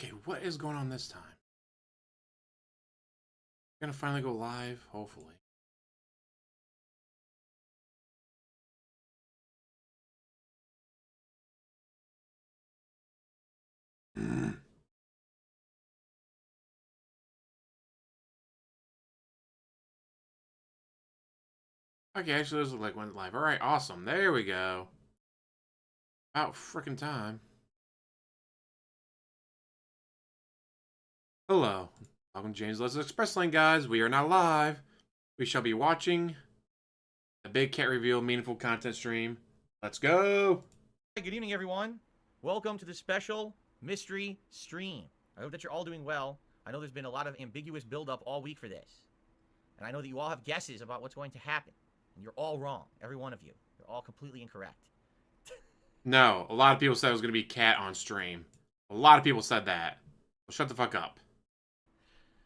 Okay, what is going on this time? Gonna finally go live, hopefully. Okay, actually, this like went live. All right, awesome. There we go. About freaking time. Hello, welcome to James Let's Express Lane, guys. We are now live. We shall be watching a big cat reveal, meaningful content stream. Let's go. Hey, good evening, everyone. Welcome to the special mystery stream. I hope that you're all doing well. I know there's been a lot of ambiguous buildup all week for this. And I know that you all have guesses about what's going to happen. And you're all wrong. Every one of you. You're all completely incorrect. No, a lot of people said it was going to be cat on stream. A lot of people said that. Well, shut the fuck up.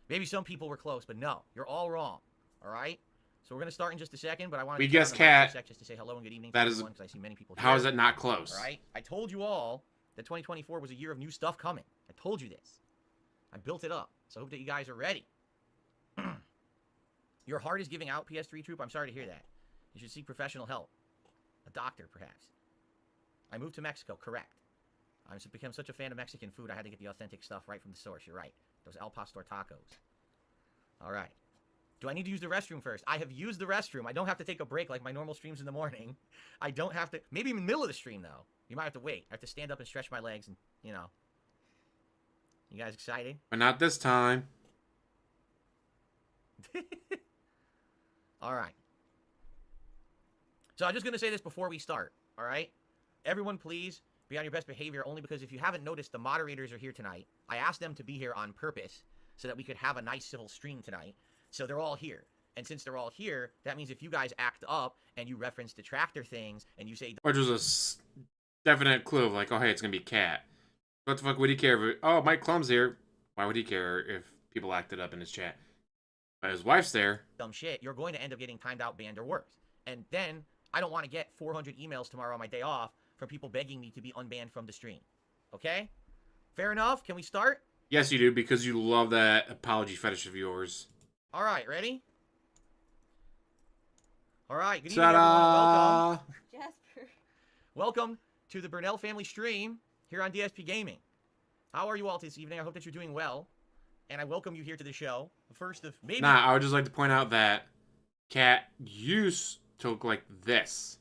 Maybe some people were close, but no. You're all wrong. All right? So we're going to start in just a second, but I want to guess cat. Just to say hello and good evening That to is everyone, because I see many people here. How is that not close? All right? I told you all that 2024 was a year of new stuff coming. I told you this. I built it up. So I hope that you guys are ready. Your heart is giving out, PS3 Troop. I'm sorry to hear that. You should seek professional help. A doctor, perhaps. I moved to Mexico, correct. I've become such a fan of Mexican food, I had to get the authentic stuff right from the source. You're right. Those El Pastor tacos. All right. Do I need to use the restroom first? I have used the restroom. I don't have to take a break like my normal streams in the morning. I don't have to. Maybe in the middle of the stream, though. You might have to wait. I have to stand up and stretch my legs and, you know. You guys excited? But not this time. All right. So I'm just going to say this before we start, all right? Everyone, please be on your best behavior, only because if you haven't noticed, the moderators are here tonight. I asked them to be here on purpose so that we could have a nice civil stream tonight. So they're all here. And since they're all here, that means if you guys act up and you reference detractor things and you say... Which was a definite clue of like, oh, hey, it's going to be cat. What the fuck would he care if... Oh, Mike Clum's here. Why would he care if people acted up in his chat? But his wife's there. Dumb shit, you're going to end up getting timed out, banned, or worse. And then I don't want to get 400 emails tomorrow on my day off from people begging me to be unbanned from the stream. Okay? Fair enough? Can we start? Yes, you do, because you love that apology fetish of yours. All right, ready? All right, good evening, everyone. Welcome. Jasper. Welcome to the Burnell family stream here on DSP Gaming. How are you all this evening? I hope that you're doing well. And I welcome you here to the show. The first of maybe... Nah, I would just like to point out that Cat used to look like this.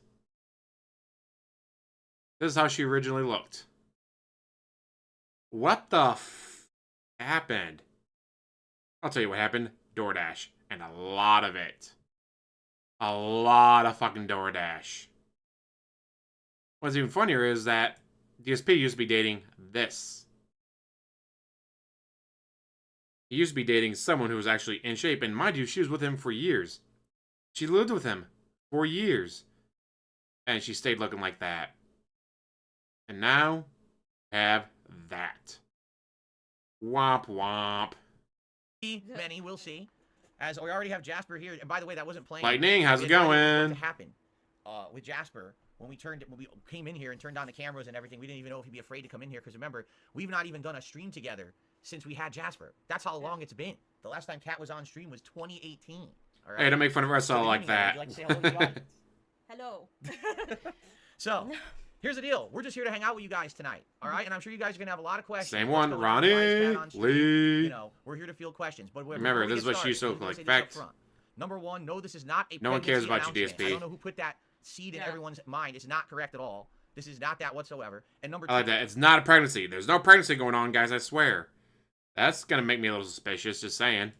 This is how she originally looked. What the f happened? I'll tell you what happened. DoorDash. And a lot of it. A lot of fucking DoorDash. What's even funnier is that DSP used to be dating this. He used to be dating someone who was actually in shape. And mind you, she was with him for years. She lived with him for years. And she stayed looking like that. And now, have that. Womp womp. Many, we'll see. As we already have Jasper here. And by the way, that wasn't playing. Lightning, how's it It's not going? what happened with Jasper. When we came in here and turned on the cameras and everything, we didn't even know if he'd be afraid to come in here. Because remember, we've not even done a stream together since we had Jasper. That's how long it's been. The last time Cat was on stream was 2018. All right? Hey, don't make fun of us all like that. Would you like to say hello to the audience? Hello. So, here's the deal. We're just here to hang out with you guys tonight, all right? And I'm sure you guys are going to have a lot of questions. Same What's one, going on? Why is Cat Ronnie, on stream? Lee. You know, we're here to field questions. But Remember, before we this is get what she started, used to look let me like. say this up Fact. front. Number one, no, this is not a No one cares pregnancy about you, announcement. DSP. I don't know who put that seed in everyone's mind. It's not correct at all. This is not that whatsoever. And number two, I like that. It's not a pregnancy. There's no pregnancy going on, guys, I swear. That's going to make me a little suspicious, just saying.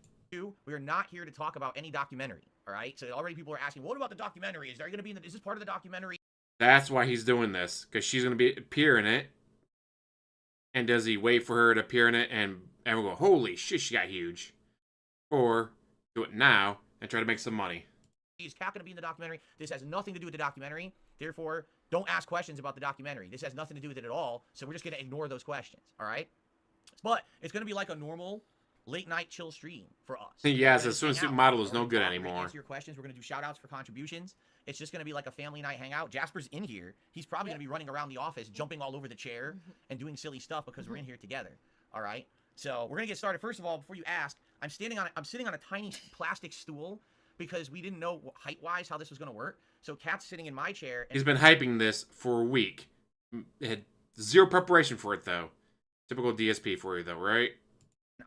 we are not here to talk about any documentary, all right? So already people are asking, what about the documentary? Is there going to be is this part of the documentary? That's why he's doing this, because she's going to appear in it. And does he wait for her to appear in it and everyone go, holy shit, she got huge? Or do it now and try to make some money? Is Cat going to be in the documentary? This has nothing to do with the documentary. Therefore, don't ask questions about the documentary. This has nothing to do with it at all. So we're just going to ignore those questions, all right? But it's going to be like a normal late night chill stream for us. Yes, the swimsuit model is no good We're anymore. gonna answer your questions. We're going to do shout outs for contributions. It's just going to be like a family night hangout. Jasper's in here. He's probably going to be running around the office, jumping all over the chair and doing silly stuff because we're in here together. All right. So we're gonna get started. First of all, before you ask, I'm sitting on a tiny plastic stool because we didn't know height-wise how this was gonna work. So Kat's sitting in my chair. And He's been hyping this for a week. Had zero preparation for it, though. Typical DSP for you, though, right?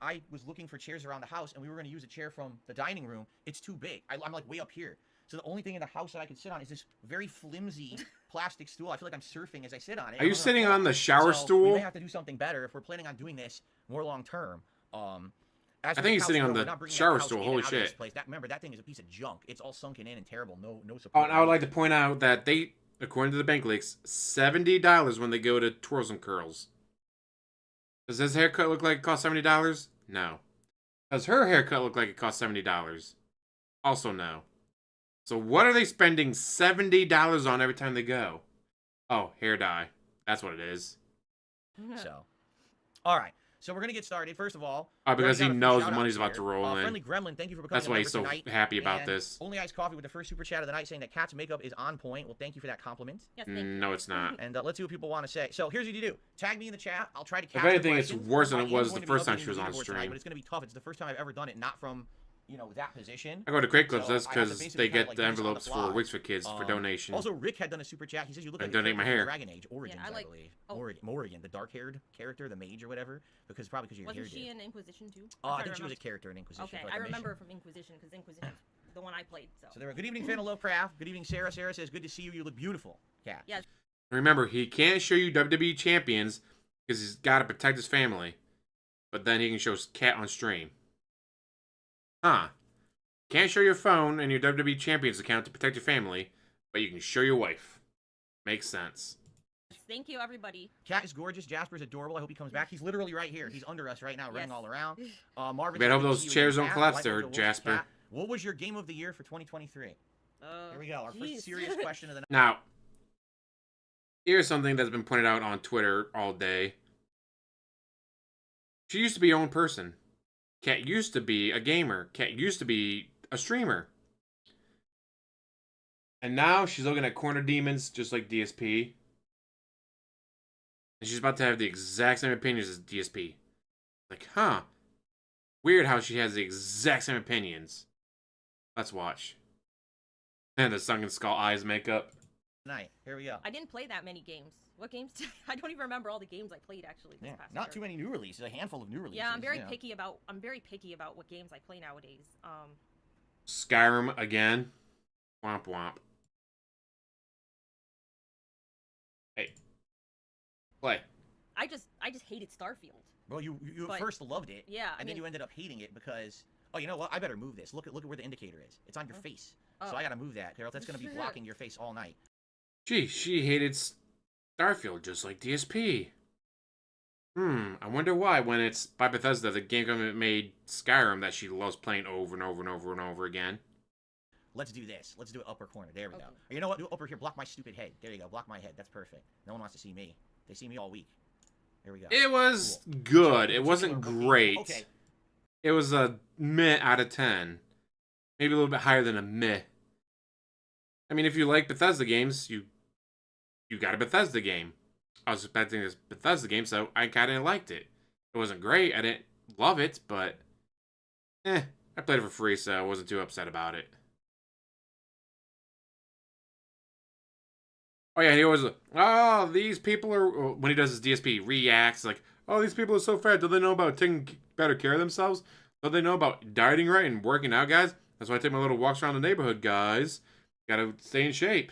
I was looking for chairs around the house, and we were going to use a chair from the dining room. It's too big. I'm like way up here. So the only thing in the house that I can sit on is this very flimsy plastic stool. I feel like I'm surfing as I sit on it. Are you sitting on the shower So stool? we may have to do something better if we're planning on doing this more long term. I think he's sitting on the shower stool. Holy shit. Remember, that thing is a piece of junk. It's all sunken in and terrible. No Oh, support. and I would like to point out that they, according to the bank leaks, $70 when they go to Twirls and Curls. Does his haircut look like it cost $70? No. Does her haircut look like it cost $70? Also no. So what are they spending $70 on every time they go? Oh, hair dye. That's what it is. So, all right. So we're gonna get started. First of all, because he knows the money's here. about to roll in. Friendly Gremlin, thank you for becoming That's why he's so tonight. happy about And this. Only Iced Coffee with the first super chat of the night saying that Kat's makeup is on point. Well, thank you for that compliment. Yes, thank you. No, it's not. And let's see what people want to say. So here's what you do: tag me in the chat. I'll try to catch If anything, the it's questions. worse than I it am was going the to be first time updating she was the on leaderboard stream. tonight, but it's gonna be tough. It's the first time I've ever done it, not from that position. I go to Crate Clips. So That's I have to because basically they kinda get like the do this on the envelopes for fly. Wigs for Kids for donation. Also, Rick had done a super chat. He says you look like And donate a my character hair. from Dragon Age Origins, I I like- believe. oh. Morrigan, the dark-haired character, the mage or whatever, because probably because your hair Wasn't she did. in Inquisition too? I think she was a character in Inquisition. Okay, for, like, I a mission. remember from Inquisition because Inquisition is the one I played. So. So there. Good evening, fan of Lovecraft. Good evening, Sarah. Sarah says, "Good to see you. You look beautiful." Cat. Yes. Remember, he can't show you WWE champions because he's got to protect his family. But then he can show his cat on stream. Huh. Can't show your phone and your WWE champions account to protect your family, but you can show your wife. Makes sense. Thank you, everybody. Cat is gorgeous. Jasper's adorable. I hope he comes back. He's literally right here. He's under us right now, running Yes. all around. Marvin. You better hope says, "Good to those see you chairs again, don't Cat. collapse Life there, of the Wolf, Jasper." Cat. What was your game of the year for 2023? Here we go. Our first serious question of the night. Now, here's something that's been pointed out on Twitter all day. She used to be her own person. Cat used to be a gamer. Cat used to be a streamer. And now she's looking at corner demons just like DSP. And she's about to have the exact same opinions as DSP. Like, huh. Weird how she has the exact same opinions. Let's watch. And the sunken skull eyes makeup. Night. Here we go. I didn't play that many games. What games? I don't even remember all the games I played actually. This Yeah, past not year. too many new releases. A handful of new releases. Yeah, I'm very you know. picky about. I'm very picky about what games I play nowadays. Skyrim again. Womp womp. Hey. Play. I just hated Starfield. Well, you at But- first loved it. Yeah, And then you ended up hating it because, oh, you know what? I better move this. Look at where the indicator is. It's on your face. So Oh. I gotta move that, Carol. That's gonna be blocking your face all night. Gee, she hated Starfield just like DSP. I wonder why when it's by Bethesda, the game company that made Skyrim, that she loves playing over and over and over and over again. Let's do this. Let's do it upper corner. There we go. Okay. Or you know what? Do it upper here. Block my stupid head. There you go. Block my head. That's perfect. No one wants to see me. They see me all week. There we go. It was Cool. good. So, It wasn't particular looking- great. Okay. It was a meh out of 10. Maybe a little bit higher than a meh. I mean, if you like Bethesda games, you got a Bethesda game. I was expecting this Bethesda game, so I kind of liked it. It wasn't great. I didn't love it, but I played it for free, so I wasn't too upset about it. Oh yeah, he always, oh, these people are, when he does his DSP, reacts like, oh, these people are so fat. Do they know about taking better care of themselves? Do they know about dieting right and working out, guys? That's why I take my little walks around the neighborhood, guys. Gotta stay in shape.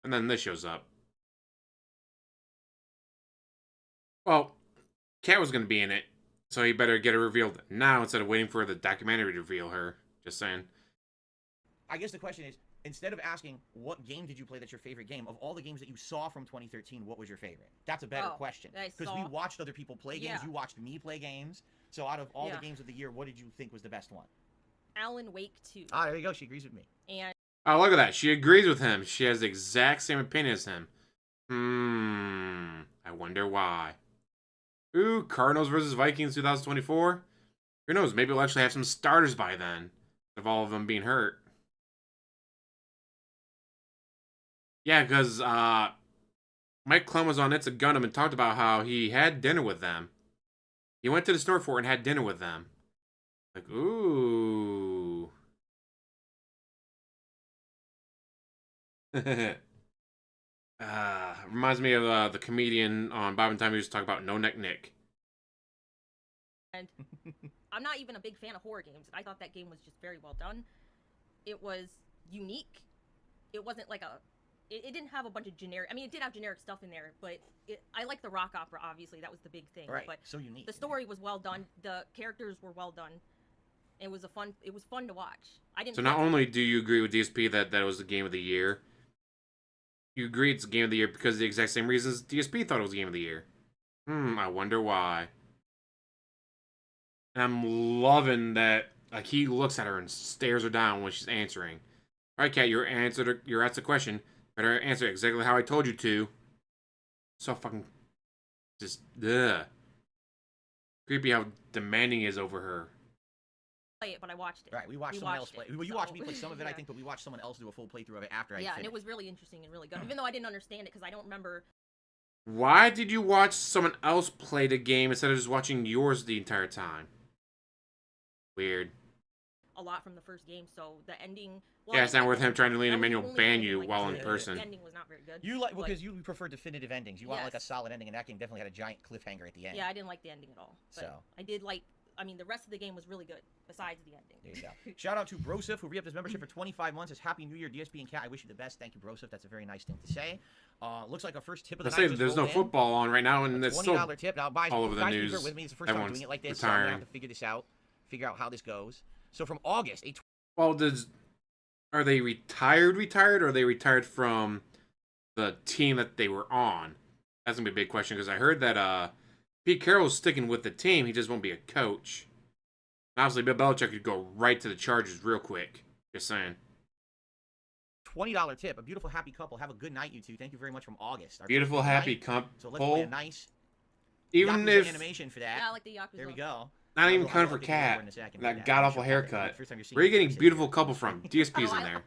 And then this shows up. Well, Kat was gonna be in it, so he better get her revealed now instead of waiting for the documentary to reveal her. Just saying. I guess the question is, instead of asking what game did you play that's your favorite game, of all the games that you saw from 2013, what was your favorite? That's a better Oh, question. that I Because we saw- watched other people play games. Yeah. You watched me play games. So out of all the Yeah. games of the year, what did you think was the best one? Alan Wake 2. Ah, there you go. She agrees with me. And Oh, look at that. She agrees with him. She has the exact same opinion as him. I wonder why. Ooh, Cardinals versus Vikings 2024. Who knows? Maybe we'll actually have some starters by then. Of all of them being hurt. Yeah, because Mike Clem was on It's a Gundam and talked about how he had dinner with them. He went to the store for it and had dinner with them. Like, ooh. Reminds me of the comedian on Bob and Tom who used to talk about No Neck Nick. And I'm not even a big fan of horror games. I thought that game was just very well done. It was unique. It wasn't like a... It didn't have a bunch of generic... I mean, it did have generic stuff in there, but I like the rock opera, obviously. That was the big thing. Right, But so unique. the story was well done. The characters were well done. It was fun to watch. I didn't... So not only do you agree with DSP that it was the game of the year, you agree it's the game of the year because of the exact same reasons DSP thought it was the game of the year. I wonder why. And I'm loving that, like, he looks at her and stares her down when she's answering. All right, Kat, you're asked the question. Better answer it exactly how I told you to. So fucking just creepy how demanding he is over her. Play it, but I watched it. Right, we watched someone else play. You watched me play some of it, I think, but we watched someone else do a full playthrough of it after I Yeah, finished. and it was really interesting and really good. Even though I didn't understand it because I don't remember. Why did you watch someone else play the game instead of just watching yours the entire time? Weird. A lot from the first game, so the ending... Yeah, it's not worth him trying to lean that a was manual the only ban thing, you like, while in the person. ending was not very good. You like, but- because you prefer definitive endings. You want like a Yes. solid ending, and that game definitely had a giant cliffhanger at the end. Yeah, I didn't like the ending at all. But So. I did like... I mean, the rest of the game was really good, besides the ending. There you go. Shout out to Brosif, who re-upped his membership for 25 months. Says, Happy New Year, DSP and Cat. I wish you the best. Thank you, Brosif. That's a very nice thing to say. Looks like our first tip of the I night say just there's no rolled in. football on right now, and A it's $20 still tip. Now, guys, all over the bear news. with me. It's the first time I'm doing it like this, so I'm going to have to figure this out. Figure out how this goes. So from August, Well, are they retired, or are they retired from the team that they were on? That's gonna be a big question because I heard that Pete Carroll's sticking with the team. He just won't be a coach. And obviously, Bill Belichick could go right to the Chargers real quick. Just saying. $20 tip. A beautiful, happy couple. Have a good night, you two. Thank you very much from August. Our Beautiful, first happy night. couple. So let's play a nice Even Yakuza if animation for that. Yeah, I like the Yakuza. There we go. not even I'll kind for get you over Cat. in a second. That Yeah, god I'm awful sure I'll get it. haircut. First time you're seeing Where are you it, getting you're beautiful seeing it. couple from? DSP's in there.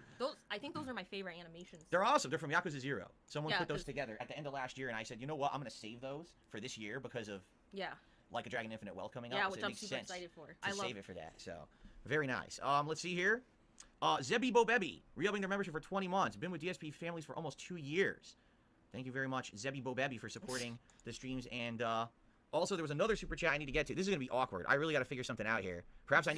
I think those are my favorite animations. They're awesome. They're from Yakuza 0. Someone Yeah, put those 'cause- together at the end of last year, and I said, you know what? I'm going to save those for this year because of Yeah. Like a Dragon Infinite Well coming up. Yeah, so which it I'm makes super sense excited for. to I love save it for that. So very nice. Let's see here. Zebi Bobebi, re-upping their membership for 20 months. Been with DSP families for almost 2 years. Thank you very much, Zebi Bobebi, for supporting the streams. And also, there was another super chat I need to get to. This is gonna be awkward. I really got to figure something out here. Perhaps I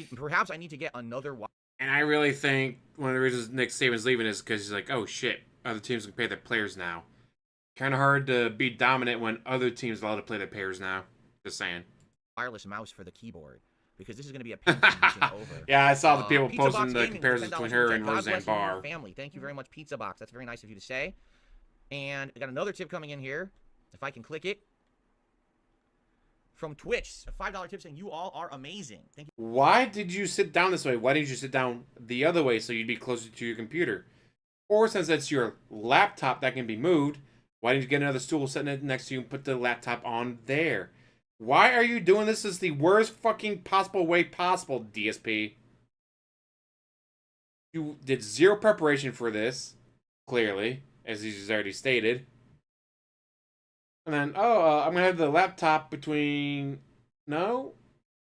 need to get another. And I really think one of the reasons Nick Saban's leaving is because he's like, oh shit, other teams can pay their players now. Kind of hard to be dominant when other teams are allowed to play their players now. Just saying. Wireless mouse for the keyboard. Because this is going to be a ping-pong mission over. Yeah, I saw the people Pizza posting Box the Gaming, comparison $10 between her super and chat. God Roseanne bless you and your Barr. family. Thank you very much, Pizza Box. That's very nice of you to say. And I got another tip coming in here. If I can click it. From Twitch, a $5 tip saying you all are amazing. Thank you. Why did you sit down this way? Why didn't you sit down the other way so you'd be closer to your computer? Or since it's your laptop that can be moved, why didn't you get another stool sitting next to you and put the laptop on there? Why are you doing this? This is the worst fucking possible way possible, DSP. You did zero preparation for this, clearly, as he's already stated. And then, I'm going to have the laptop between... No?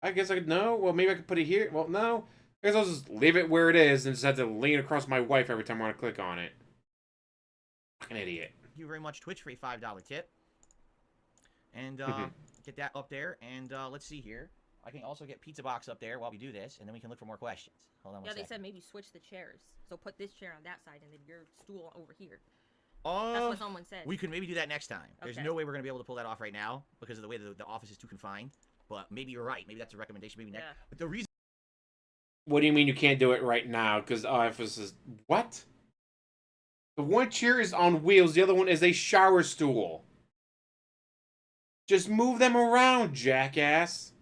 I guess I could... No? Well, maybe I could put it here. Well, no. I guess I'll just leave it where it is and just have to lean across my wife every time I want to click on it. Fucking idiot. Thank you very much, Twitch, for a $5 tip. And get that up there. And let's see here. I can also get Pizza Box up there while we do this, and then we can look for more questions. Hold on one Yeah, they second. said maybe switch the chairs. So put this chair on that side and then your stool over here. That's what someone said. We could maybe do that next time. There's Okay. no way we're going to be able to pull that off right now because of the way the office is too confined. But maybe you're right. Maybe that's a recommendation. Maybe next. Yeah. But the reason. What do you mean you can't do it right now? Because office is... What? The one chair is on wheels. The other one is a shower stool. Just move them around, jackass.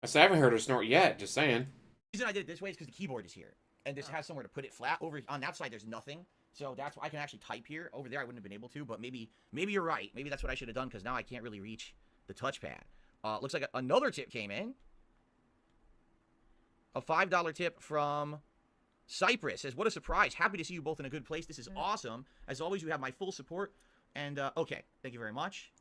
I haven't heard her snort yet. Just saying. The reason I did it this way is because the keyboard is here. And this has somewhere to put it flat. Over on that side, there's nothing. So that's why I can actually type here. Over there, I wouldn't have been able to. But maybe you're right. Maybe that's what I should have done because now I can't really reach the touchpad. Looks like another tip came in. A $5 tip from Cypress says, what a surprise. Happy to see you both in a good place. This is awesome. As always, you have my full support. And, okay. Thank you very much.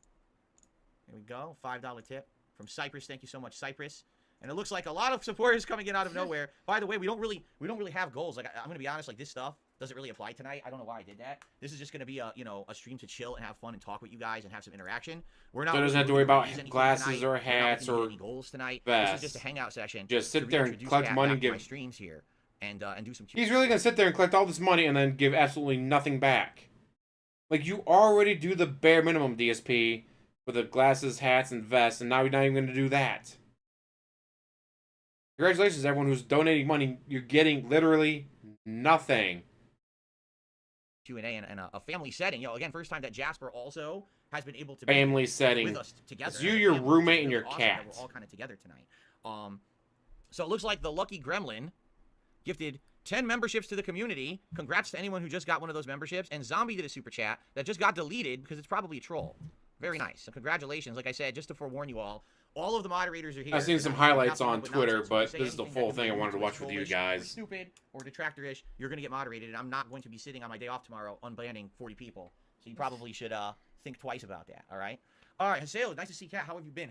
Here we go. $5 tip from Cypress. Thank you so much, Cypress. And it looks like a lot of support is coming in out of nowhere. By the way, we don't really have goals. Like, I'm gonna be honest, like, this stuff doesn't really apply tonight. I don't know why I did that. This is just gonna be a, you know, a stream to chill and have fun and talk with you guys and have some interaction. We're not. So it doesn't have to worry about glasses or hats or any goals tonight. vests. This is just a hangout session. Just sit there and collect money and give my streams here and do some. He's really gonna sit there and collect all this money and then give absolutely nothing back. Like, you already do the bare minimum, DSP, with the glasses, hats, and vests, and now you're not even gonna do that. Congratulations, everyone who's donating money. You're getting literally nothing. Q&A and a family setting. You know, again, first time that Jasper also has been able to Family be setting. with us together. It's you, your roommate, and your awesome cat. that we're all kind of together tonight. So it looks like the lucky gremlin gifted 10 memberships to the community. Congrats to anyone who just got one of those memberships. And Zombie did a super chat that just got deleted because it's probably a troll. Very nice. So congratulations. Like I said, just to forewarn you all of the moderators are here. I've seen some highlights on Twitter, but this is the full thing I wanted to watch with you guys. Stupid or detractor-ish, you're going to get moderated, and I'm not going to be sitting on my day off tomorrow unbanning 40 people. So you probably should think twice about that, all right? All right, Haseo, nice to see Kat. How have you been?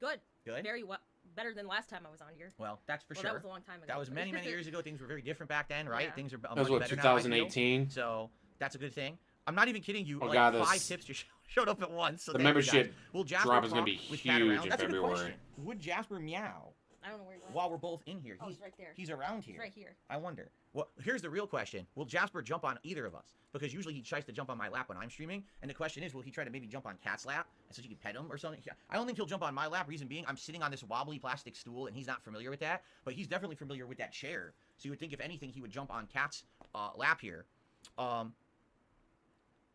Good. Good? Very well. Better than last time I was on here. Well, that's for sure. That was a long time ago. That was many, many years ago. Things were very different back then, right? Yeah. Things are That was what, much better now, I feel. 2018? So that's a good thing. I'm not even kidding you. Oh, like, God, 5 tips just showed up at once. So the thank you membership guys. Will Jasper drop is going to talk be with Kat huge around? in That's a good February. question. Would Jasper meow I don't know where he went. while we're both in here? Oh, he's right there. He's around here. He's right here. I wonder. Well, here's the real question. Will Jasper jump on either of us? Because usually he tries to jump on my lap when I'm streaming. And the question is, will he try to maybe jump on Kat's lap? And so she can pet him or something? I don't think he'll jump on my lap. Reason being, I'm sitting on this wobbly plastic stool and he's not familiar with that. But he's definitely familiar with that chair. So you would think, if anything, he would jump on Kat's lap here.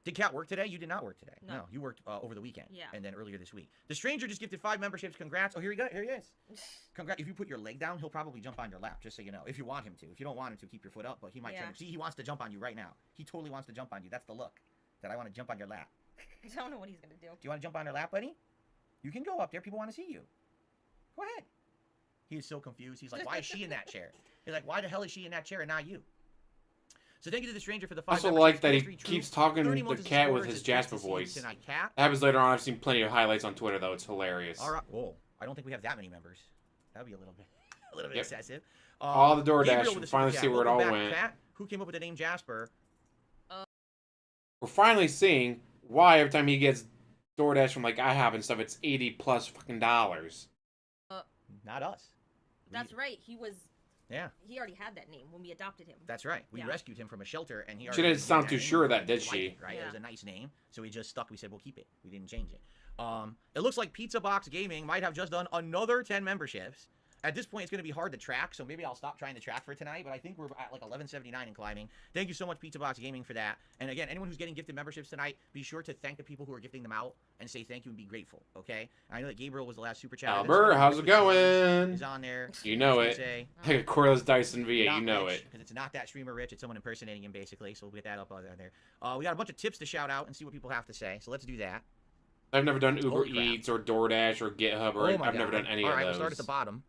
Did Kat work today? You did not work today. No. You worked over the weekend. Yeah. And then earlier this week. The stranger just gifted 5 memberships. Congrats. Oh, here he is. Congrats. If you put your leg down, he'll probably jump on your lap, just so you know. If you want him to. If you don't want him to, keep your foot up, but he might try to. See, he wants to jump on you right now. He totally wants to jump on you. That's the look. That I want to jump on your lap. I don't know what he's gonna do. Do you want to jump on her lap, buddy? You can go up there. People want to see you. Go ahead. He is so confused. He's like, why is she in that chair? He's like, why the hell is she in that chair and not you? So thank you to the stranger for the 5 I also like that he keeps talking to the cat with his Jasper voice. Tonight, Kat. That happens later on. I've seen plenty of highlights on Twitter, though. It's hilarious. All right. Whoa. I don't think we have that many members. That would be a little bit excessive. All the Gabriel DoorDash. with Finally see where it all went. Kat. Who came up with the name Jasper? We're finally seeing why every time he gets DoorDash from like IHOP and stuff, it's $80+ fucking dollars. Not us. That's right. He was. Yeah. He already had that name when we adopted him. That's right. We Yeah. rescued him from a shelter, and he. She didn't sound too sure of that, did liked she? it, right. Yeah. It was a nice name, so we just stuck. We said we'll keep it. We didn't change it. It looks like Pizza Box Gaming might have just done another 10 memberships. At this point, it's going to be hard to track, so maybe I'll stop trying to track for tonight, but I think we're at like 1179 and climbing. Thank you so much, Pizza Box Gaming, for that. And again, anyone who's getting gifted memberships tonight, be sure to thank the people who are gifting them out and say thank you and be grateful, okay? I know that Gabriel was the last super chat. Albert, how's it going? He's on there. You know it. Like a Cordless Dyson V8, you know it. Because it's not that streamer rich, it's someone impersonating him, basically, so we'll get that up on there. We got a bunch of tips to shout out and see what people have to say, so let's do that. I've never done Uber Eats or DoorDash or GitHub, or I've never done any of those. All right, we'll start at the bottom.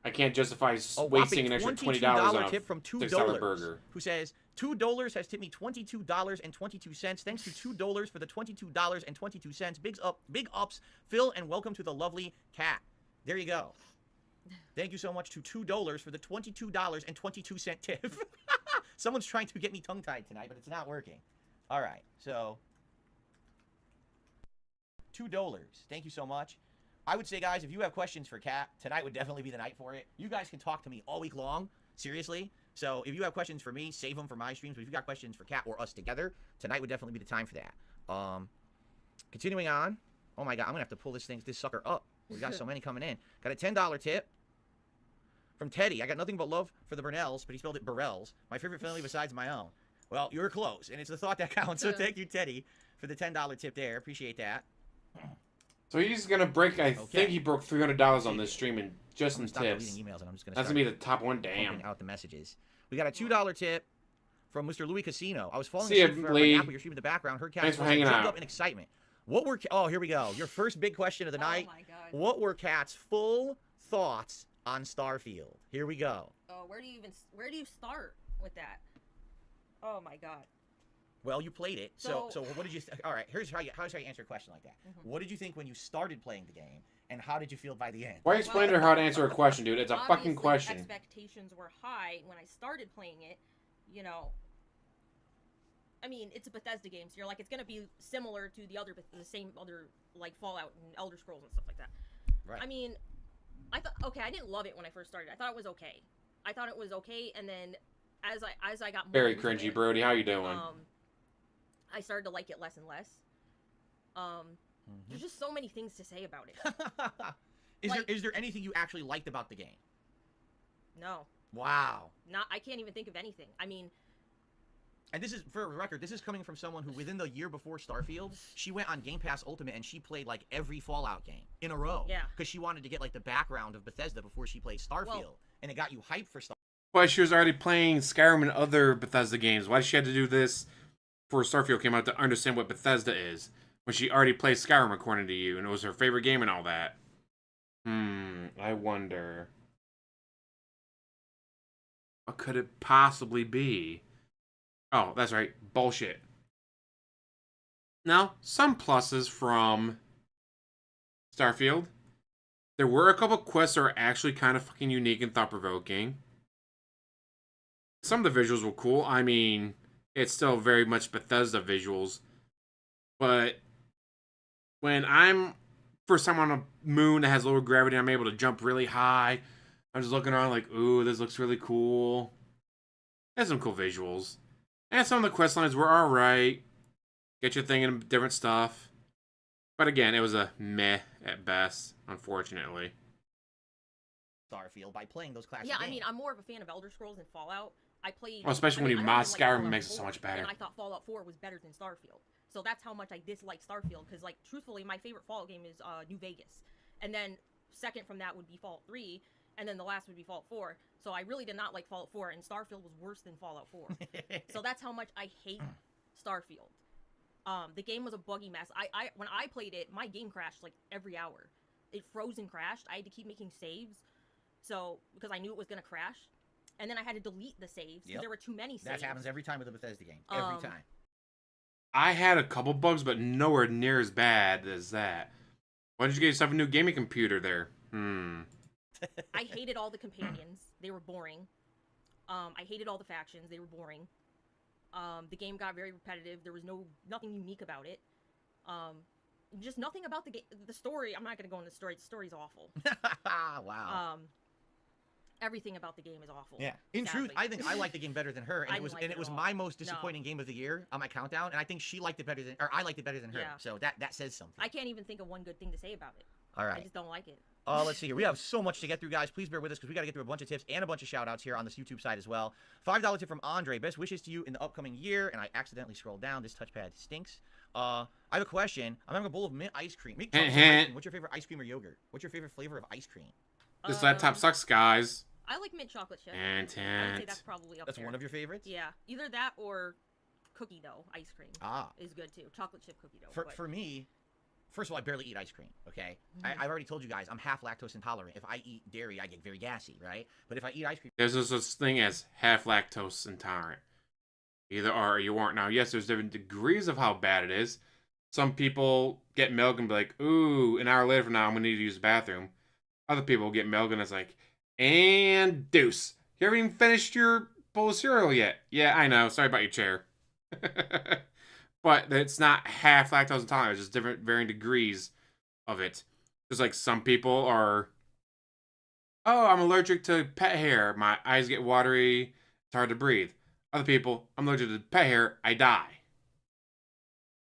I can't justify wasting an extra $20 on a tip from $6 burger. Who says $2 has tipped me $22.22. Thanks to $2 for the $22.22. Big ups, Phil, and welcome to the lovely Cat. There you go. Thank you so much to $2 for the $22.22 tip. Someone's trying to get me tongue-tied tonight, but it's not working. All right, so $2. Thank you so much. I would say, guys, if you have questions for Kat, tonight would definitely be the night for it. You guys can talk to me all week long, seriously. So if you have questions for me, save them for my streams. But if you got questions for Kat or us together, tonight would definitely be the time for that. Continuing on. Oh my God, I'm gonna have to pull this sucker up. We got so many coming in. Got a $10 tip from Teddy. I got nothing but love for the Burnells, but he spelled it Burrells. My favorite family besides my own. Well, you're close, and it's the thought that counts. So thank you, Teddy, for the $10 tip there. Appreciate that. So he's gonna break. I think he broke $300 on this stream and just in tips. Emails and I'm just gonna That's gonna be the top one. Damn. Out the messages. We got a $2 tip from Mr. Louis Casino. I was falling asleep for Lee. a nap, you're streaming in the background. Heard Cat. Thanks for hanging out. Up in excitement. Oh, here we go. Your first big question of the night. Oh my God. What were Cat's full thoughts on Starfield? Here we go. Oh, where do you start with that? Oh my God. Well, you played it. So So- what did you? All right. Here's how you answer a question like that. What did you think when you started playing the game, and how did you feel by the end? Why explain to her how to answer a question, dude? It's a fucking Obviously, question. Expectations were high when I started playing it. You know, I mean, it's a Bethesda game, so you're like, it's gonna be similar to the same other like Fallout and Elder Scrolls and stuff like that. Right. I mean, I thought okay, I didn't love it when I first started. I thought it was okay. And then as I got more Very into cringy, it, Brody. How you doing? I started to like it less and less. There's just so many things to say about it. Is there anything you actually liked about the game? No, Wow. I can't even think of anything. I mean, And this is, for a record, this is coming from someone who, within the year before Starfield, she went on Game Pass Ultimate and she played like every Fallout game in a row. Yeah. Because she wanted to get like the background of Bethesda before she played Starfield, and it got you hyped for Starfield. But she was already playing Skyrim and other Bethesda games. Why did she have to do this before Starfield came out to understand what Bethesda is? When she already played Skyrim, according to you, and it was her favorite game and all that. I wonder. What could it possibly be? Oh, that's right. Bullshit. Now, some pluses from Starfield. There were a couple quests that were actually kind of fucking unique and thought-provoking. Some of the visuals were cool. I mean, it's still very much Bethesda visuals. But when I'm first time on a moon that has lower gravity, I'm able to jump really high. I'm just looking around like, ooh, this looks really cool. Has some cool visuals. And some of the quest lines were alright. Get you thinking different stuff. But again, it was a meh at best, unfortunately. Starfield by playing those classic yeah, games. I mean, I'm more of a fan of Elder Scrolls than Fallout. I played. Well, especially when you I mod even Skyrim, it Fallout makes it so 4, much better. And I thought Fallout 4 was better than Starfield. So that's how much I dislike Starfield. Because, like, truthfully, my favorite Fallout game is New Vegas. And then second from that would be Fallout 3. And then the last would be Fallout 4. So I really did not like Fallout 4. And Starfield was worse than Fallout 4. So that's how much I hate Starfield. The game was a buggy mess. When I played it, my game crashed like every hour. It froze and crashed. I had to keep making saves. So, because I knew it was going to crash. And then I had to delete the saves because there were too many saves. That happens every time with a Bethesda game. Every time. I had a couple bugs, but nowhere near as bad as that. Why did you get yourself a new gaming computer there? I hated all the companions. They were boring. I hated all the factions. They were boring. The game got very repetitive. There was nothing unique about it. Just nothing about the game. The story, I'm not going to go into the story. The story's awful. Wow. Everything about the game is awful. Yeah. In truth, I think I liked the game better than her, and I it was didn't like it at all. my most No. disappointing game of the year on my countdown, and I think she liked it better than, or I liked it better than her. Yeah. So that says something. I can't even think of one good thing to say about it. All I right. just don't like it. Let's see here. We have so much to get through, guys. Please bear with us because we got to get through a bunch of tips and a bunch of shout outs here on this YouTube side as well. $5 tip from Andre. Best wishes to you in the upcoming year. And I accidentally scrolled down. This touchpad stinks. I have a question. I'm having a bowl of mint ice cream. Mint chocolate ice cream. What's your favorite ice cream or yogurt? What's your favorite flavor of ice cream? This laptop sucks, guys. I like mint chocolate chip. And I would say that's probably up That's there. one of your favorites? Yeah, either that or cookie dough ice cream. Is good too. Chocolate chip cookie dough. For me, first of all, I barely eat ice cream, okay? I've already told you guys, I'm half lactose intolerant. If I eat dairy, I get very gassy, right? But if I eat ice cream... There's no such thing as half lactose intolerant. Either are or you aren't. Now, yes, there's different degrees of how bad it is. Some people get milk and be like, ooh, an hour later from now, I'm going to need to use the bathroom. Other people get milk and it's like, and deuce. You haven't even finished your bowl of cereal yet. Yeah, I know. Sorry about your chair. But it's not half lactose intolerant. It's just different, varying degrees of it. Just like some people are, oh, I'm allergic to pet hair. My eyes get watery. It's hard to breathe. Other people, I'm allergic to pet hair. I die.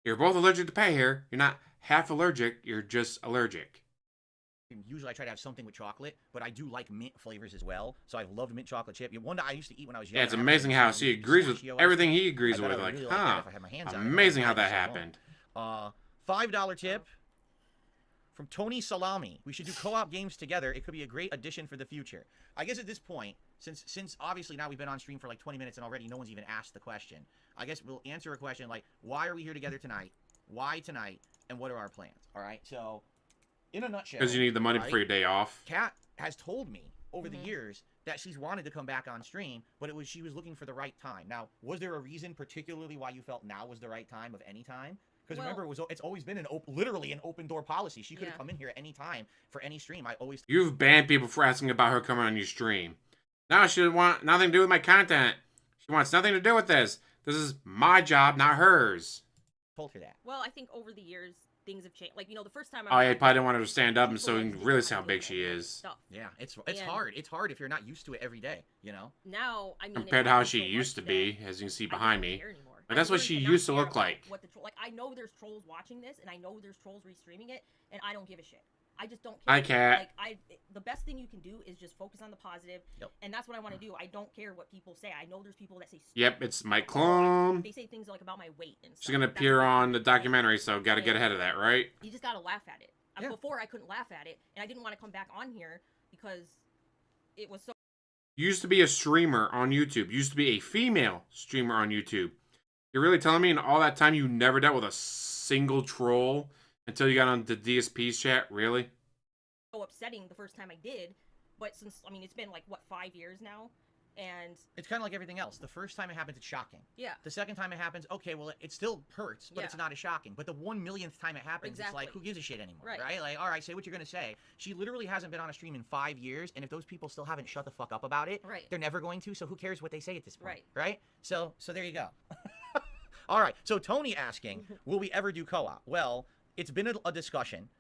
You're both allergic to pet hair. You're not half allergic. You're just allergic. Usually I try to have something with chocolate, but I do like mint flavors as well. So I've loved mint chocolate chip. One that I used to eat when I was young. Yeah, it's amazing how she agrees with everything he agrees with. Like, huh, amazing how that happened. $5 tip from Tony Salami. We should do co-op games together. It could be a great addition for the future. I guess at this point, since obviously now we've been on stream for like 20 minutes and already no one's even asked the question, I guess we'll answer a question like, why are we here together tonight? Why tonight? And what are our plans? All right, so... in a nutshell, because you need the money for your day off. Kat has told me over the years that she's wanted to come back on stream, but she was looking for the right time. Now, was there a reason particularly why you felt now was the right time of any time? Because remember, it's always been literally an open door policy. She could have come in here at any time for any stream. You've banned people for asking about her coming on your stream. Now she doesn't want nothing to do with my content. She wants nothing to do with this. This is my job, not hers. Told her that. Well, I think over the years things have changed. Like, you know, the first time I probably didn't want her to stand up and so you can really see how big she is. Yeah, it's hard. It's hard if you're not used to it every day, you know? Now, I mean, compared to how she used to be, as you can see behind me. Like, that's what she used to look like. Like, I know there's trolls watching this, and I know there's trolls restreaming it, and I don't give a shit. I just don't care. I can't. Like, the best thing you can do is just focus on the positive, and that's what I want to do. I don't care what people say. I know there's people that say. Yep, it's my clone. They say things like about my weight and stuff. She's gonna appear on the documentary, so gotta get ahead of that, right? You just gotta laugh at it. Before I couldn't laugh at it, and I didn't want to come back on here because it was so. You used to be a streamer on YouTube. You used to be a female streamer on YouTube. You're really telling me in all that time you never dealt with a single troll until you got on the DSP's chat? Really? So upsetting the first time I did, but since, I mean, it's been like, what, 5 years now? And it's kind of like everything else. The first time it happens, it's shocking. Yeah. The second time it happens, okay, well, it still hurts, but it's not as shocking. But the 1,000,000th time it happens, it's like, who gives a shit anymore, right? Like, all right, say what you're going to say. She literally hasn't been on a stream in 5 years, and if those people still haven't shut the fuck up about it, they're never going to, so who cares what they say at this point, right? So there you go. All right, so Tony asking, will we ever do co-op? Well, it's been a discussion,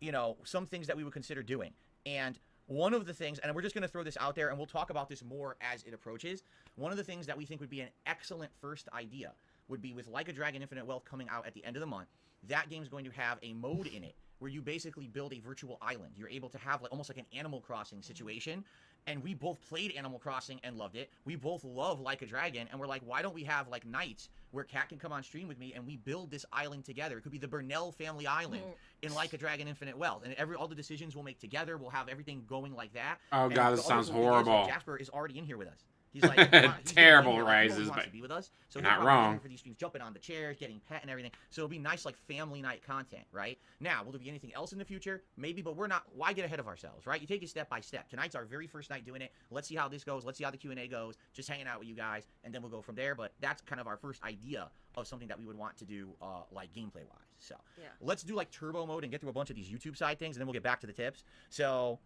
you know, some things that we would consider doing. And one of the things, and we're just going to throw this out there, and we'll talk about this more as it approaches, one of the things that we think would be an excellent first idea would be with Like a Dragon Infinite Wealth coming out at the end of the month. That game's going to have a mode in it where you basically build a virtual island. You're able to have like almost like an Animal Crossing situation. And we both played Animal Crossing and loved it. We both love Like a Dragon, and we're like, why don't we have like nights where Kat can come on stream with me and we build this island together? It could be the Burnell family island in Like a Dragon Infinite Wealth, and all the decisions we'll make together. We'll have everything going like that. Oh god, this sounds horrible. Jasper is already in here with us. He's like, terrible rises, he wants but to be with us. So not wrong. For these streams, jumping on the chairs, getting pet and everything. So it'll be nice, like family night content, right? Now, will there be anything else in the future? Maybe, but we're not. Why get ahead of ourselves, right? You take it step by step. Tonight's our very first night doing it. Let's see how this goes. Let's see how the Q&A goes. Just hanging out with you guys, and then we'll go from there. But that's kind of our first idea of something that we would want to do, like gameplay wise. So let's do like turbo mode and get through a bunch of these YouTube side things, and then we'll get back to the tips. So.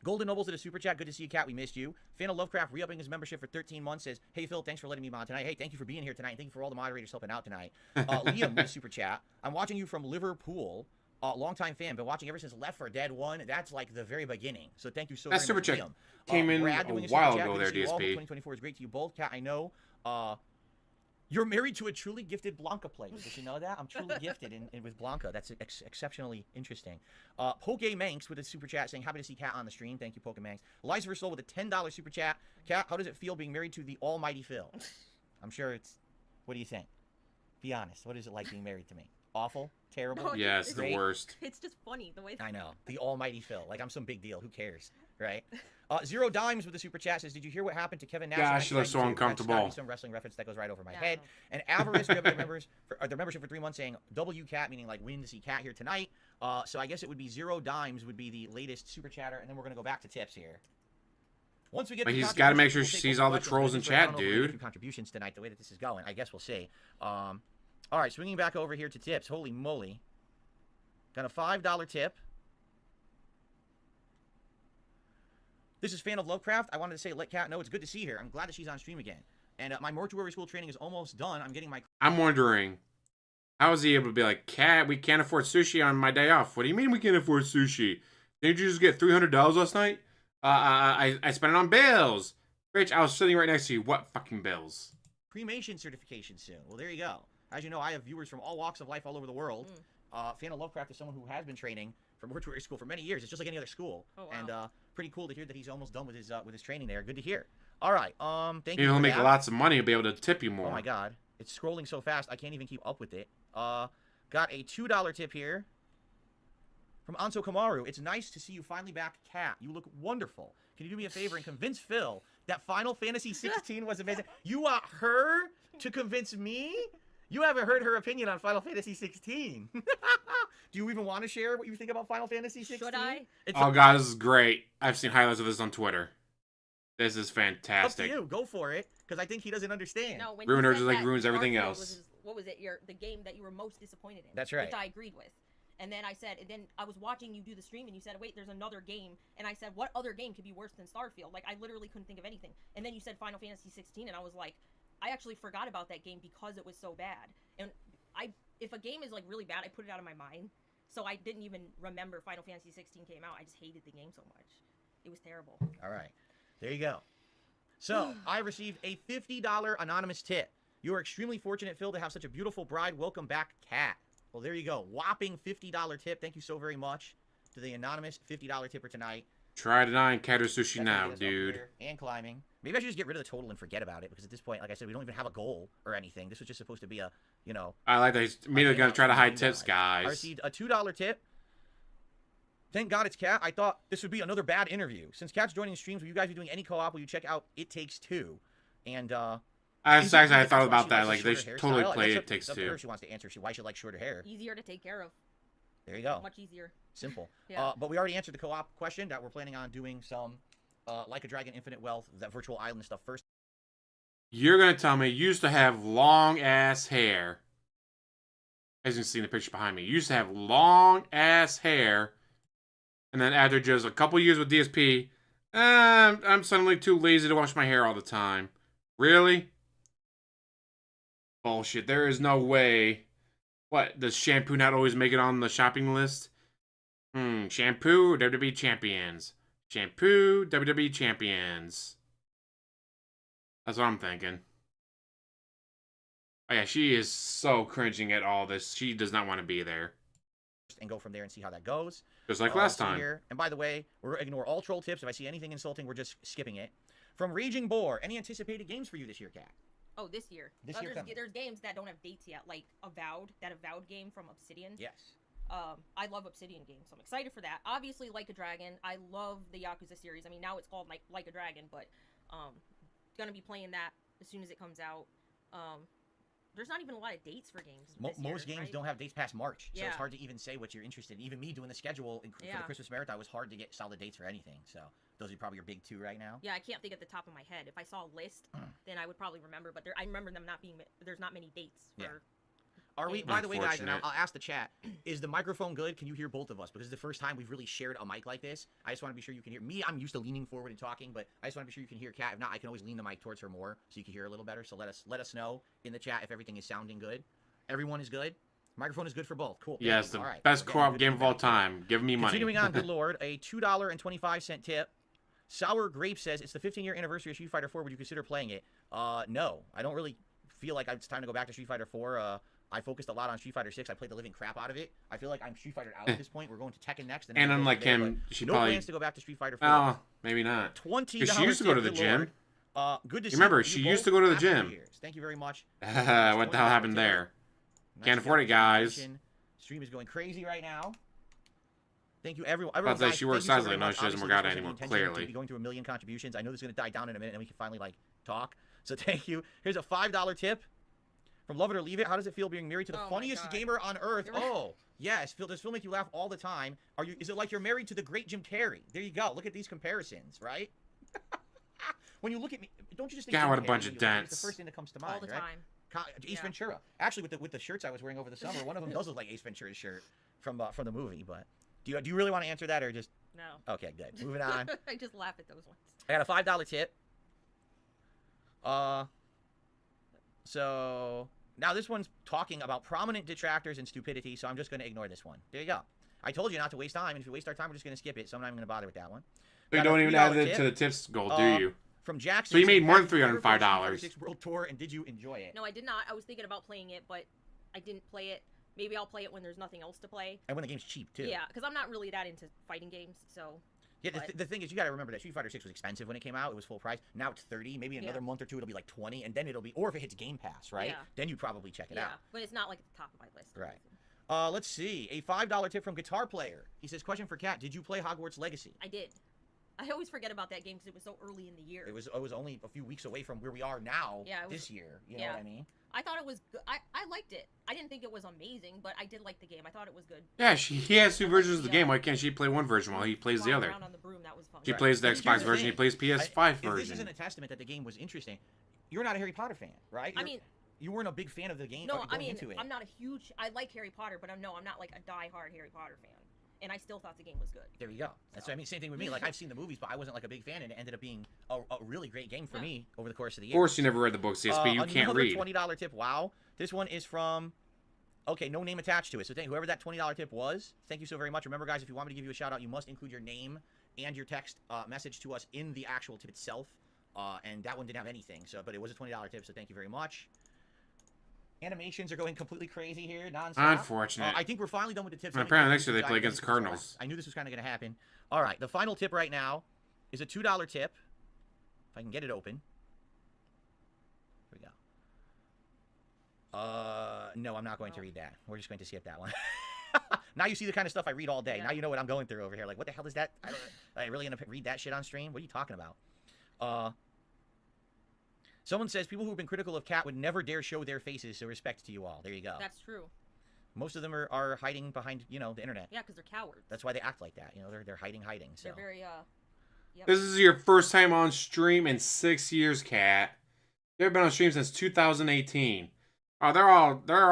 Golden Nobles did a super chat. Good to see you, Kat. We missed you. Fan of Lovecraft re-upping his membership for 13 months says, hey, Phil, thanks for letting me on tonight. Hey, thank you for being here tonight. Thank you for all the moderators helping out tonight. Liam with a super chat. I'm watching you from Liverpool. Longtime fan. Been watching ever since Left 4 Dead 1. That's like the very beginning. So thank you so very much, super chat Liam. came in Brad a doing while super chat. ago there, Good to see you all. DSP. 2024 is great to you both. Kat, I know. You're married to a truly gifted Blanca player. Did you know that? I'm truly gifted in with Blanca. That's exceptionally interesting. Poke Manx with a super chat saying, happy to see Kat on the stream. Thank you, Poke Manx. Liza Soul with a $10 super chat. Kat, how does it feel being married to the almighty Phil? I'm sure it's... What do you think? Be honest. What is it like being married to me? Awful? Terrible? No, yes, the worst. It's just funny the way. I know. The almighty Phil. Like I'm some big deal. Who cares? Right? Zero Dimes with the super chat says, did you hear what happened to Kevin Nash? Gosh, she looks so uncomfortable. That's some wrestling reference that goes right over my head. And Avarice, we have their membership for 3 months saying W Cat, meaning like win to see Cat here tonight. So I guess it would be Zero Dimes would be the latest super chatter, and then we're going to go back to tips here. Once we get, but he's got to make sure she sees all the trolls in chat, dude. Contributions tonight, the way that this is going. I guess we'll see. All right, swinging back over here to tips. Holy moly. Got a $5 tip. This is Fan of Lovecraft. I wanted to say, let Kat know it's good to see her. I'm glad that she's on stream again. And my mortuary school training is almost done. I'm getting my... I'm wondering, how is he able to be like, Kat, we can't afford sushi on my day off? What do you mean we can't afford sushi? Didn't you just get $300 last night? I spent it on bills. Rich, I was sitting right next to you. What fucking bills? Cremation certification soon. Well, there you go. As you know, I have viewers from all walks of life all over the world. Fan of Lovecraft is someone who has been training for mortuary school for many years. It's just like any other school. Oh, wow. And pretty cool to hear that he's almost done with his training there. Good to hear. All right. Thank you. He'll make lots of money. He'll be able to tip you more. Oh my god, it's scrolling so fast I can't even keep up with it. Got a $2 tip here from Anso Kamaru. It's nice to see you finally back, Kat. You look wonderful. Can you do me a favor and convince Phil that Final Fantasy 16 was amazing? You want her to convince me? You haven't heard her opinion on Final Fantasy 16. Do you even want to share what you think about Final Fantasy 16? Should I? Oh god, this is great. I've seen highlights of this on Twitter. This is Up fantastic. to you. Go for it, because I think he doesn't understand. No, when Ruiner he just said like that ruins everything Starfield else. was what was it? The game that you were most disappointed in. That's right. Which I agreed with. And then I was watching you do the stream, and you said, wait, there's another game. And I said, what other game could be worse than Starfield? Like, I literally couldn't think of anything. And then you said Final Fantasy 16, and I was like, I actually forgot about that game because it was so bad. And if a game is, like, really bad, I put it out of my mind. So I didn't even remember Final Fantasy 16 came out. I just hated the game so much. It was terrible. All right. There you go. So, I received a $50 anonymous tip. You are extremely fortunate, Phil, to have such a beautiful bride. Welcome back, Kat. Well, there you go. Whopping $50 tip. Thank you so very much to the anonymous $50 tipper tonight. Try denying Kato Sushi That now, can get us up dude. here and climbing. Maybe I should just get rid of the total and forget about it, because at this point, like I said, we don't even have a goal or anything. This was just supposed to be a, you know... I like that he's immediately going to try to hide tips, I guys. received a $2 tip. Thank God it's Kat. I thought this would be another bad interview. Since Kat's joining the streams, will you guys be doing any co-op? Will you check out It Takes Two? And, I is it actually I because thought about she that. likes Like, a they shorter should totally hairstyle? play That's It Takes up to her. Two. She wants to answer why she likes shorter hair. Easier to take care of. There you go. Much easier. Simple. Yeah. But we already answered the co-op question that we're planning on doing some Like a Dragon Infinite Wealth, that virtual island stuff first. You're going to tell me you used to have long-ass hair. As you can see in the picture behind me. You used to have long-ass hair. And then after just a couple years with DSP, I'm suddenly too lazy to wash my hair all the time. Really? Bullshit. There is no way. What? Does shampoo not always make it on the shopping list? Shampoo, WWE Champions. Shampoo, WWE Champions. That's what I'm thinking. Oh yeah, she is so cringing at all this. She does not want to be there. And go from there and see how that goes. Just like last see time. Here. And by the way, we're going to ignore all troll tips. If I see anything insulting, we're just skipping it. From Raging Boar, any anticipated games for you this year, Kat? Oh, this year. This year coming. There's games that don't have dates yet, like Avowed, that Avowed game from Obsidian. Yes. I love Obsidian games, so I'm excited for that. Obviously, Like a Dragon. I love the Yakuza series. I mean, now it's called like a Dragon, but gonna be playing that as soon as it comes out. There's not even a lot of dates for games. Most games don't have dates past March, so Yeah. it's hard to even say what you're interested in. Even me doing the schedule for the Christmas marathon, it was hard to get solid dates for anything. So those are probably your big two right now. Yeah, I can't think at the top of my head. If I saw a list, then I would probably remember. But I remember them not being. There's not many dates for. Yeah. Are we? By the way, guys, and Unfortunate. I'll ask the chat: is the microphone good? Can you hear both of us? Because it's the first time we've really shared a mic like this. I just want to be sure you can hear me. I'm used to leaning forward and talking, but I just want to be sure you can hear Kat. If not, I can always lean the mic towards her more so you can hear a little better. So let us know in the chat if everything is sounding good. Everyone is good. Microphone is good for both. Cool. Yes, the All right. best We're getting co-op good game of all feedback. time. Give me money. Continuing on, good lord, a $2.25 tip. Sour Grape says it's the 15-year anniversary of Street Fighter 4. Would you consider playing it? No, I don't really feel like it's time to go back to Street Fighter 4. I focused a lot on Street Fighter 6. I played the living crap out of it. I feel like I'm Street Fighter out at this point. We're going to Tekken next. And then we'll go unlike from there, him, but she no probably... plans to go back to Street Fighter 4. Oh, maybe not. $20 Because she used to go to the tip, gym. Lord. Good to see Remember, you she both used to go to the after gym. years. Thank you very much. What the hell happened there? Can't afford it, guys. Stream is going crazy right now. Thank you, everyone. I'd say guys, she works thank you so silently. very No, much. she doesn't Obviously, work out this wasn't the anymore, intention to clearly. be going through a million contributions. I know this is going to die down in a minute, and we can finally talk. So thank you. Here's a $5 tip from Love It or Leave It. How does it feel being married to the Oh my funniest God. gamer on earth? You're right. Oh, yes. Does Phil make you laugh all the time? Is it like you're married to the great Jim Carrey? There you go. Look at these comparisons, right? When you look at me, don't you just think God, Jim what a Carrey bunch when of you look at me? dents. It's the first thing that comes to mind, all the right? time. Ace Yeah. Ventura. Actually, with the shirts I was wearing over the summer, one of them does look like Ace Ventura's shirt from the movie. But do you really want to answer that or just No. okay? Good. Moving on. I just laugh at those ones. I got a $5 tip. So now this one's talking about prominent detractors and stupidity, so I'm just going to ignore this one. There you go. I told you not to waste time, and if you waste our time, we're just going to skip it. So I'm not even going to bother with that one. So you Got a don't even $3 add it tip. to the tips goal, do you? From Jackson. So you made more than Have you ever played $305. Street Fighter 6 World Tour, and did you enjoy it? No, I did not. I was thinking about playing it, but I didn't play it. Maybe I'll play it when there's nothing else to play. And when the game's cheap too. Yeah, because I'm not really that into fighting games, so. Yeah, But- the thing is, you got to remember that Street Fighter 6 was expensive when it came out. It was full price. Now it's 30. Maybe another month or two, it'll be like 20, and then it'll be, or if it hits Game Pass, right? Yeah. Then you'd probably check it Yeah, out. but it's not like at the top of my list. or Right. anything. Let's see. A $5 tip from Guitar Player. He says, question for Kat. Did you play Hogwarts Legacy? I did. I always forget about that game because it was so early in the year. It was only a few weeks away from where we are now Yeah, it was- this year. You know yeah. what I mean? I thought it was good. I liked it. I didn't think it was amazing, but I did like the game. I thought it was good. Yeah, he has two versions of the game. Why can't she play one version while he plays the Flying other? around on the broom, that was fun. She Right. plays the Here's Xbox the version. He thing. plays PS5 If this version. isn't a testament that the game was interesting, you're not a Harry Potter fan, right? I mean, you weren't a big fan of the game. no, going I mean, into it. I'm not a huge. I like Harry Potter, but I'm not like a die-hard Harry Potter fan. And I still thought the game was good. There you go. That's what I mean. Same thing with me. Like I've seen the movies, but I wasn't like a big fan, and it ended up being a really great game for me over the course of the Of year. course, you never read the books, DSP. You can't another read. $20 tip. Wow. This one is from. Okay, no name attached to it. So whoever that $20 tip was, thank you so very much. Remember, guys, if you want me to give you a shout out, you must include your name and your text message to us in the actual tip itself. And that one didn't have anything. But it was a $20 tip. So thank you very much. Animations are going completely crazy here, nonstop. Unfortunate. I think we're finally done with the tips. And apparently next year they play against the Cardinals. I knew this was kind of going to happen. All right, the final tip right now is a $2 tip. If I can get it open. Here we go. No, I'm not going to read that. We're just going to skip that one. Now you see the kind of stuff I read all day. Yeah. Now you know what I'm going through over here. Like, what the hell is that? I really gonna read that shit on stream? What are you talking about? Someone says people who have been critical of Cat would never dare show their faces, so respect to you all. There you go. That's true. Most of them are hiding behind, the internet. Yeah, because they're cowards. That's why they act like that. They're hiding. So. They're very Yep. This is your first time on stream in 6 years, Kat. They've been on stream since 2018. Oh, they're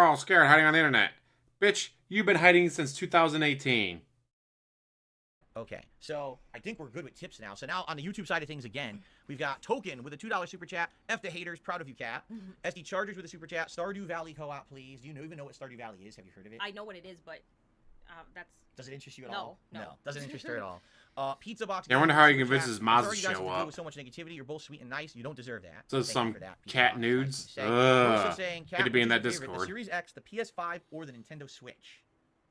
all scared, hiding on the internet. Bitch, you've been hiding since 2018. Okay, so I think we're good with tips now. So now on the YouTube side of things again, we've got Token with a $2 super chat. F the haters, proud of you, Cat. SD Chargers with a super chat. Stardew Valley co-op, please. Do you even know what Stardew Valley is? Have you heard of it? I know what it is, but that's. Does it interest you at No, all? no. Doesn't interest her at all. Pizza Box. Yeah, I wonder how he super convinces chat. Maz Sorry to you guys show have deal up. with so much negativity. You're both sweet and nice. You don't deserve that. So Thank you some for that, Pizza cat Box. nudes? Nice of you to say. We're also Ugh. saying, Good Cat, to be in which that is your favorite, the Discord. Series X, the PS5, or the Nintendo Switch?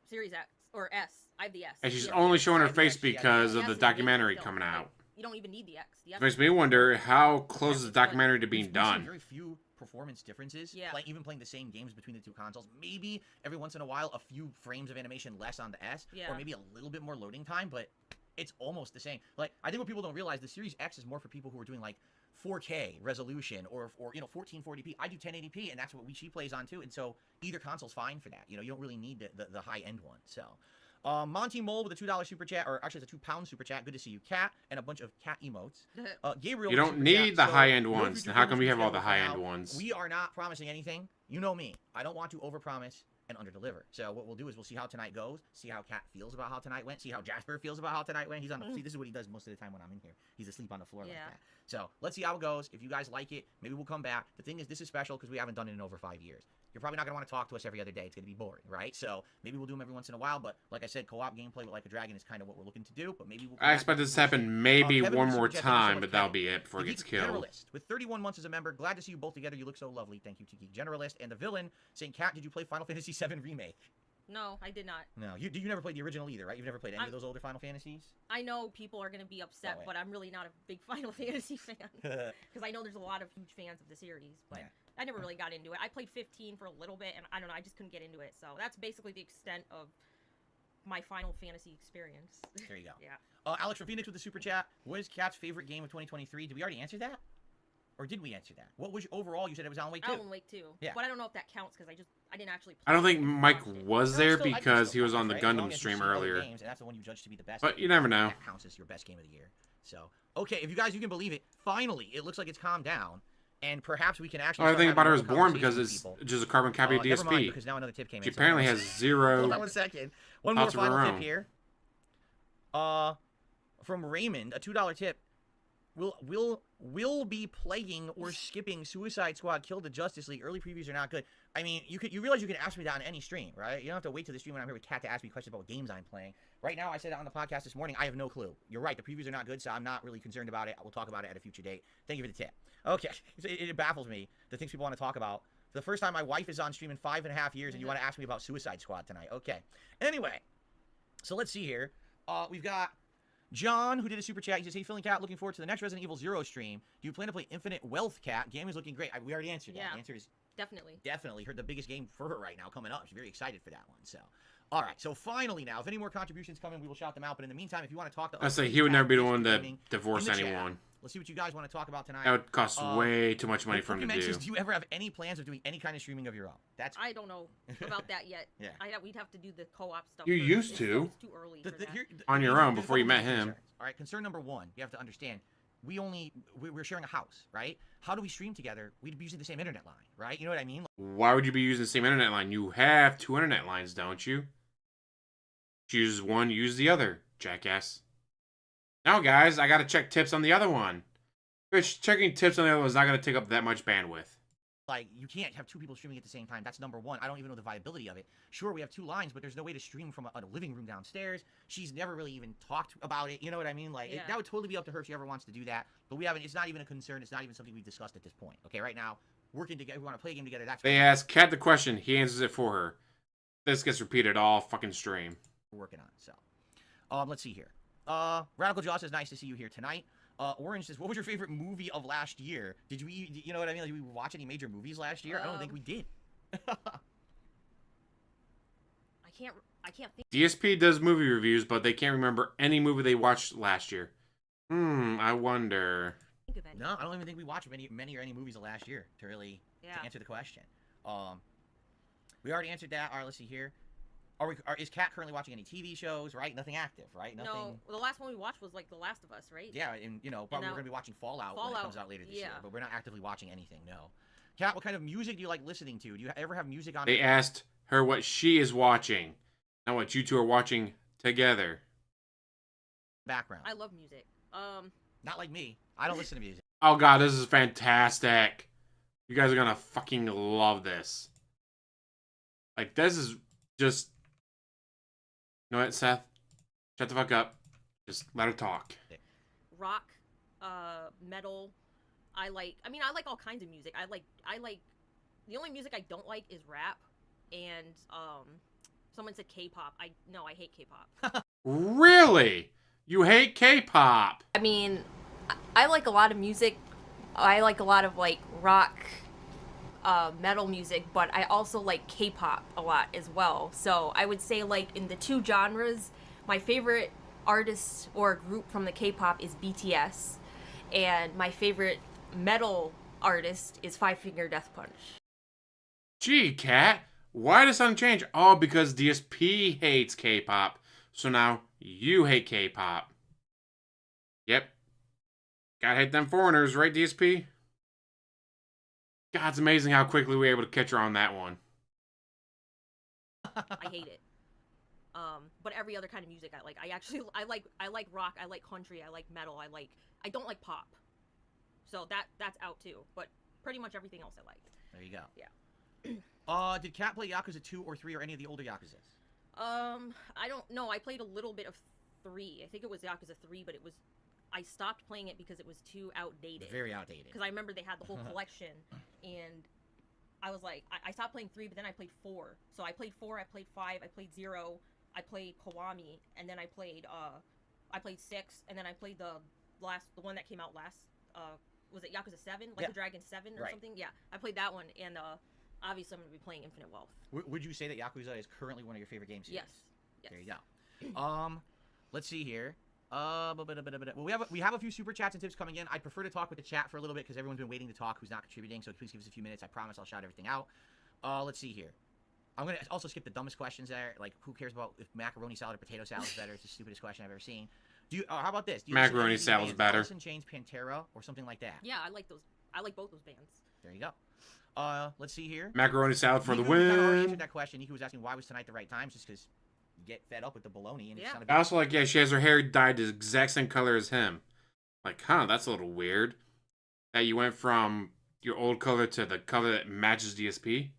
Series X or S. I have the S. And she's Yeah. only showing her Yeah, face yeah, because The of S the is documentary still. coming out. You don't even need the X. The S Makes me wonder how close is the Yeah, but documentary to being We've seen done. very few performance differences. Yeah. Even playing the same games between the two consoles. Maybe every once in a while, a few frames of animation less on the S, Yeah. or maybe a little bit more loading time, but it's almost the same. Like, I think what people don't realize, the Series X is more for people who are doing like 4K resolution or 1440p. I do 1080p, and that's what she plays on too. And so either console's fine for that. You don't really need the high end one. So. Monty Mole with a $2 super chat, or actually it's a £2 super chat. Good to see you, Cat, and a bunch of cat emotes. Gabriel, You with a don't super need chat. the So, high-end no ones. future How come we goals have all the for now. high-end ones? We are not promising anything. You know me. I don't want to overpromise and underdeliver. So what we'll do is we'll see how tonight goes, see how Cat feels about how tonight went, see how Jasper feels about how tonight went. He's on the see, this is what he does most of the time when I'm in here. He's asleep on the floor like Yeah. that. So let's see how it goes. If you guys like it, maybe we'll come back. The thing is, this is special because we haven't done it in over 5 years. You're probably not going to want to talk to us every other day. It's going to be boring, right? So maybe we'll do them every once in a while. But like I said, co-op gameplay with Like a Dragon is kind of what we're looking to do. But maybe we'll come I back expect with this to some happen shit. maybe Kevin one with more Super Chat, thank you so time, much, but that'll Kevin. be it before it The gets Geek killed. Generalist with 31 months as a member. Glad to see you both together. You look so lovely. Thank you to Geek Generalist. And the villain saying, Cat, did you play Final Fantasy VII Remake? No, I did not. No, you never played the original either, right? You've never played any I'm- of those older Final Fantasies? I know people are gonna be upset, Oh, wait. but I'm really not a big Final Fantasy fan Yeah. because I know there's a lot of huge fans of the series, but Yeah. I never really got into it. I played 15 for a little bit, and I don't know, I just couldn't get into it. So that's basically the extent of my Final Fantasy experience. There you go. Yeah. Alex from Phoenix with the super chat. What is Cat's favorite game of 2023? Did we already answer that? Or did we answer that? What was your overall? You said it was Alan Wake 2. Alan Wake 2. Yeah. But I don't know if that counts because I didn't actually play I don't think it, Mike watched it. was No, there still- I think because still he was counts, on the right? As long Gundam as you've stream seen other earlier. games, and that's the one you judge to be the best. But game. you never know. That counts as your best game of the year. So, okay, if you guys, you can believe it, finally, it looks like it's calmed down. And perhaps we can actually. Oh, I start think having about her real was born conversations because with it's people. just a carbon copy of Never mind, DSP. because now another tip came She in. so apparently hold has on. zero Hold on 1 second. One more thoughts of her final tip own. here. From Raymond, a $2 tip. Will be playing or skipping Suicide Squad Kill the Justice League. Early previews are not good. I mean, you realize you can ask me that on any stream, right? You don't have to wait till the stream when I'm here with Kat to ask me questions about what games I'm playing. Right now, I said that on the podcast this morning. I have no clue. You're right. The previews are not good, so I'm not really concerned about it. We'll talk about it at a future date. Thank you for the tip. Okay. It baffles me, the things people want to talk about. For the first time, my wife is on stream in 5.5 years, and you want to ask me about Suicide Squad tonight. Okay. Anyway, so let's see here. We've got John, who did a super chat. He says, hey, Phil and Kat, looking forward to the next Resident Evil 0 stream. Do you plan to play Infinite Wealth, Kat? Game is looking great. We already answered that. Yeah. The answer is Definitely. definitely. Heard the biggest game for her right now coming up. She's very excited for that one. So, all right. So finally now, if any more contributions come in, we will shout them out. But in the meantime, if you want to talk to us, I say please, he would never Kat, be the please one keep to gaming divorce in the chat. anyone. Let's see what you guys want to talk about tonight. That would cost way too much money for him to mentions, do. do you ever have any plans of doing any kind of streaming of your own? That's I don't know about that yet. Yeah. We'd have to do the co-op stuff. You first. used to. It's too early the, for that. the, On your there's own a before you couple met main him. concerns. All right, concern number one, you have to understand. We're sharing a house, right? How do we stream together? We'd be using the same internet line, right? You know what I mean? Why would you be using the same internet line? You have 2 internet lines, don't you? Choose one, use the other, jackass. Now, guys, I gotta check tips on the other one. Which, checking tips on the other one is not gonna take up that much bandwidth. Like, you can't have 2 people streaming at the same time. That's number one. I don't even know the viability of it. Sure, we have 2 lines, but there's no way to stream from a living room downstairs. She's never really even talked about it. You know what I mean? Like, Yeah. that would totally be up to her if she ever wants to do that. But we haven't. It's not even a concern. It's not even something we've discussed at this point. Okay, right now, working together. We want to play a game together. That's They ask Kat the question, he answers it for her. This gets repeated all fucking stream. we're working on. So, let's see here. Radical Jaw says, nice to see you here tonight. Orange says, what was your favorite movie of last year? Did you know what I mean? Like, did we watch any major movies last year? I don't think we did. I can't think. DSP does movie reviews, but they can't remember any movie they watched last year. I wonder. Think of any. No, I don't even think we watched many or any movies of last year to really Yeah. to answer the question. We already answered that. All right, let's see here. Is Kat currently watching any TV shows? Right, nothing active, right? Nothing. No, the last one we watched was like The Last of Us, right? Yeah, and probably now- we're gonna be watching Fallout when it comes out later this year, yeah. but we're not actively watching anything. No. Kat, what kind of music do you like listening to? Do you ever have music on? They asked her what she is watching, not what you two are watching together. Background? I love music. Not like me. I don't listen to music. Oh god, this is fantastic. You guys are gonna fucking love this. Like, this is just... You know what, Seth? Shut the fuck up. Just let her talk. Rock, metal. I like all kinds of music. I like. The only music I don't like is rap, and someone said K-pop. I hate K-pop. Really? You hate K-pop? I mean, I like a lot of music. I like a lot of like rock, metal music, but I also like K-pop a lot as well. So I would say, like, in the 2 genres, my favorite artist or group from the K-pop is BTS, and my favorite metal artist is Five Finger Death Punch. Gee, Kat, why does something change? Oh, because DSP hates K-pop, so now you hate K-pop. Yep. Gotta hate them foreigners, right, DSP? God, it's amazing how quickly we were able to catch her on that one. I hate it. But every other kind of music I like. I like rock, I like country, I like metal, I don't like pop. So that's out too. But pretty much everything else I like. There you go. Yeah. Did Kat play Yakuza 2 or 3 or any of the older Yakuzas? I don't know. I played a little bit of 3. I think it was Yakuza 3, but I stopped playing it because it was too outdated. Very outdated. Because I remember they had the whole collection, and I was like, I stopped playing 3, but then I played 4. So I played 4, I played 5, I played 0, I played Kiwami, and then I played 6, and then I played the one that came out last. Was it Yakuza 7? Like Yeah. the Dragon 7 or Right. something? Yeah, I played that one, and obviously I'm gonna be playing Infinite Wealth. Would you say that Yakuza is currently one of your favorite games? Yes. Yes. There you go. Let's see here. Well, we have a few super chats and tips coming in. I'd prefer to talk with the chat for a little bit because everyone's been waiting to talk who's not contributing. So please give us a few minutes. I promise I'll shout everything out. Let's see here. I'm gonna also skip the dumbest questions there. Like, who cares about if macaroni salad or potato salad is better? It's the stupidest question I've ever seen. How about this? Do you listen to Macaroni any of these salad's bands? better. Alice in Chains, Pantera, or something like that. Yeah, I like those. I like both those bands. There you go. Let's see here. Macaroni salad for the Niku kinda already win. answered that question. Niku was asking why was tonight the right time, just because you get fed up with the baloney and Yeah. it's not a big I also like, yeah, she has her hair dyed the exact same color as him. Like, huh, that's a little weird. That you went from your old color to the color that matches DSP.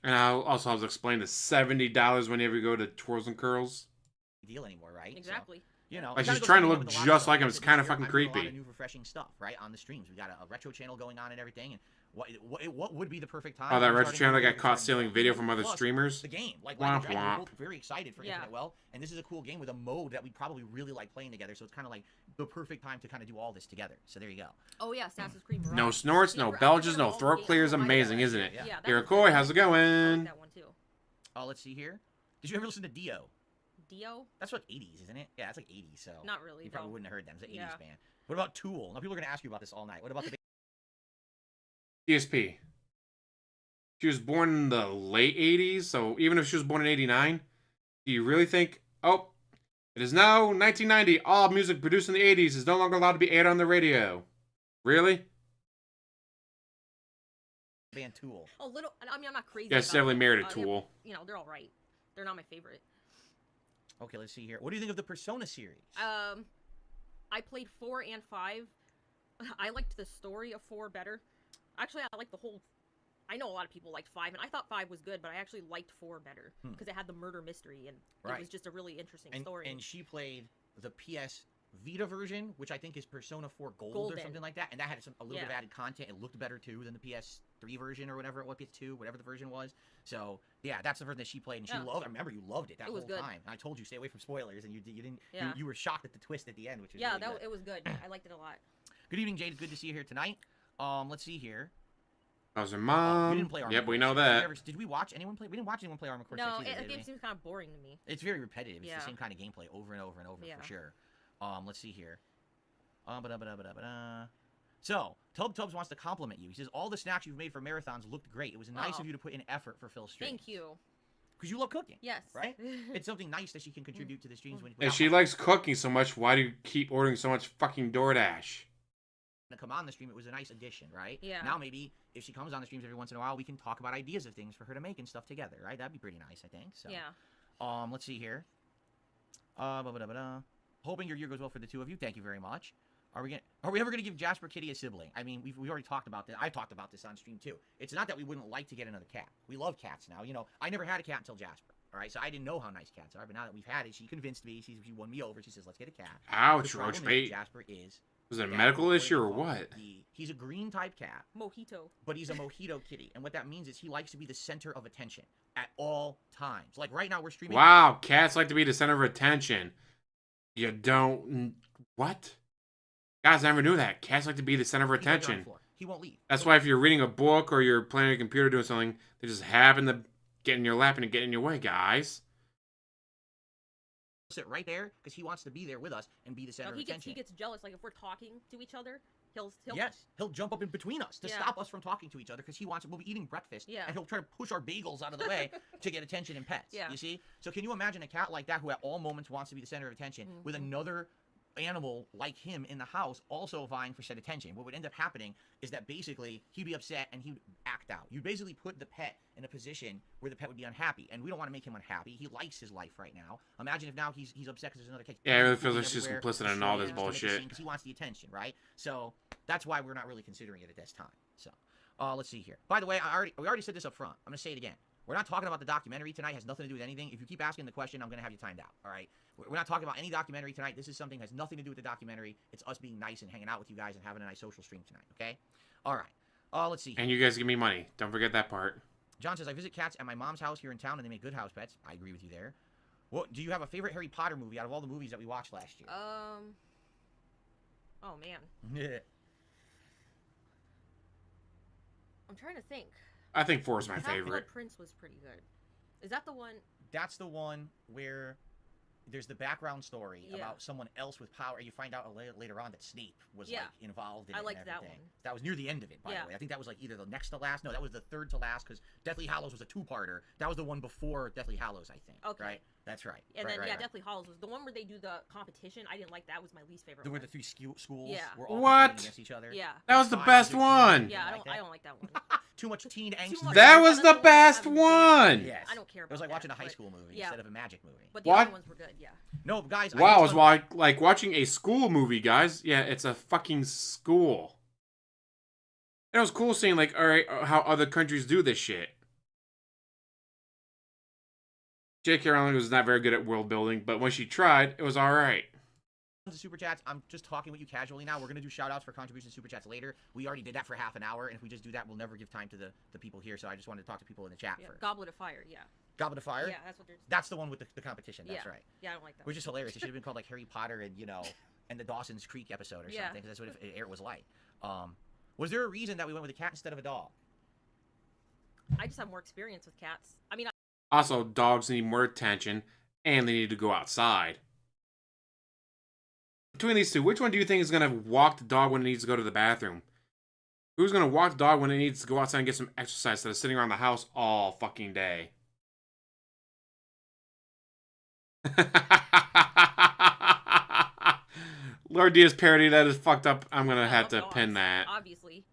And I'll also have to explain the $70 whenever you go to Twirls and Curls. deal anymore, right? So, Exactly. you know, Like, it kinda she's goes trying to hand in look hand with a lot of just stuff. like him. Like It's this kinda year, fucking I'm doing a lot creepy. of new refreshing stuff, right, on the streams. We got a retro channel going on and everything. And what would be the perfect time? Oh, that for retro starting channel to that do got it? caught Starting stealing to video do from other plus streamers. The game, like Womp Dragon, womp. we're both very excited for Yeah. Infinite Well, and this is a cool game with a mode that we probably really like playing together. So it's kind of like the perfect time to kind of do all this together. So there you go. Oh yeah, Assassin's Creed Mirage. No snorts, no I belches, remember no all the throat games. clears. I like Amazing, that. isn't it? Yeah. Yeah, that Here, was Coy, good. how's it I like going? that one too. Let's see here. Did you ever listen to Dio? Dio? That's like 80s, isn't it? Yeah, it's like 80s. So Not really. you probably no. wouldn't have heard them. It's an 80s Yeah. band. What about Tool? Now people are gonna ask you about this all night. What about the DSP. She was born in the late 80s, so even if she was born in 89, do you really think, oh, it It is now 1990. All music produced in the 80s is no longer allowed to be aired on the radio. Really? Band Tool. A little. I mean, I'm not crazy. Yeah, it's about definitely them. married to Tool. You know, they're all right. They're not my favorite. Okay, let's see here. What do you think of the Persona series? I played 4 and 5. I liked the story of 4 better. Actually, I liked the whole. I know a lot of people liked 5, and I thought 5 was good, but I actually liked 4 better because it had the murder mystery, and it was just a really interesting story. And she played the PS Vita version, which I think is Persona 4 Gold Golden. or something like that, and that had a little bit of added content. It looked better too than the PS3 version or whatever it was, PS2, whatever the version was. So yeah, that's the version that she played, and she loved. I remember you loved it that whole time. And I told you stay away from spoilers, and you didn't. Yeah. You were shocked at the twist at the end, which was yeah, really good. It was good. I liked it a lot. Good evening, Jade. Good to see you here tonight. Let's see here. How's your mom? We didn't play Armored Yep, we Core know 6. that. Did we watch anyone play? We didn't watch anyone play Armored Core 6 No, either, the game seems kind of boring to me. It's very repetitive. It's Yeah. the same kind of gameplay over and over and over for sure. Let's see here. So, Tub Tubs wants to compliment you. He says, all the snacks you've made for marathons looked great. It was nice of you to put in effort for Phil's stream. Thank you. Because you love cooking. Yes. Right? It's something nice that she can contribute to the streams. If she likes cooking so much, why do you keep ordering so much fucking DoorDash? To come on the stream, it was a nice addition, right? Yeah. Now maybe if she comes on the streams every once in a while, we can talk about ideas of things for her to make and stuff together, right? That'd be pretty nice, I think. So. Yeah. Let's see here. Hoping your year goes well for the two of you. Thank you very much. Are we ever gonna give Jasper Kitty a sibling? I mean, we already talked about this. I talked about this on stream too. It's not that we wouldn't like to get another cat. We love cats now. You know, I never had a cat until Jasper. All right, so I didn't know how nice cats are, but now that we've had it, she convinced me. She won me over. She says, "Let's get a cat." Ouch, The Roach problem bait. is Jasper is. Was it a medical issue or what? He's a green type cat, Mojito. but he's a mojito kitty, and what that means is he likes to be the center of attention at all times. Like right now, we're streaming. Wow, cats like to be the center of attention. You don't. What? Guys, I never knew that. Cats like to be the center of He's right there on the attention. floor. He won't leave. That's why if you're reading a book or you're playing on a computer doing something, they just happen to get in your lap and get in your way, guys. Sit right there because he wants to be there with us and be the center No, of he attention. gets jealous. Like if we're talking to each other, he'll He'll jump up in between us to stop us from talking to each other because he wants. We'll be eating breakfast, and he'll try to push our bagels out of the way to get attention and pets. Yeah. You see? So can you imagine a cat like that who at all moments wants to be the center of attention with another animal like him in the house also vying for said attention? What would end up happening is that basically he'd be upset and he'd act out. You basically put the pet in a position where the pet would be unhappy, and we don't want to make him unhappy. He likes his life right now. Imagine if now he's upset because there's another cat. Yeah, it really feels like she's complicit in all this bullshit. Because he wants the attention, right? So that's why we're not really considering it at this time. So let's see here. By the way, we already said this up front. I'm gonna say it again. We're not talking about the documentary tonight. It has nothing to do with anything. If you keep asking the question, I'm going to have you timed out. All right? We're not talking about any documentary tonight. This is something that has nothing to do with the documentary. It's us being nice and hanging out with you guys and having a nice social stream tonight. Okay? All right. Let's see. And you guys give me money. Don't forget that part. John says, I visit cats at my mom's house here in town, and they make good house pets. I agree with you there. What do you have a favorite Harry Potter movie out of all the movies that we watched last year? Oh man. I'm trying to think. I think 4 is my Half-Blood favorite. Prince was pretty good. Is that the one? That's the one where there's the background story about someone else with power. You find out later on that Snape was like involved in it. I liked that one. That was near the end of it, by the way. I think that was like either the next to last. No, that was the third to last because Deathly Hallows was a 2-parter. That was the one before Deathly Hallows, I think. Okay. Right? That's right. And right, then right. Deathly Hallows was the one where they do the competition. I didn't like that. Was my least favorite. Where one. the 3 schools were all What? competing against each other. Yeah. That was the best one. Yeah, I don't like that one. Too much teen angst. That was the best one. Yes. I don't care about It was like that, watching a high school movie instead of a magic movie. But the What? other ones were good, yeah. No, guys. Wow, it was like watching a school movie, guys. Yeah, it's a fucking school. It was cool seeing, like, alright, how other countries do this shit. J.K. Rowling was not very good at world building, but when she tried, it was alright. Super chats. I'm just talking with you casually now. We're going to do shout outs for contributions super chats later. We already did that for half an hour, and if we just do that, we'll never give time to the people here. So I just wanted to talk to people in the chat first. Goblet of Fire, yeah. Goblet of Fire? Yeah, that's what they're... That's the one with the competition. That's right. Yeah, I don't like that. Which is hilarious. It should have been called like Harry Potter and, and the Dawson's Creek episode or something, because that's what it was like. Was there a reason that we went with a cat instead of a dog? I just have more experience with cats. I mean, Also, dogs need more attention, and they need to go outside. Between these two, which one do you think is going to walk the dog when it needs to go to the bathroom? Who's going to walk the dog when it needs to go outside and get some exercise instead of sitting around the house all fucking day? Lord Diaz parody, that is fucked up. I'm gonna I have love to dogs, pin that. obviously.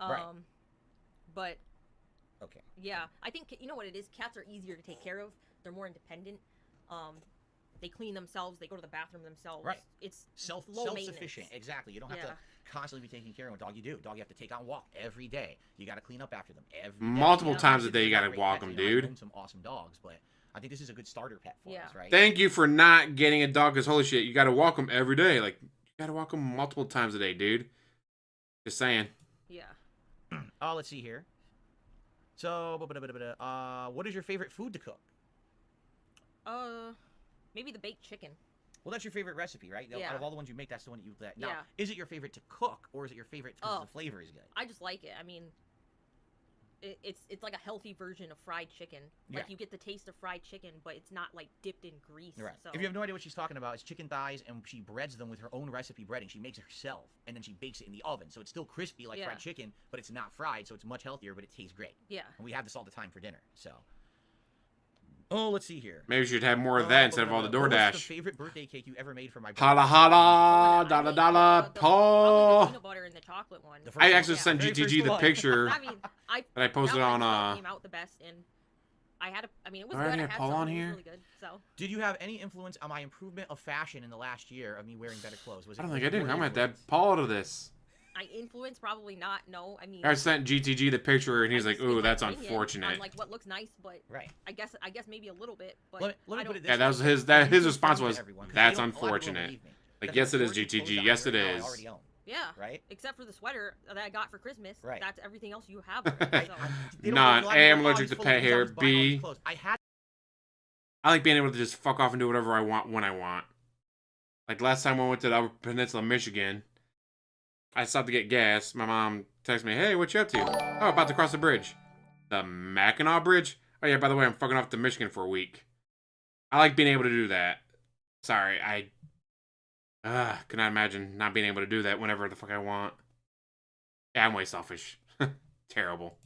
Right. But Okay. yeah, I think you know what it is. Cats are easier to take care of. They're more independent. They clean themselves. They go to the bathroom themselves. Right. It's low Self-sufficient. maintenance. Exactly. You don't have to constantly be taking care of a dog. You do. Dog you have to take out and walk every day. You got to clean up after them every day. Multiple Yeah. times a Kids day are you not gotta great walk pets, them, you know, I've dude. owned some awesome dogs, but I think this is a good starter pet for Yeah. us, right? Thank you for not getting a dog, because holy shit, you gotta walk them every day. Like, you gotta walk them multiple times a day, dude. Just saying. Yeah. Oh, let's see here. So, what is your favorite food to cook? Maybe the baked chicken. Well, that's your favorite recipe, right? Yeah. Out of all the ones you make, that's the one that you let. Now, Yeah. is it your favorite to cook, or is it your favorite because Oh. the flavor is good? I just like it. I mean, it's like a healthy version of fried chicken. Like Yeah. you get the taste of fried chicken, but it's not like dipped in grease. Right. So. If you have no idea what she's talking about, it's chicken thighs, and she breads them with her own recipe breading. She makes it herself, and then she bakes it in the oven. So it's still crispy like Yeah. fried chicken, but it's not fried, so it's much healthier, but it tastes great. Yeah. And we have this all the time for dinner, so. Oh, let's see here. Maybe you should have more of that instead of all the What was the DoorDash. favorite birthday cake you ever made for my birthday? Holla holla, I dala made dala, I'll make the Paul. peanut butter and the chocolate one. The first I one, actually yeah, sent very GTG first the one. picture I mean, that I posted that on. one came out the best, and I had I mean, it was Alright, good. I had had Paul some, on it was here? really good. So Did you have any influence on my improvement of fashion in the last year of me wearing better clothes? Was it I don't think I your did. I'm gonna have to influence? add Paul to this. I influence probably not. No, I mean. I sent GTG the picture and he's I like, just give "Ooh, my that's opinion unfortunate." On, like what looks nice, but Right. I guess maybe a little bit. But Let me I put don't. it this Yeah, that way. was his. You That his confirm response to was, everyone, 'cause "That's they don't- a lot of people unfortunate." believe me, Like, that yes, the it is, majority of clothes GTG. that I'm Yes, it wearing now I is. already own, Yeah. right? Except for the sweater that I got for Christmas. Right. That's everything else you have. Right. So. They don't None. know, a lot of A, people I'm go, allergic he's to full pet of these, hair. he's buying all these B, clothes. I had I like being able to just fuck off and do whatever I want when I want. Like last time I went to the Upper Peninsula, Michigan, I stopped to get gas. My mom texted me, "Hey, what you up to?" "Oh, about to cross the bridge." "The Mackinac Bridge?" "Oh yeah, by the way, I'm fucking off to Michigan for a week." I like being able to do that. Sorry, I cannot imagine not being able to do that whenever the fuck I want. Yeah, I'm way selfish. Terrible.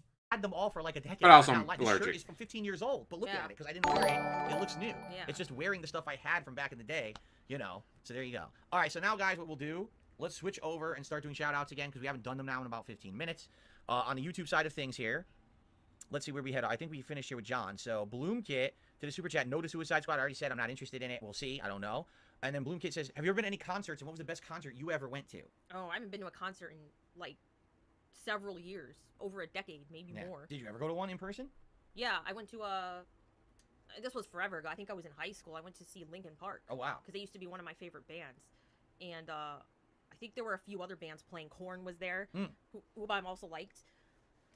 them all for like a decade. But also I'm I'm not lying. This shirt allergic. is from 15 years old, but look Yeah. at it, because I didn't wear it. It looks new. Yeah. It's just wearing the stuff I had from back in the day, you know. So there you go. All right, so now, guys, what we'll do, let's switch over and start doing shout-outs again, because we haven't done them now in about 15 minutes. On the YouTube side of things here, let's see where we head. I think we finished here with John. So Bloomkit to the super chat. No to Suicide Squad. I already said I'm not interested in it. We'll see. I don't know. And then Bloomkit says, have you ever been to any concerts, and what was the best concert you ever went to? Oh, I haven't been to a concert in like several years, over a decade, maybe Yeah. more. Did you ever go to one in person? Yeah, I went to this was forever ago. I think I was in high school. I went to see Linkin Park. Oh, wow. Because they used to be one of my favorite bands, and I think there were a few other bands playing. Korn was there, who I also liked.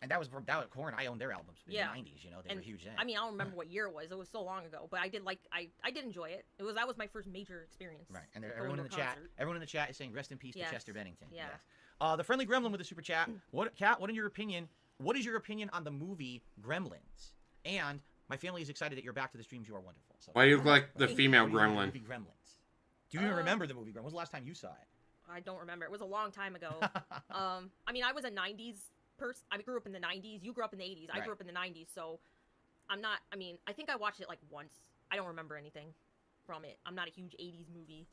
And that was Korn. I owned their albums in Yeah. the 90s, you know. They And, were huge then. I mean, I don't remember what year it was. It was so long ago, but I did like I did enjoy it. That was my first major experience. Right, and going everyone in to the a chat, concert. everyone in the chat is saying rest in peace to Yes. Chester Bennington. Yeah. Yes. The friendly gremlin with the super chat. Kat, what in your opinion? What is your opinion on the movie Gremlins? And my family is excited that you're back to the streams. You are wonderful. So, Why do you look like the What do you female what do you think of the gremlin? movie Gremlins? Do you even remember the movie Gremlins? When was the last time you saw it? I don't remember. It was a long time ago. I mean, I was a '90s person. I grew up in the '90s. You grew up in the '80s. I Right. grew up in the '90s. So I'm not. I mean, I think I watched it like once. I don't remember anything from it. I'm not a huge '80s movie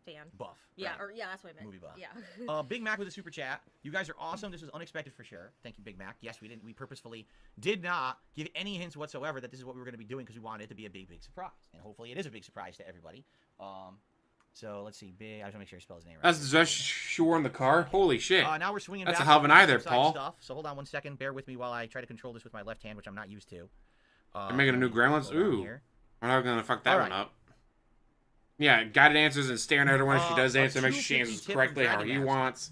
fan. Buff. Yeah, right. or yeah, that's what I meant. Movie buff. Yeah. Big Mac with a super chat. You guys are awesome. This was unexpected for sure. Thank you, Big Mac. Yes, we purposefully did not give any hints whatsoever that this is what we were going to be doing, because we wanted it to be a big surprise. And hopefully it is a big surprise to everybody. So let's see. Big. I just want to make sure I spell his name right. That's just sure in the car. Holy shit! Now we're swinging That's back a hell of an to eye there, inside Paul. Stuff. So hold on one second. Bear with me while I try to control this with my left hand, which I'm not used to. You're making a new Gremlins? hold on Ooh. here. I'm not gonna fuck that All one right. up. Yeah, guided answers and staring at her when she does a answer, make sure she 250 answers tip from correctly how Dragon he Master. wants.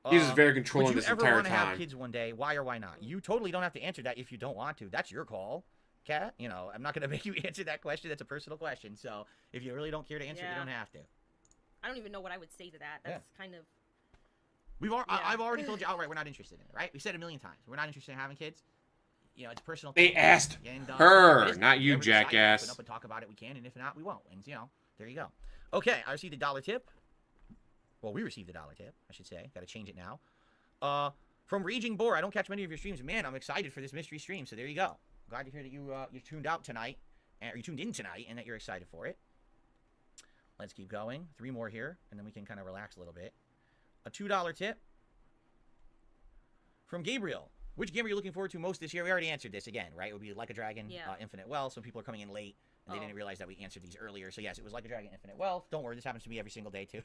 He's just very Would controlling you this ever entire want to have time. kids one day? Why or why not? You totally don't have to answer that if you don't want to. That's your call, Kat. You know, I'm not going to make you answer that question. That's a personal question. So if you really don't care to answer it, you Yeah. don't have to. I don't even know what I would say to that. That's kind of. I've already told you outright we're not interested in it, right? We said it a million times. We're not interested in having kids. You know, it's a personal They thing. asked And, her, it is. not you, If we ever decide to jackass. Open up and talk about it, we can, and if not, we won't. And, you know, there you go. Okay, I received a $1 tip. Well, we received a $1 tip, I should say. Got to change it now. From Raging Boar, I don't catch many of your streams. Man, I'm excited for this mystery stream, so there you go. Glad to hear that you tuned out tonight, or you tuned in tonight, and that you're excited for it. Let's keep going. 3 more here, and then we can kind of relax a little bit. A $2 tip from Gabriel. Which game are you looking forward to most this year? We already answered this again, right? It would be Like a Dragon, Infinite Wealth. Some people are coming in late, and they didn't realize that we answered these earlier. So yes, it was Like a Dragon, Infinite Wealth. Don't worry, this happens to me every single day too.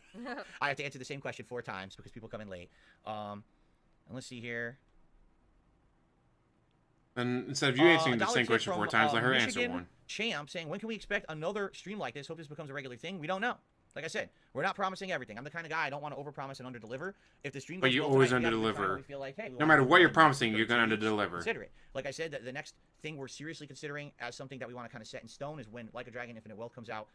I have to answer the same question 4 times because people come in late. And let's see here. And instead of you answering the $1 same tip question from, 4 times, let her Michigan answer one. Champ saying, when can we expect another stream like this? Hope this becomes a regular thing. We don't know. Like I said, we're not promising everything. I'm the kind of guy I don't want to overpromise and underdeliver. If the stream goes But you well always tonight, underdeliver. we feel like, hey, we No want matter to what do you're it. promising, you're 2 going to weeks, deliver. Consider it. Like I said, the next thing we're seriously considering as something that we want to kind of set in stone is when Like a Dragon Infinite Wealth comes out,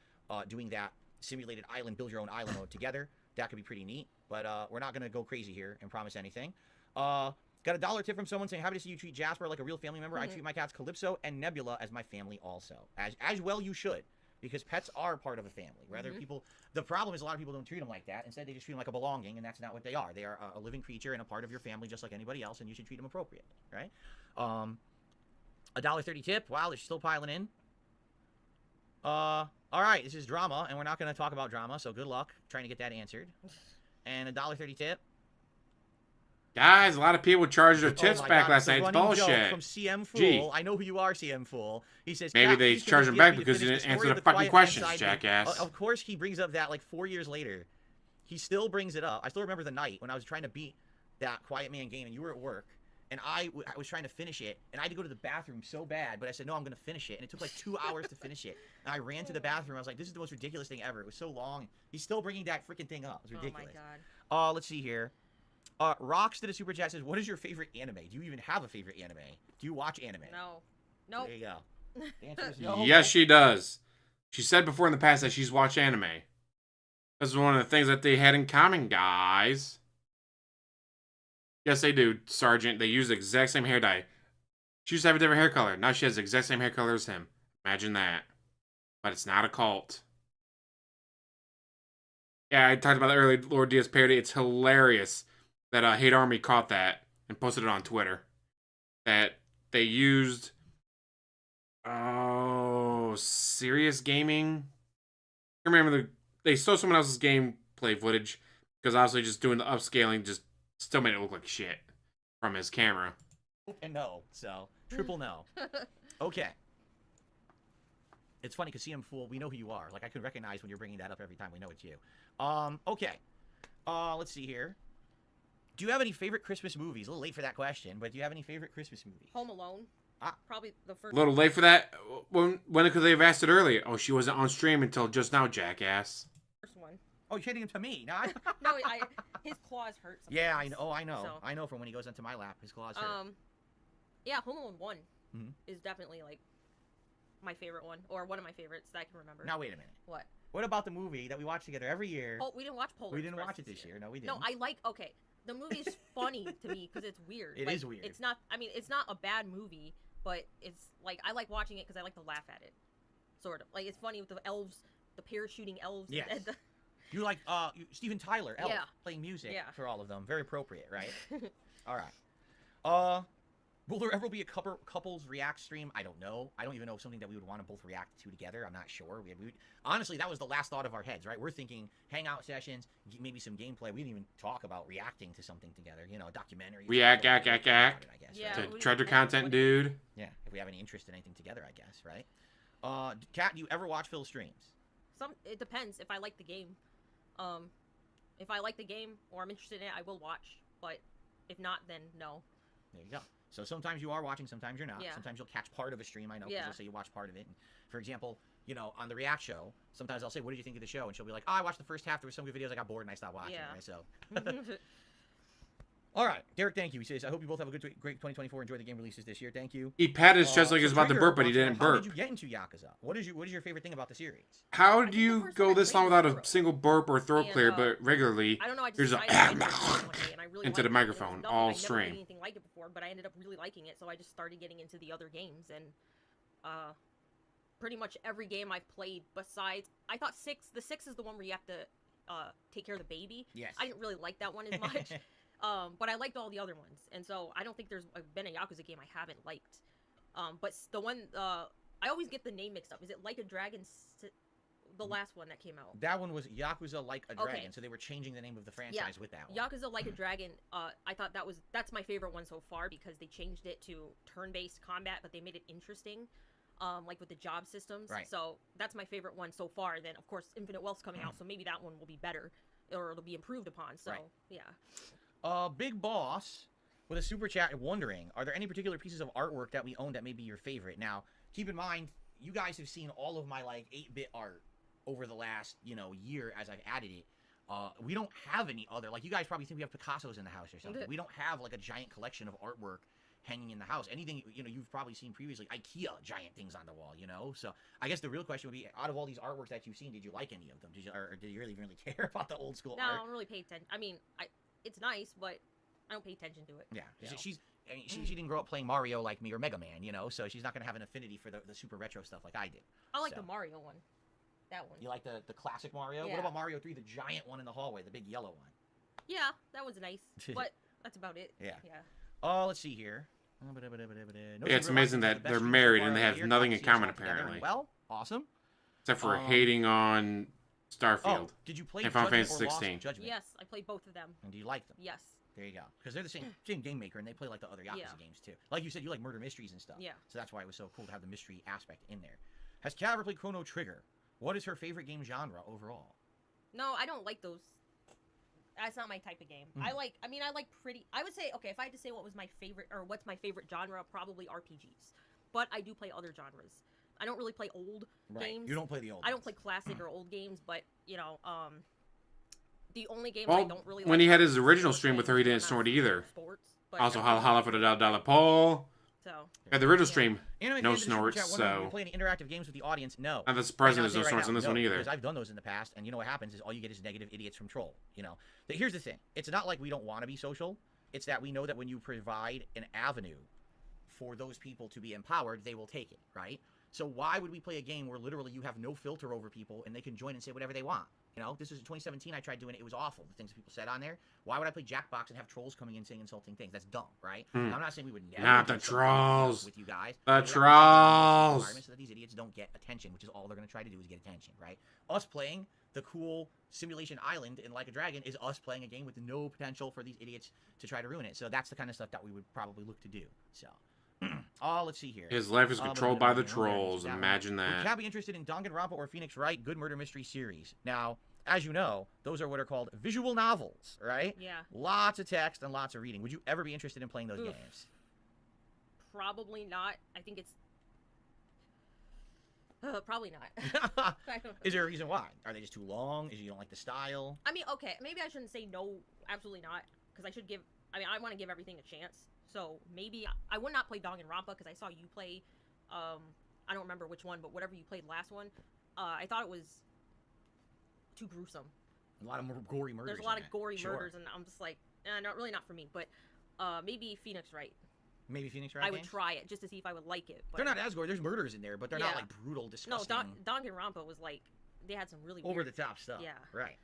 doing that simulated island, build your own island mode together. That could be pretty neat. But we're not going to go crazy here and promise anything. Got a $1 tip from someone saying, happy to see you treat Jasper like a real family member. I treat my cats Calypso and Nebula as my family also. As well you should. Because pets are part of a family. Rather people, the problem is a lot of people don't treat them like that. Instead, they just treat them like a belonging, and that's not what they are. They are a living creature and a part of your family, just like anybody else, and you should treat them appropriately, right? A $1.30 tip. Wow, they're still piling in. All right, this is drama, and we're not going to talk about drama, so good luck trying to get that answered. And a $1.30 tip. Guys, a lot of people charged their tips my back God, last it's a night. It's running joke bullshit. from CM Fool. Gee. I know who you are, CM Fool. He says Maybe "Cap, they please give charged us him DSP back to because he finish didn't story answer of the fucking Quiet Man questions, Inside Me." jackass. Of course, he brings up that like 4 years later. He still brings it up. I still remember the night when I was trying to beat that Quiet Man game, and you were at work, and I was trying to finish it, and I had to go to the bathroom so bad, but I said, no, I'm going to finish it, and it took like 2 hours to finish it. And I ran to the bathroom. I was like, this is the most ridiculous thing ever. It was so long. He's still bringing that freaking thing up. It's ridiculous. Oh my god. Let's see here. Rox did a super chat, says, what is your favorite anime? Do you even have a favorite anime? Do you watch anime? No. Nope. There you go. The answer is no. Yes, she does. She said before in the past that she's watched anime. That's one of the things that they had in common, guys. Yes, they do, Sergeant. They use the exact same hair dye. She used to have a different hair color. Now she has the exact same hair color as him. Imagine that. But it's not a cult. Yeah, I talked about that earlier, Lord DS parody. It's hilarious that Hate Army caught that and posted it on Twitter. That they used... Oh, Serious Gaming? I remember they stole someone else's gameplay footage because obviously just doing the upscaling just still made it look like shit from his camera. And no, so triple no. Okay. It's funny because CM Fool, we know who you are. Like I could recognize when you're bringing that up every time. We know it's you. Okay. Let's see here. Do you have any favorite Christmas movies? A little late for that question, but do you have any favorite Christmas movies? Home Alone. Probably the first. A little late for that. When could they have asked it earlier? Oh, she wasn't on stream until just now, jackass. First one. Oh, you're hitting him to me. No, No, his claws hurt. Sometimes, yeah, I know. Oh, I know. So. I know from when he goes into my lap, his claws hurt. Yeah, Home Alone 1 Mhm. is definitely like my favorite one, or one of my favorites that I can remember. Now wait a minute. What? What about the movie that we watch together every year? Oh, we didn't watch Polar We didn't Express watch it this year. No, we didn't. No, I like. Okay, the movie's funny to me because it's weird. It like, is weird. It's not. I mean, it's not a bad movie, but it's like I like watching it because I like to laugh at it. Sort of like it's funny with the elves, the parachuting elves. Yes. And the... You like Steven Tyler, Elf, Yeah. playing music Yeah. for all of them. Very appropriate, right? All right. Will there ever be a couples react stream? I don't know. I don't even know if something that we would want to both react to together. I'm not sure. Honestly, that was the last thought of our heads, right? We're thinking hangout sessions, maybe some gameplay. We didn't even talk about reacting to something together. You know, a documentary. React, I act. guess. Yeah. Right? To treasure content, dude. Yeah. If we have any interest in anything together, I guess, right? Kat, do you ever watch Phil's streams? It depends if I like the game. If I like the game or I'm interested in it, I will watch. But if not, then no. There you go. So sometimes you are watching, sometimes you're not. Yeah. Sometimes you'll catch part of a stream, I know, because Yeah. you'll say you watch part of it. And for example, you know, on the React show, sometimes I'll say, what did you think of the show? And she'll be like, oh, I watched the first half. There were some good videos I got bored and I stopped watching. Yeah. Right? So, all right. Derek, thank you. He says, I hope you both have a great 2024. Enjoy the game releases this year. Thank you. He patted his chest like he was so about to Trigger burp, but he wants to know, didn't How burp. did you get into Yakuza? What is your favorite thing about the series? How I do think the you first go time I this played long without a Zero. single burp or throat And, clear, but regularly? I don't know. I just Here's a tried it one day and I really into the liked it. It was microphone, nothing. all I never stream. played anything like it before, but I ended up really liking it, so I just started getting into the other games and pretty much every game I've played besides I thought the 6 is the one where you have to take care of the baby. Yes. I didn't really like that one as much. But I liked all the other ones, and so I don't think there's been a Yakuza game I haven't liked. But the one I always get the name mixed up. Is it Like a Dragon? the last one that came out. That one was Yakuza Like a Dragon, Okay. so they were changing the name of the franchise with that one. Yakuza Like a Dragon, I thought that's my favorite one so far because they changed it to turn-based combat, but they made it interesting, like with the job systems. Right. So that's my favorite one so far. Then of course Infinite Wealth's coming out, so maybe that one will be better, or it'll be improved upon. So Right. yeah. Big Boss with a super chat wondering, are there any particular pieces of artwork that we own that may be your favorite? Now, keep in mind, you guys have seen all of my like 8-bit art over the last, year as I've added it. We don't have any other, like you guys probably think we have Picasso's in the house or something. We don't have like a giant collection of artwork hanging in the house. Anything, you've probably seen previously, IKEA giant things on the wall, So I guess the real question would be, out of all these artworks that you've seen, did you like any of them? Or did you really care about the old school No, art? I don't really pay attention. I mean, it's nice, but I don't pay attention to it. Yeah, you know. she didn't grow up playing Mario like me or Mega Man, so she's not gonna have an affinity for the super retro stuff like I did. I like So. the Mario one. That one. You like the classic Mario? Yeah. What about Mario 3, the giant one in the hallway, the big yellow one? Yeah, that was nice, but that's about it. Yeah. Yeah. Oh, let's see here. No Yeah, it's amazing that they're married and they have nothing in common, apparently. Well, awesome. Except for hating on Starfield. Oh, did you play and Final Judgment Fantasy or Lost 16. Judgment? Yes, I played both of them. And do you like them? Yes. There you go. Because they're the same game maker, and they play like the other Yakuza Yeah. games, too. Like you said, you like murder mysteries and stuff. Yeah. So that's why it was so cool to have the mystery aspect in there. Has Kat ever played Chrono Trigger? What is her favorite game genre overall? No, I don't like those. That's not my type of game. I like pretty. I would say, okay, if I had to say what was my favorite, or what's my favorite genre, probably RPGs. But I do play other genres. I don't really play old games. You don't play the old I don't ones. play classic or old games, but, the only game Well, I don't really when like he had are his original sports stream with games, her, he they're didn't not snort either. Sports, but Also, I holla for the dollar Paul. So, At the original Yeah. stream, Anime no fans in the super snorts, chat wondering, do so... you play any interactive games with the audience? No. I'm not surprised Right now, there's no right snorts now, in this no, one either. Because I've done those in the past, and you know what happens is all you get is negative idiots from troll. Here's the thing. It's not like we don't want to be social. It's that we know that when you provide an avenue for those people to be empowered, they will take it, right? So why would we play a game where literally you have no filter over people and they can join and say whatever they want? This was in 2017. I tried doing it. It was awful. The things that people said on there. Why would I play Jackbox and have trolls coming in saying insulting things? That's dumb, right? Now, I'm not saying we would never Not do the something trolls. with you guys. The but we have to set trolls. environments so that these idiots don't get attention, which is all they're going to try to do is get attention, right? Us playing the cool Simulation Island in Like a Dragon is us playing a game with no potential for these idiots to try to ruin it. So that's the kind of stuff that we would probably look to do. So, let's see here. His life is controlled by the trolls. Imagine Would that. Kat be interested in Danganronpa or Phoenix Wright? Good murder mystery series. Now, as you know, those are what are called visual novels, right? yeah, Lots of text and lots of reading. Would you ever be interested in playing those Oof. games? probably not. I think it's probably not. I don't know. Is there a reason why? Are they just too long? Is you don't like the style? I mean, okay, maybe I shouldn't say no, absolutely not, because I should give. I mean, I want to give everything a chance. So maybe I would not play Danganronpa because I saw you play. I don't remember which one, but whatever you played last one, I thought it was too gruesome. A lot of gory murders. There's a lot in of that. gory Sure. murders, and I'm just like, not really not for me. But maybe Phoenix Wright. Maybe Phoenix Wright I would games? try it just to see if I would like it. But They're not as gory. There's murders in there, but they're not Yeah. like brutal, No, disgusting, Danganronpa was like they had some really over weird. the top stuff. Yeah. Right.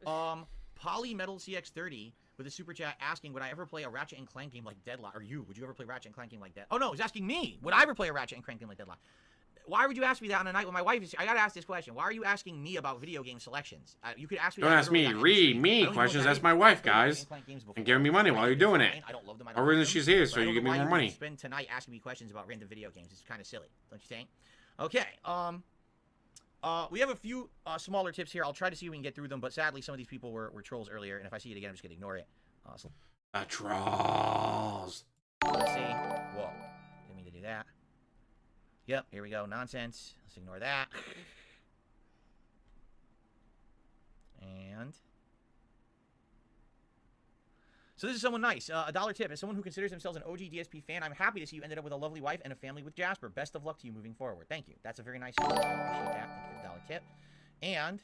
Polymetal CX30 with a super chat asking, would I ever play a Ratchet and Clank game like Deadlock? Or you? Would you ever play Ratchet and Clank game like that? Oh no, he's asking me. Would I ever play a Ratchet and Clank game like Deadlock? Why would you ask me that on a night when my wife is? I gotta ask this question. Why are you asking me about video game selections? You could ask me. Don't that ask me. literally on Read any stream. I me don't even know questions. what that Ask is. my wife, I've played Ratchet guys. and Clank games before. And give me money while you're doing it. I don't love them. I The don't reason hate them, she's here is but so I you don't give know me why more you money. would spend tonight asking me questions about random video games. It's kind of silly, don't you think? Okay. We have a few smaller tips here. I'll try to see if we can get through them, but sadly, some of these people were trolls earlier, and if I see it again, I'm just gonna ignore it. So The trolls. let's see. Whoa, didn't mean to do that. Yep, here we go. Nonsense. Let's ignore that. And so this is someone nice. A dollar tip. As someone who considers themselves an OG DSP fan, I'm happy to see you ended up with a lovely wife and a family with Jasper. Best of luck to you moving forward. Thank you. That's a very nice comment. I appreciate that. Thank you for the dollar tip. And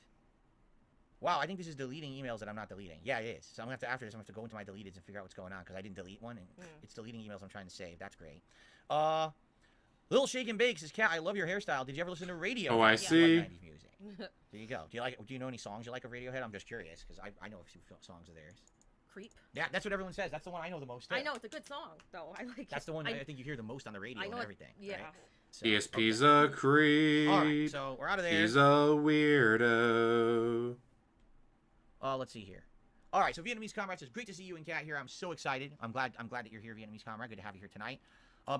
wow, I think this is deleting emails that I'm not deleting. Yeah, it is. So I'm gonna have to, after this, I'm gonna have to go into my deleteds and figure out what's going on because I didn't delete one and it's deleting emails I'm trying to save. That's great. Little Shake and Bake says, Kat, I love your hairstyle. Did you ever listen to radio? Oh, I see. 90s music. There you go. Do you know any songs you like of Radiohead? I'm just curious because I know a few songs of theirs. Creep. Yeah, that's what everyone says. That's the one I know the most. I too. know it's a good song though. I like. That's it. the one I think you hear the most on the radio I know and it- everything. Yeah. Right? So, DSP's okay. a creep. All right, so we're out of there. He's a weirdo. Let's see here. All right, so Vietnamese Comrade says, great to see you and Kat here. I'm so excited. I'm glad that you're here, Vietnamese Comrade. Good to have you here tonight.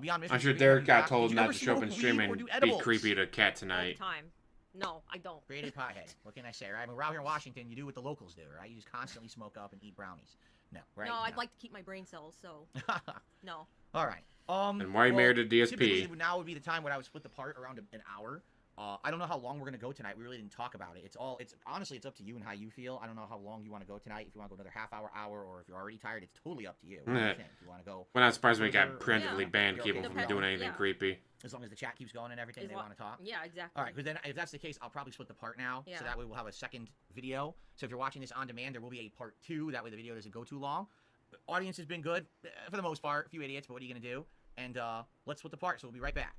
Beyond Mission, I'm sure Derek got told not to show up and stream and be creepy to Kat All the tonight. time. No, I don't. Creative pothead. What can I say, right? I mean, we're out here in Washington. You do what the locals do, right? You just constantly smoke up and eat brownies. No, right? No, I'd like to keep my brain cells, so no. All right. And why you married a Typically, DSP? now would be the time when I would split the part around an hour. I don't know how long we're gonna go tonight. We really didn't talk about it. It's honestly, it's up to you and how you feel. I don't know how long you want to go tonight. If you want to go another half hour, or if you're already tired, it's totally up to you. What do you think? If you want to go, We're not surprised we got Yeah. preemptively banned, keep him from Depends. doing anything Yeah. creepy. as long as the chat keeps going and everything, As they lo- want to talk. Yeah, exactly. All right, because then if that's the case, I'll probably split the part now, Yeah. so that way we'll have a second video. So if you're watching this on demand, there will be a part 2. That way the video doesn't go too long. The audience has been good for the most part. A few idiots, but what are you gonna do? And let's split the part. So we'll be right back.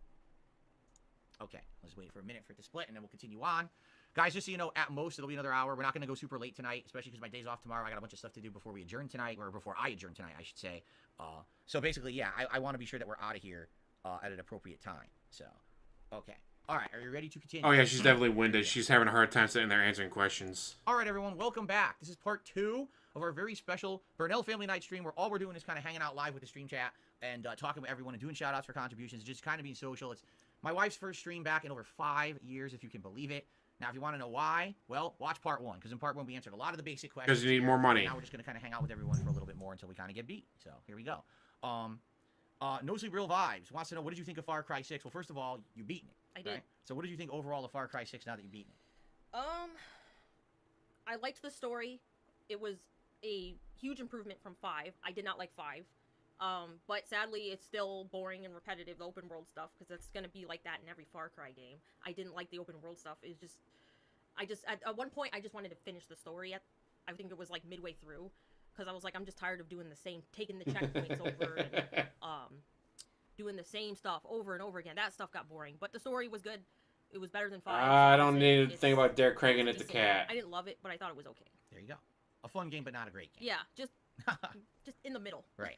Okay, let's wait for a minute for it to split, and then we'll continue on. Guys, just so you know, at most, it'll be another hour. We're not going to go super late tonight, especially because my day's off tomorrow. I got a bunch of stuff to do before we adjourn tonight, or before I adjourn tonight, I should say. So basically, yeah, I want to be sure that we're out of here at an appropriate time. So, okay. All right, are you ready to continue? Oh yeah, she's definitely winded. She's having a hard time sitting there answering questions. All right, everyone, welcome back. This is part 2 of our very special Burnell Family Night stream, where all we're doing is kind of hanging out live with the stream chat and talking with everyone and doing shout-outs for contributions, just kind of being social. It's my wife's first stream back in over 5 years, if you can believe it. Now, if you want to know why, well, watch part 1, because in part 1 we answered a lot of the basic questions. Because you need here, more money. and now we're just going to kind of hang out with everyone for a little bit more until we kind of get beat. So, here we go. No Sleep Real Vibes wants to know, what did you think of Far Cry 6? Well, first of all, you beaten it. I did. Right? So what did you think overall of Far Cry 6 now that you've beaten it? I liked the story. It was a huge improvement from 5. I did not like 5. But sadly, it's still boring and repetitive, open world stuff, because it's gonna be like that in every Far Cry game. I didn't like the open world stuff. It's just, at one point, I just wanted to finish the story. I think it was like midway through, because I was like, I'm just tired of doing the same, taking the checkpoints over, and, doing the same stuff over and over again. That stuff got boring, but the story was good. It was better than 5. I don't need to think about Derek cranking at the cat. I didn't love it, but I thought it was okay. There you go. A fun game, but not a great game. Yeah, just in the middle. Right.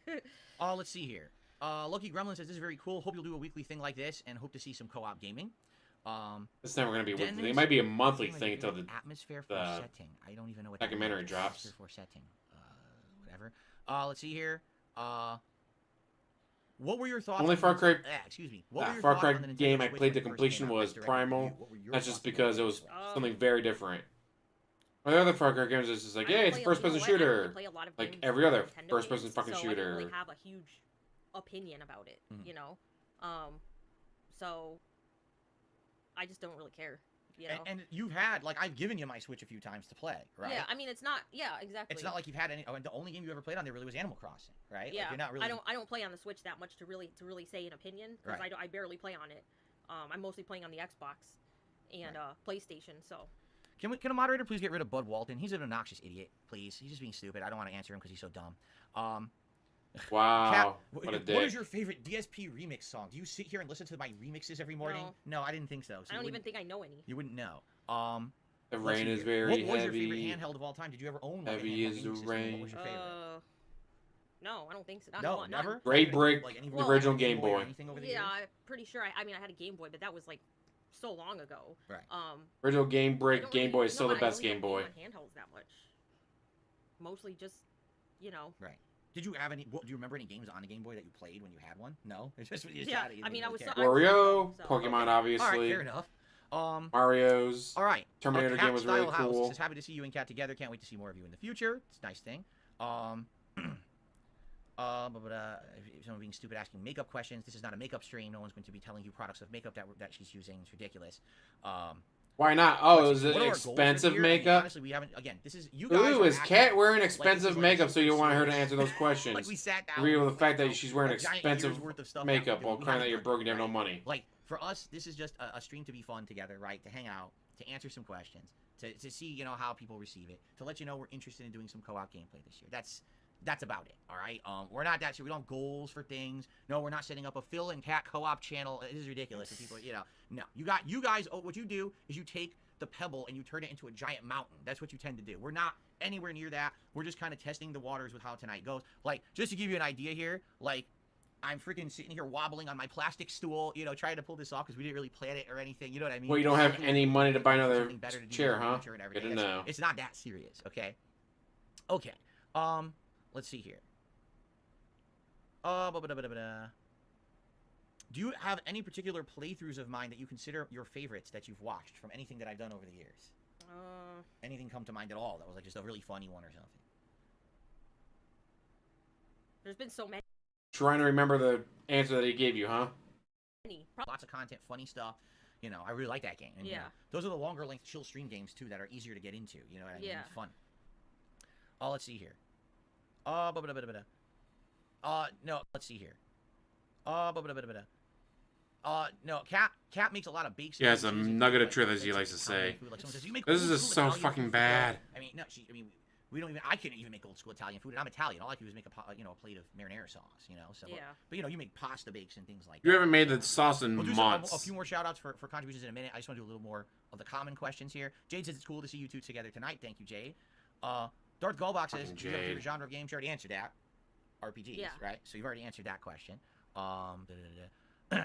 Let's see here. Lucky Gremlin says, this is very cool. Hope you'll do a weekly thing like this, and hope to see some co-op gaming. It's never going to be weekly. Dennis- It might be a monthly Like thing until the atmosphere for the setting. I don't even know what documentary that means. drops. Atmosphere for setting. Whatever. Let's see here. What were your thoughts? Only Far Cry- excuse me. What were your Far thoughts Cry on the Nintendo game I Switch played when to it first completion came out? was That's direct Primal. review. What were your That's just thoughts on because the it was Nintendo something very different. The other Far Cry games is just like, I don't yeah, it's play a first-person you know what, I don't really shooter. play a lot of Like games every on other Nintendo first-person games, fucking so I don't shooter. really have a huge opinion about it, Mhm. you know. So I just don't really care, you know. And you've had, like, I've given you my Switch a few times to play, right? Yeah, I mean, it's not. Yeah, exactly. It's not like you've had any. The only game you ever played on there really was Animal Crossing, right? Yeah, Like, you're not really. I don't play on the Switch that much to really say an opinion, because Right. I barely play on it. I'm mostly playing on the Xbox and PlayStation. So Can a moderator please get rid of Bud Walton? He's an obnoxious idiot, please. He's just being stupid. I don't want to answer him because he's so dumb. Wow. Kat, What a what dick. is your favorite DSP remix song? Do you sit here and listen to my remixes every morning? No, I didn't think so. I don't even think I know any. You wouldn't know. The let's rain see is here. very What was your favorite heavy. handheld of all time? Did you ever own one? Heavy handheld is the gaming system? rain. What was your favorite? No, I don't think so. No, never. Gray Brick, Like any the original Game or Boy. anything over the Yeah, years? I'm pretty sure. I mean, I had a Game Boy, but that was like so long ago. Right. Original Game I Brick, don't Game really- Boy you is know still the what, I best really Game don't Boy. play on handhelds that much. Mostly just, you know. Right. Did you have any? Do you remember any games on the Game Boy that you played when you had one? No. It's just you just Yeah, had it, you I mean, I didn't was really so- care. Wario, So- Pokemon, All right, obviously. fair enough. Mario's. All right. Terminator Cat game was really Style House cool. says, happy to see you and Kat together. Can't wait to see more of you in the future. It's a nice thing. If someone being stupid asking makeup questions. This is not a makeup stream. No one's going to be telling you products of makeup that she's using. It's ridiculous. Why not? Oh, Let's is see, it what are our goals for expensive the year? I mean, makeup? honestly, we haven't. Again, this is you guys. Ooh, are is acting Kat wearing like this is expensive like makeup so super you want her to serious. answer those questions? Like we sat down. Agree with the we fact that went she's through wearing a giant expensive year's worth of stuff makeup that while we crying that haven't you're done, broke and you have no right? money. Like for us, this is just a stream to be fun together, right? To hang out, to answer some questions, to see how people receive it, to let you know we're interested in doing some co-op gameplay this year. That's about it. All right. We're not that. We don't have goals for things. No, we're not setting up a Phil and Kat co-op channel. It is ridiculous. People, no. You guys. What you do is you take the pebble and you turn it into a giant mountain. That's what you tend to do. We're not anywhere near that. We're just kind of testing the waters with how tonight goes. Like, just to give you an idea here, like, I'm freaking sitting here wobbling on my plastic stool, you know, trying to pull this off because we didn't really plan it or anything. You know what I mean? Well, you don't have any money to buy another Something better to do chair, in the huh? future and Good everything. to know. It's not that serious, okay? Okay. Let's see here. Do you have any particular playthroughs of mine that you consider your favorites that you've watched from anything that I've done over the years? Anything come to mind at all that was like just a really funny one or something? There's been so many. Trying to remember the answer that he gave you, huh? Lots of content, funny stuff. You know, I really like that game. And, you Yeah. know, those are the longer length chill stream games too that are easier to get into. You know what I mean? Yeah. It's fun. Let's see here. No, let's see here. No, Cat makes a lot of bakes. Yeah, it's a nugget of truth, as he likes to say. Like someone says, you make This old is just school so Italian fucking food." bad. I mean, no, we don't even. I couldn't even make old school Italian food, and I'm Italian. All I could do is make a plate of marinara sauce, you know. So, Yeah. but you know, you make pasta bakes and things like You that. haven't made the sauce in We'll do months. a few more shout outs for contributions in a minute. I just want to do a little more of the common questions here. Jade says it's cool to see you two together tonight. Thank you, Jade. Darth Gallbox says, Fucking do you have a favorite Jade. genre of games? You already answered that. RPGs, Yeah. right? So you've already answered that question.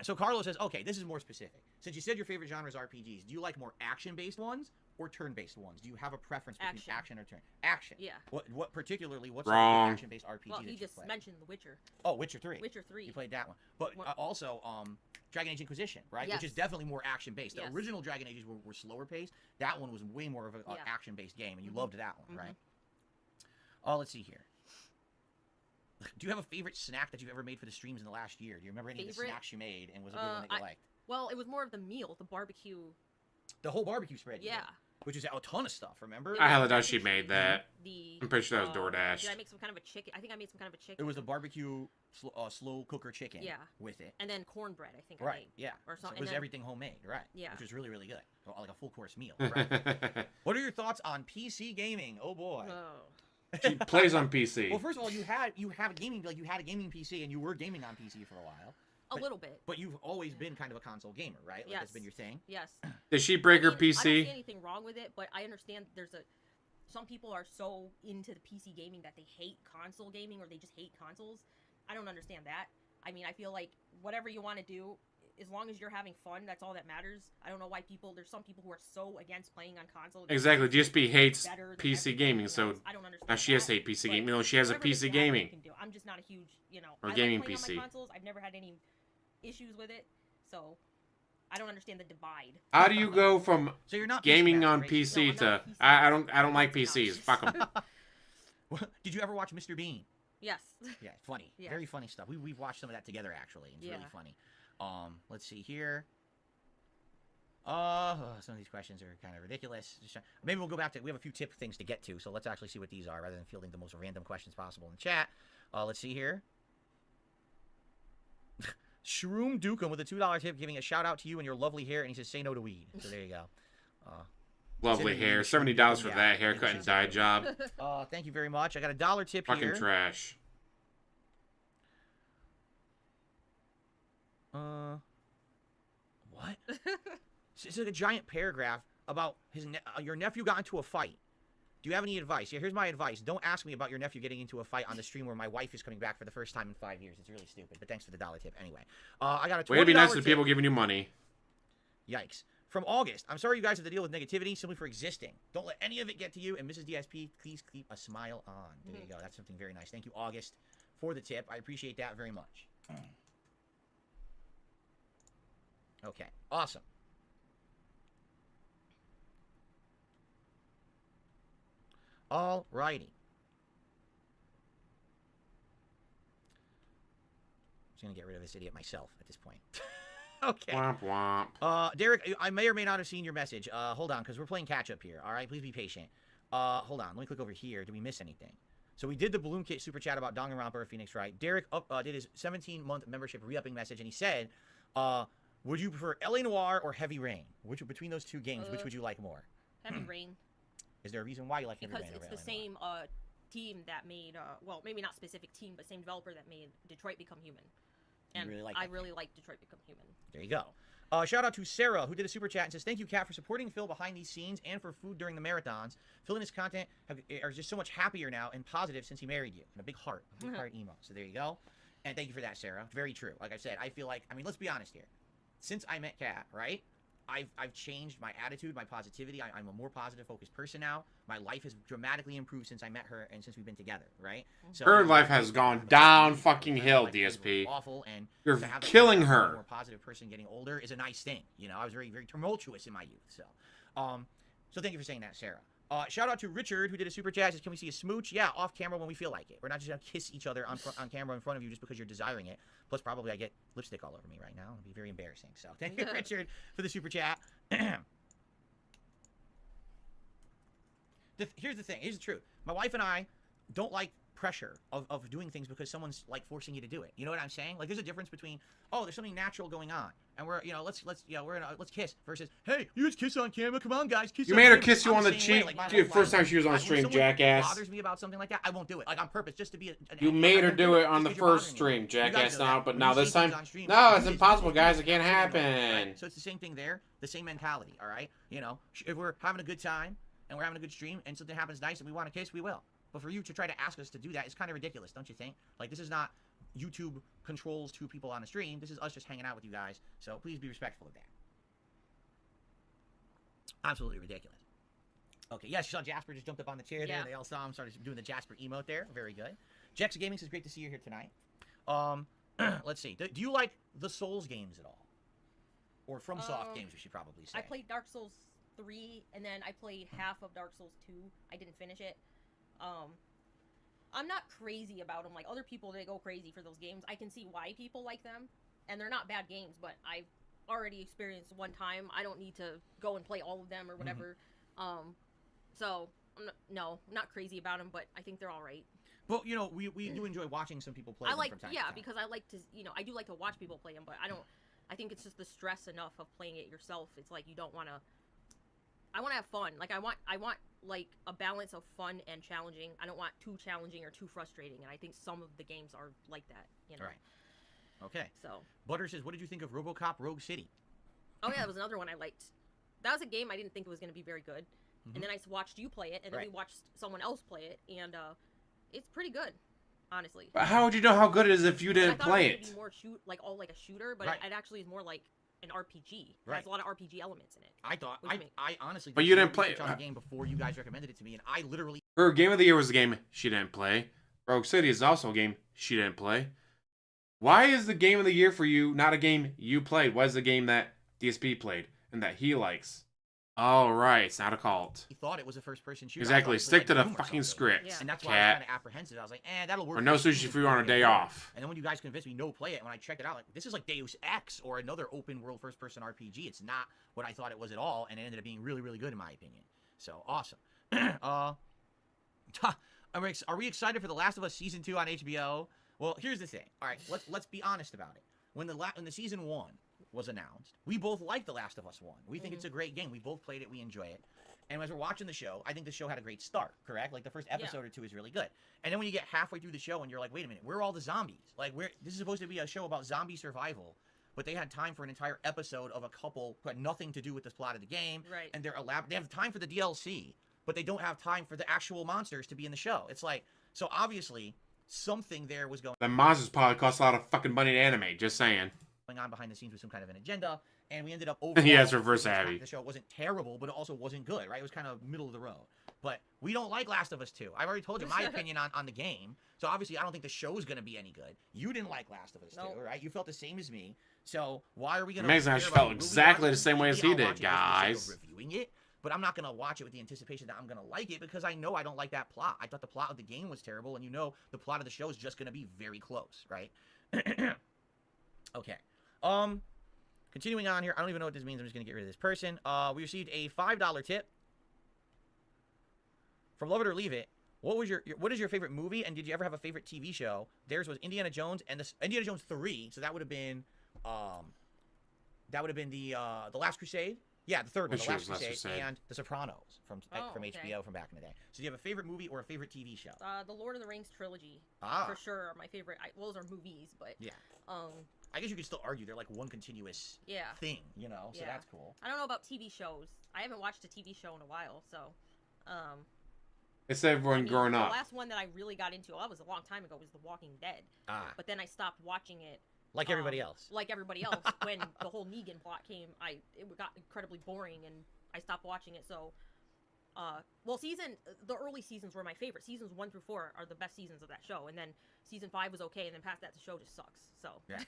So Carlos says, okay, this is more specific. Since you said your favorite genre is RPGs, do you like more action-based ones or turn-based ones? Do you have a preference between action or turn? Action. Yeah. What particularly? What's Wrong. the action-based RPG Well, that he you just play? mentioned The Witcher. Oh, Witcher 3. Witcher 3. You played that one. But What- also, Dragon Age Inquisition, right? Yes. Which is definitely more action-based. The Yes. original Dragon Ages were slower paced. That one was way more of an Yeah. action-based game, and you Mhm. loved that one, Mhm. right? Let's see here. Do you have a favorite snack that you've ever made for the streams in the last year? Do you remember any of the Favorite? snacks you made, and was it a good one that you liked? Well, it was more of the meal, the barbecue. The whole barbecue spread, you Yeah. did, which is a ton of stuff, remember? I highly doubt she made that. The. I'm pretty sure that was DoorDash. Did I make some kind of a chicken? I think I made some kind of a chicken. It was a barbecue slow cooker chicken Yeah. with it. And then cornbread, I think. I Right, made. yeah. Or So something, it was and then- everything homemade, right? Yeah. Which was really, really good. So, like a full course meal, right? What are your thoughts on PC gaming? Oh boy. Oh. She plays on PC. Well, first of all, you had a gaming PC and you were gaming on PC for a while. A little bit. But you've always been kind of a console gamer, right? Like that's Yes. been your thing. Yes. Did she break her I don't see PC? anything wrong with it, but I understand some people are so into the PC gaming that they hate console gaming or they just hate consoles. I don't understand that. I mean, I feel like whatever you want to do, as long as you're having fun, that's all that matters. I don't know why there's some people who are so against playing on console. Exactly. DSP hates Better than PC everything gaming, else. so I don't understand now she has that, to hate PC but gaming. No, she has a whatever makes PC you happy, you gaming. can do. I'm just not a huge, Or I gaming like playing PC. on my consoles. I've never had any issues with it, so I don't understand the divide. How do you go from So you're not gaming PC on master, right? PC No, I'm to not a PC I don't like master. PCs. Fuck them. Did you ever watch Mr. Bean? Yes. Yeah, funny. Yeah. Very funny stuff. We've watched some of that together actually. It's really Yeah. funny. Let's see here. Some of these questions are kind of ridiculous. Maybe we'll go back to. We have a few tip things to get to, so let's actually see what these are rather than fielding the most random questions possible in the chat. Let's see here. Shroom Dukem with a $2 tip, giving a shout out to you and your lovely hair, and he says, "Say no to weed." So there you go. Lovely hair. $70 for that haircut and dye job. Thank you very much. I got a $1 tip Fucking here. trash. What? It's like a giant paragraph about your nephew got into a fight. Do you have any advice? Yeah, here's my advice. Don't ask me about your nephew getting into a fight on the stream where my wife is coming back for the first time in 5 years. It's really stupid. But thanks for the $1 tip anyway. I got a $20 Way to be nice to the tip. people giving you money. Yikes. From August, I'm sorry you guys have to deal with negativity simply for existing. Don't let any of it get to you. And Mrs. DSP, please keep a smile on. There you go. That's something very nice. Thank you, August, for the tip. I appreciate that very much. Okay. Awesome. All righty. I'm just going to get rid of this idiot myself at this point. Okay. Womp womp. Derek, I may or may not have seen your message. Hold on, because we're playing catch-up here. All right, please be patient. Hold on. Let me click over here. Did we miss anything? So we did the Balloon Kit Super Chat about Danganronpa or Phoenix Wright. Derek did his 17-month membership re-upping message, and he said, would you prefer L.A. Noire or Heavy Rain? Between those two games, which would you like more? Heavy Rain. Is there a reason why you like Heavy Because Rain over it's the LA Noire? same team that made, well, maybe not specific team, but same developer that made Detroit Become Human. And really like I that really like Detroit Become Human. There you go. Shout out to Sarah, who did a super chat and says, thank you, Kat, for supporting Phil behind these scenes and for food during the marathons. Phil and his content are just so much happier now and positive since he married you. And a big heart emo. So there you go. And thank you for that, Sarah. Very true. Like I said, I feel like, I mean, let's be honest here. Since I met Kat, right? I've changed my attitude, my positivity. I'm a more positive, focused person now. My life has dramatically improved since I met her and since we've been together, right? So Her life has gone down fucking hill, DSP. Awful, and You're to have that killing kind of her. more positive person getting older is a nice thing. You know, I was very, very tumultuous in my youth. So thank you for saying that, Sarah. Shout out to Richard, who did a super chat. Says, can we see a smooch? Yeah, off camera when we feel like it. We're not just gonna kiss each other on camera in front of you just because you're desiring it. Plus, probably I get lipstick all over me right now. It'll be very embarrassing. So, thank you, Richard, for the super chat. Here's the thing. Here's the truth. My wife and I don't like pressure of doing things because someone's like forcing you to do it. You know what I'm saying? Like, there's a difference between, oh, there's something natural going on, and we're, you know, let's kiss, versus, hey, you just kiss on camera. Come on, guys, kiss. You on made her camera. kiss you I'm on the the same way. cheek Like, my whole first life, time she was on when stream, someone jackass. bothers me about something like that, I won't do it. Like, on purpose, just to be. You made her do it on the first stream, jackass. Now, but now this time, no, it's impossible, guys. It can't happen. So it's the same thing there, the same mentality. All right, you know, if we're having a good time and we're having a good stream and something happens nice and we want to kiss, we will. But for you to try to ask us to do that is kind of ridiculous, don't you think? Like, this is not YouTube controls two people on a stream. This is us just hanging out with you guys. So please be respectful of that. Absolutely ridiculous. Okay, yes, you saw Jasper just jumped up on the chair there. They all saw him, started doing the Jasper emote there. Very good. Jex Gaming says, great to see you here tonight. Let's see. Do you like the Souls games at all? Or FromSoft games, we should probably say. I played Dark Souls 3, and then I played half of Dark Souls 2. I didn't finish it. I'm not crazy about them. Like, other people, they go crazy for those games. I can see why people like them, and they're not bad games, but I've already experienced one time. I don't need to go and play all of them or whatever. So, I'm not crazy about them, but I think they're all right. Well, you know, we do enjoy watching some people play them from time to time. Because I like to, you know, I do like to watch people play them, but I think it's just the stress enough of playing it yourself. It's like, you don't want to, I want to have fun. Like, I want like a balance of fun and challenging. I don't want too challenging or too frustrating, and I think some of the games are like that, you know. Right. Okay. So Butter says, what did you think of RoboCop Rogue City? Oh yeah, that was another one I liked. That was a game I didn't think it was going to be very good. And then I watched you play it, and then we watched someone else play it, and it's pretty good, honestly. But how would you know how good it is if you didn't play it? I thought it would be more like a shooter, but it actually is more like an RPG. It has a lot of RPG elements in it. I honestly. But you didn't play it on the game before you guys recommended it to me, and I literally. Her game of the year was a game she didn't play. Rogue City is also a game she didn't play. Why is the game of the year for you not a game you played? Why is the game that DSP played and that he likes? Oh, right. It's not a cult. He thought it was a first-person shooter. Exactly. Stick to the fucking script. Yeah. And that's why I was kind of apprehensive. I was like, that'll work. Or no sushi for you on a day off. And then when you guys convinced me, no, play it. And when I checked it out, like, this is like Deus Ex or another open-world first-person RPG. It's not what I thought it was at all, and it ended up being really, really good in my opinion. So, awesome. Are we excited for The Last of Us Season 2 on HBO? Well, here's the thing. All right, let's be honest about it. When the Season 1 was announced, we both liked The Last of Us 1. We think it's a great game. We both played it. We enjoy it. And as we're watching the show, I think the show had a great start, correct? Like, the first episode or two is really good. And then when you get halfway through the show and you're like, wait a minute, where are all the zombies? Like, this is supposed to be a show about zombie survival, but they had time for an entire episode of a couple who had nothing to do with the plot of the game. Right. And they have time for the DLC, but they don't have time for the actual monsters to be in the show. It's like, so obviously, something there was going The monsters probably cost a lot of fucking money to animate, just saying. On behind the scenes with some kind of an agenda, and we ended up overall. He has reverse Abby. The show wasn't terrible, but it also wasn't good, right? It was kind of middle of the road. But we don't like Last of Us 2. I've already told you my opinion on the game, so obviously I don't think the show is going to be any good. You didn't like Last of Us 2, right? You felt the same as me. So why are we going to? Amazing how she felt exactly the same way as he did, guys. Reviewing it, but I'm not going to watch it with the anticipation that I'm going to like it because I know I don't like that plot. I thought the plot of the game was terrible, and you know the plot of the show is just going to be very close, right? Okay. Continuing on here, I don't even know what this means. I'm just going to get rid of this person. We received a $5 tip from Love It or Leave It. What is your favorite movie, and did you ever have a favorite TV show? Theirs was Indiana Jones and Indiana Jones 3. So that would have been the Last Crusade. Yeah, the third one, The Last Crusade, and The Sopranos from HBO from back in the day. So do you have a favorite movie or a favorite TV show? The Lord of the Rings trilogy, for sure, are my favorite. Well, those are movies, but yeah. I guess you could still argue they're like one continuous thing, you know, so that's cool. I don't know about TV shows. I haven't watched a TV show in a while, so, It's everyone I mean, growing the up. last one that I really got into, that was a long time ago, was The Walking Dead. But then I stopped watching it. Like everybody else. Like everybody else, when the whole Negan plot came, it got incredibly boring, and I stopped watching it. So, well, the early seasons were my favorite. Seasons 1 through 4 are the best seasons of that show, and then season 5 was okay, and then past that, the show just sucks. So yeah,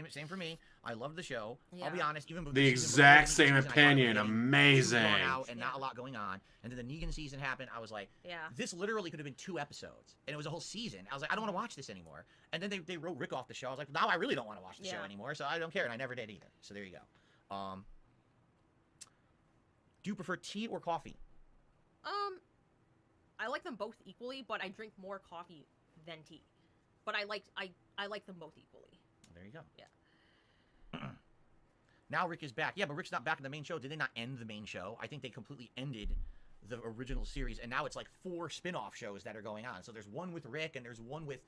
same for me. I love the show. Yeah. I'll be honest, even The exact same opinion. Amazing. Out and Yeah. not a lot going on. And then the Negan season happened. I was like, yeah, this literally could have been 2 episodes, and it was a whole season. I was like, I don't want to watch this anymore. And then they wrote Rick off the show. I was like, now I really don't want to watch the show Yeah. anymore. So I don't care, and I never did either. So there you go. Do you prefer tea or coffee? I like them both equally, but I drink more coffee than tea. But I like them both equally. There you go. Yeah. Now Rick is back. Yeah, but Rick's not back in the main show. Did they not end the main show? I think they completely ended the original series, and now it's like 4 spin-off shows that are going on. So there's one with Rick, and there's one with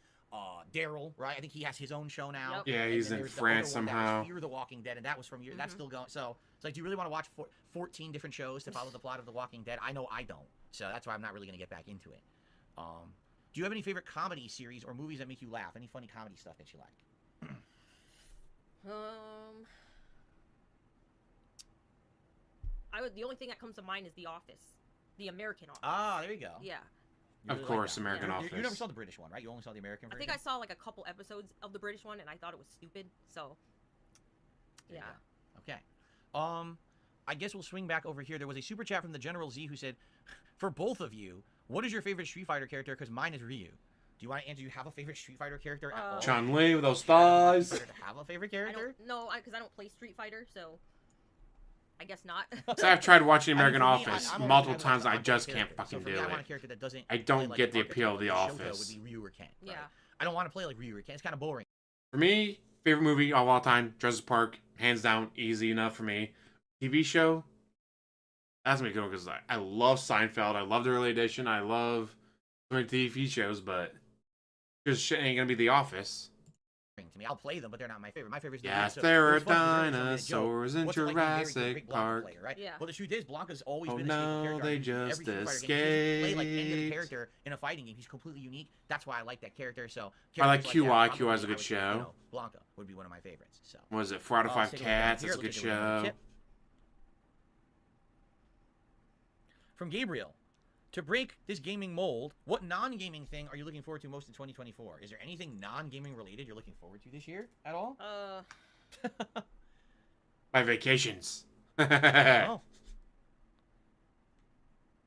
Daryl, right? I think he has his own show now. Yep. Yeah, And he's then in there's the France other one that was somehow. Fear the Walking Dead, and that was from years. That's still going. So it's like, do you really want to watch 14 different shows to follow the plot of The Walking Dead? I know I don't. So that's why I'm not really going to get back into it. Do you have any favorite comedy series or movies that make you laugh? Any funny comedy stuff that you like? The only thing that comes to mind is The Office, the American Office. Ah, there you go. Yeah. You Of really course, that. American Yeah. Office. You never saw the British one, right? You only saw the American I version? think I saw like a couple episodes of the British one, and I thought it was stupid. So, There you yeah. go. Okay. I guess we'll swing back over here. There was a super chat from the General Z who said, for both of you, what is your favorite Street Fighter character? Because mine is Ryu. Do you want to answer? Do you have a favorite Street Fighter character at all? Chun-Li with those Do you have thighs. a favorite I character? don't know, because I don't play Street Fighter, so I guess not. So I've tried watching I mean, American for me, Office I'm only multiple a fan of times. I one just character. can't fucking So for do me, I want a it. character that doesn't I don't play like get the archetype appeal of The like Shoto Office. Would be Ryu or Ken. Yeah. Right? I don't want to play like Ryu or Ken. It's kind of boring. For me, favorite movie of all time, Jurassic Park, hands down, easy enough for me. TV show, that's gonna be good because I love Seinfeld. I love the early edition. I love so many TV shows, but because shit ain't gonna be The Office. To me, I'll play them, but they're not my favorite. My favorite is the Yes, so there it are was fun because there dinosaurs was somebody that joked, in what's it like being a very good Jurassic Big Blanca Park. player, right? Yeah. Well, the truth is, Blanca's always Oh been a stable no, character. they Every just Street Fighter game, he doesn't play like any other escaped. character in a fighting game. He's completely unique. That's why I like that character. So I like characters QI. that, QI is a probably good I would say, show. Blanca would be one of my favorites. So What is it? 4 out of 5 let's take a look down Cats. here. That's a Look good at the winner. show. Tip. From Gabriel. To break this gaming mold, what non-gaming thing are you looking forward to most in 2024? Is there anything non-gaming related you're looking forward to this year at all? My vacations. Oh.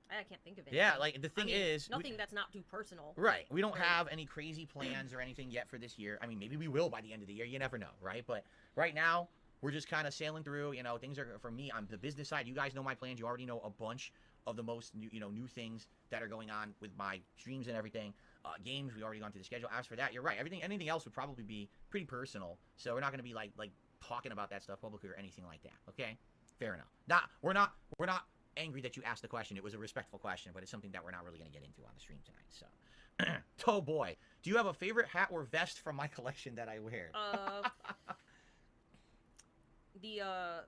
I can't think of it. Yeah, like the thing I mean, is, nothing that's not too personal. right? We don't Right. have any crazy plans or anything yet for this year. I mean, maybe we will by the end of the year. You never know, right? But right now, we're just kind of sailing through. You know, things are for me on the business side. You guys know my plans. You already know a bunch of the most new things that are going on with my streams and everything. Games, we already gone through the schedule. As for that, you're right. Anything else would probably be pretty personal. So we're not going to be like talking about that stuff publicly or anything like that. Okay, fair enough. We're not angry that you asked the question. It was a respectful question, but it's something that we're not really going to get into on the stream tonight. So, oh boy, do you have a favorite hat or vest from my collection that I wear? The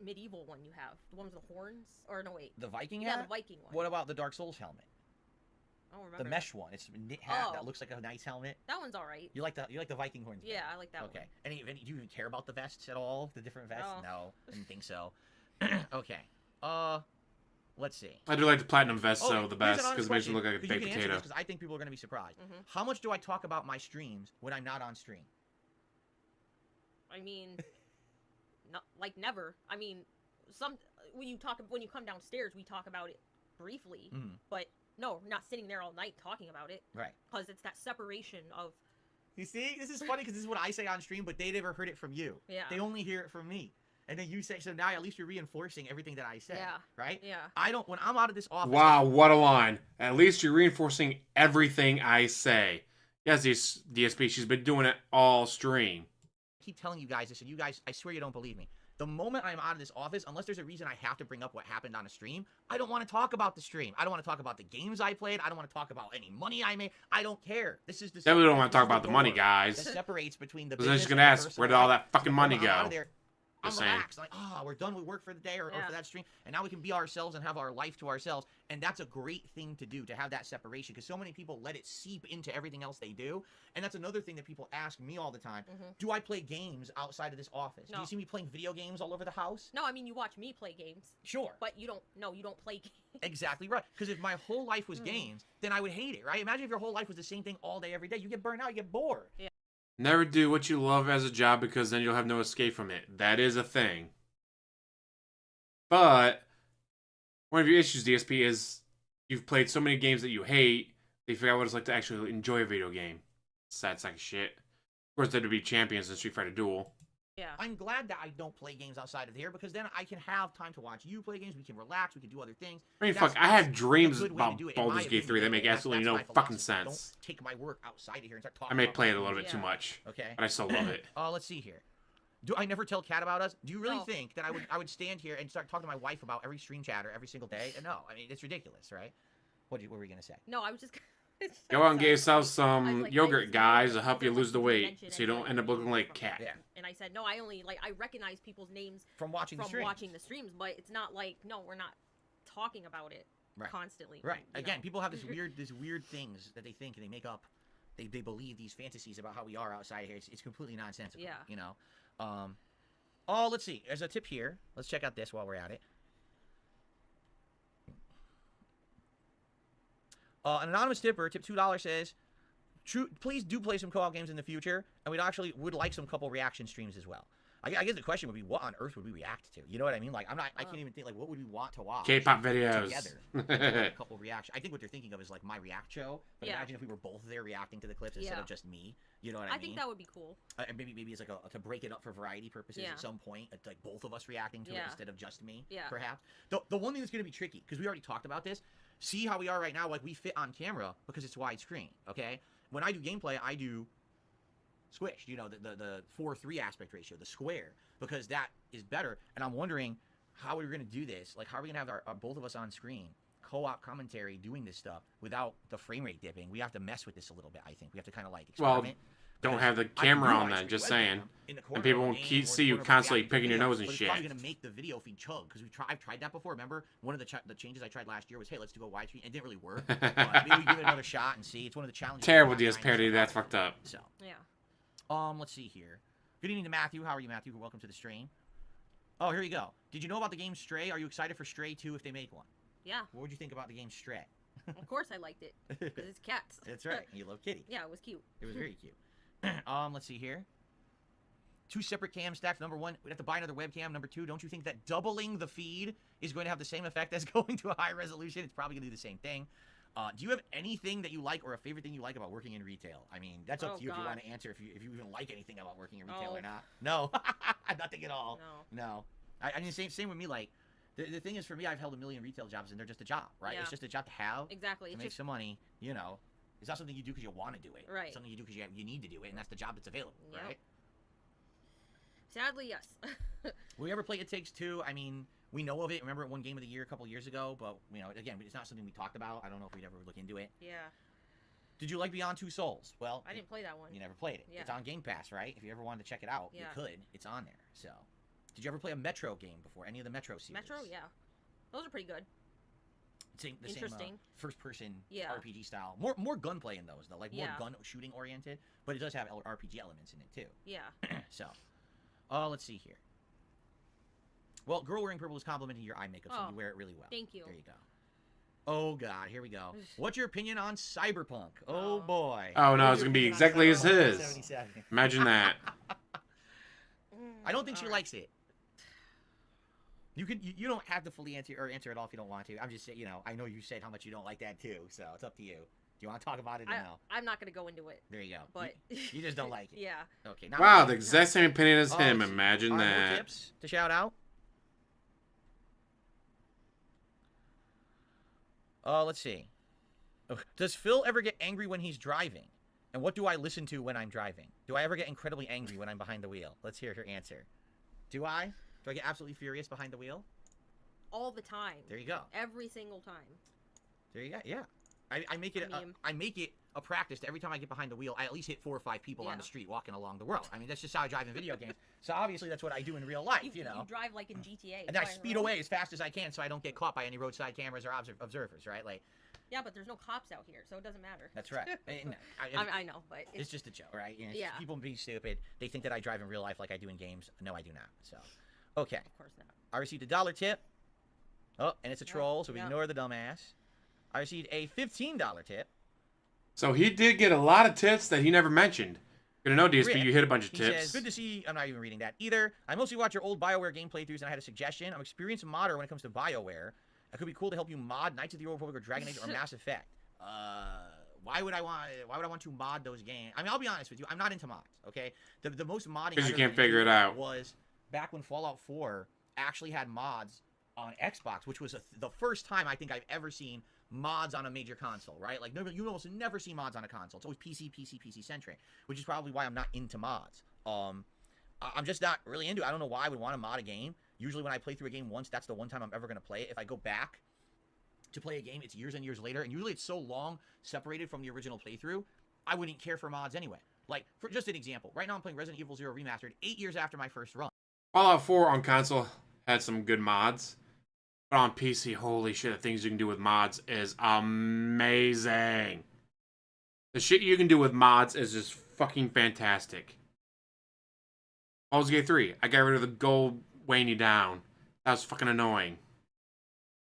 medieval one you have, the one with the horns, or no wait, The Viking yeah, hat? the Viking one. What about the Dark Souls helmet? I don't remember. The mesh one. It's a knit hat Oh. that looks like a nice helmet. That one's all right. You like the Viking horns? better? Yeah, I like that Okay. one. Do you even care about the vests at all? The different vests? No. No, I didn't think so. Okay. Let's see. I do like the platinum vest, Oh, so here's the an best honest because it makes me question, look like a 'cause you baked can answer potato. this 'cause I think people are going to be surprised. Mhm. How much do I talk about my streams when I'm not on stream? I mean, not like never. I mean, when you come downstairs, we talk about it briefly, Mhm. but no, we're not sitting there all night talking about it Right. because it's that separation of You see, this is funny because this is what I say on stream, but they never heard it from you. yeah, They only hear it from me. And then you say, so now at least you're reinforcing everything that I say. Yeah. Right? yeah. when I'm out of this office. Wow, what a line. At least you're reinforcing everything I say. Yes, this DSP, she's been doing it all stream. I keep telling you guys this, and you guys, I swear you don't believe me. The moment I'm out of this office, unless there's a reason I have to bring up what happened on a stream, I don't want to talk about the stream. I don't want to talk about the games I played. I don't want to talk about any money I made. I don't care. This is the Definitely don't want to talk this is about the money, door guys. that separates between the Because I was business just and going to the ask, personal where did all life. that fucking money I'm out go? of there. I'm Just saying. relaxed. Like, we're done with work for the day or for that stream, and now we can be ourselves and have our life to ourselves. And that's a great thing to do, to have that separation, because so many people let it seep into everything else they do. And that's another thing that people ask me all the time. Do I play games outside of this office? No. Do you see me playing video games all over the house? No, I mean, you watch me play games. Sure. But you don't play games. Exactly right. Because if my whole life was games, then I would hate it, right? Imagine if your whole life was the same thing all day, every day. You get burnt out, you get bored. Yeah. Never do what you love as a job, because then you'll have no escape from it. That is a thing. But one of your issues, DSP, is you've played so many games that you hate that you forgot what it's like to actually enjoy a video game. Sad sack of shit. Of course, there'd be champions in Street Fighter Duel. Yeah. I'm glad that I don't play games outside of here, because then I can have time to watch you play games. We can relax. We can do other things. I mean, That's- fuck, I have that's dreams a good way to about do it, in Baldur's my Gate 3 that opinion. make absolutely That's no my fucking philosophy. sense. Don't take my work outside of here and start talking I may about play it a my little games. bit too much, Okay. but I still love it. Let's see here. Do I never tell Kat about us? Do you really No. think that I would stand here and start talking to my wife about every stream chatter every single day? No, I mean, it's ridiculous, right? What were we gonna say? No, I was just. Go out and get yourself I some was yogurt, just guys, wondering to help you if lose the there's weight, mention so you don't and end up looking like a from- cat. Yeah. And I said, no, I only I recognize people's names From watching the from streams. watching the streams, but it's not like, no, we're not talking about it Right. constantly. Right. you Again, know. people have these weird things that they think and they make up. They believe these fantasies about how we are outside here. It's completely nonsensical. Yeah. You know. Let's see. There's a tip here. Let's check out this while we're at it. An anonymous tipper, tip $2, says, please do play some co-op games in the future, and would like some couple reaction streams as well. I guess the question would be, what on earth would we react to? You know what I mean? Like, I can't even think, like, what would we want to watch? K-pop videos. Together. A couple reaction. I think what they're thinking of is, like, my react show. But Yeah. imagine if we were both there reacting to the clips instead Yeah. of just me. You know what I mean? think that would be cool. Maybe it's like to break it up for variety purposes Yeah. at some point. It's like both of us reacting to it Yeah. instead of just me, Yeah. perhaps. The one thing that's going to be tricky, because we already talked about this, see how we are right now, like we fit on camera because it's widescreen, okay? When I do gameplay, I do squished, you know, the 4:3 aspect ratio, the square, because that is better. And I'm wondering how we're going to do this. Like, how are we going to have our both of us on screen, co-op commentary, doing this stuff without the frame rate dipping? We have to mess with this a little bit, I think. We have to kind of, like, Well, experiment. Don't Because have the I can camera do on widescreen then, just webcam saying. in the And corner people of a won't game or see in you the corner of a constantly reacting picking your video, nose and but it's shit. probably going to make the video feed chug, because I've tried that before. Remember, one of the changes I tried last year was, hey, let's do a widescreen. It didn't really work. But maybe we give it another shot and see. It's one of the challenges. Terrible we have DS behind parody, this that's show. fucked up. So, Yeah. let's see here. Good evening to Matthew. How are you, Matthew? Welcome to the stream. Oh, here you go. Did you know about the game Stray? Are you excited for Stray 2 if they make one? Yeah. What would you think about the game Stray? Of course I liked it because it's cats. That's right. You love Kitty. Yeah, it was cute. It was very cute. Let's see here. 2 separate cam stacks. Number 1, we'd have to buy another webcam. Number 2, don't you think that doubling the feed is going to have the same effect as going to a high resolution? It's probably going to do the same thing. Do you have anything that you like or a favorite thing you like about working in retail? I mean, that's up Oh, to you if you God. want to answer if you even like anything about working in retail or No. not. No. Nothing at all. No. No. I mean, same with me. Like, the thing is, for me, I've held a million retail jobs, and they're just a job, right? Yeah. It's just a job to have, Exactly. to It's make just some money, you know. It's not something you do because you want to do it. Right. It's something you do because you need to do it, and that's the job that's available, Yep. right? sadly yes. Will we ever play It Takes Two? I mean, we know of it. Remember, it won Game of the Year a couple years ago, but, you know, again, it's not something we talked about. I don't know if we'd ever look into it. Yeah. Did you like Beyond Two Souls? Well, I didn't play that one. you never played it. Yeah. It's on Game Pass, right? If you ever wanted to check it out, you Yeah. could. It's on there. So, did you ever play a Metro game before? Any of the Metro series? Metro, yeah. Those are pretty good. The same Interesting. first-person Yeah. RPG style. More gunplay in those, though. Like, more Yeah. gun shooting oriented. But it does have RPG elements in it, too. Yeah. So, let's see here. Well, girl wearing purple is complimenting your eye makeup, so Oh, you wear it really well. thank you. There you go. Oh, God, here we go. What's your opinion on Cyberpunk? Oh, Oh. boy. Oh, no, What's it's your gonna be opinion on exactly as Cyberpunk his. 2077? Imagine that. I don't think she Alright. likes it. You don't have to fully answer it all if you don't want to. I'm just saying, you know, I know you said how much you don't like that, too, so it's up to you. Do you want to talk about it or no? I'm not gonna go into it, There you go. but You just don't like it. yeah. Okay. Now Wow, the exact same opinion as Oh, him. let's see. Imagine Are there more that. tips to shout out? Let's see. Does Phil ever get angry when he's driving? And what do I listen to when I'm driving? Do I ever get incredibly angry when I'm behind the wheel? Let's hear her answer. Do I? Do I get absolutely furious behind the wheel? All the time. There you go. Every single time. There you go. Yeah. I make it meme. I make it a practice that every time I get behind the wheel, I at least hit 4 or 5 people on the street walking along the world. I mean, that's just how I drive in video games. So obviously that's what I do in real life, you know. You drive like in GTA. And then I speed away as fast as I can so I don't get caught by any roadside cameras or observers, right? Like. Yeah, but there's no cops out here, so it doesn't matter. That's right. I know, but it's just a joke, right? You know, yeah. People being stupid. They think that I drive in real life like I do in games. No, I do not. So, okay. Of course not. I received a $1 tip. Oh, and it's a troll, so we ignore the dumbass. I received a $15 tip. So he did get a lot of tips that he never mentioned. Gonna know, DSP, Rick, you hit a bunch of he tips. says, good to see. I'm not even reading that either. I mostly watch your old BioWare game playthroughs, and I had a suggestion. I'm an experienced modder when it comes to BioWare. It could be cool to help you mod Knights of the Old Republic or Dragon Age or Mass Effect. Why would I want to mod those games? I mean, I'll be honest with you. I'm not into mods. Okay, the most modding because you can't figure it out was back when Fallout 4 actually had mods on Xbox, which was the first time I think I've ever seen mods on a major console. Right? Like you almost never see mods on a console. It's always PC centric, which is probably why I'm not into mods. I'm just not really into it. I don't know why I would want to mod a game. Usually when I play through a game once, that's the one time I'm ever going to play it. If I go back to play a game, it's years and years later, and usually it's so long separated from the original playthrough, I wouldn't care for mods anyway. Like, for just an example, right now I'm playing Resident Evil 0 Remastered 8 years after my first run. Fallout 4 on console had some good mods, but on PC, holy shit, the things you can do with mods is amazing. The shit you can do with mods is just fucking fantastic. Baldur's Gate 3, I got rid of the gold weighing you down. That was fucking annoying.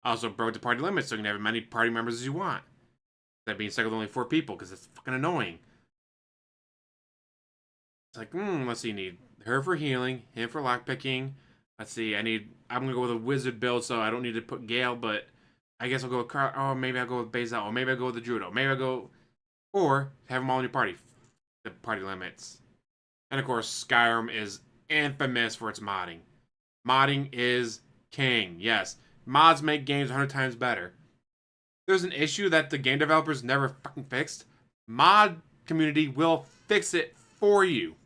Also broke the party limit so you can have as many party members as you want. That being stuck with only 4 people, because it's fucking annoying. It's like, let's see, you need her for healing, him for lockpicking. Let's see, I'm gonna go with a wizard build, so I don't need to put Gale, but I guess I'll go with maybe I'll go with Basil, or maybe I'll go with the Druid, maybe I'll go, or have them all in your party. The party limits. And of course, Skyrim is infamous for its modding. Modding is king, yes. Mods make games 100 times better. There's an issue that the game developers never fucking fixed. Mod community will fix it for you.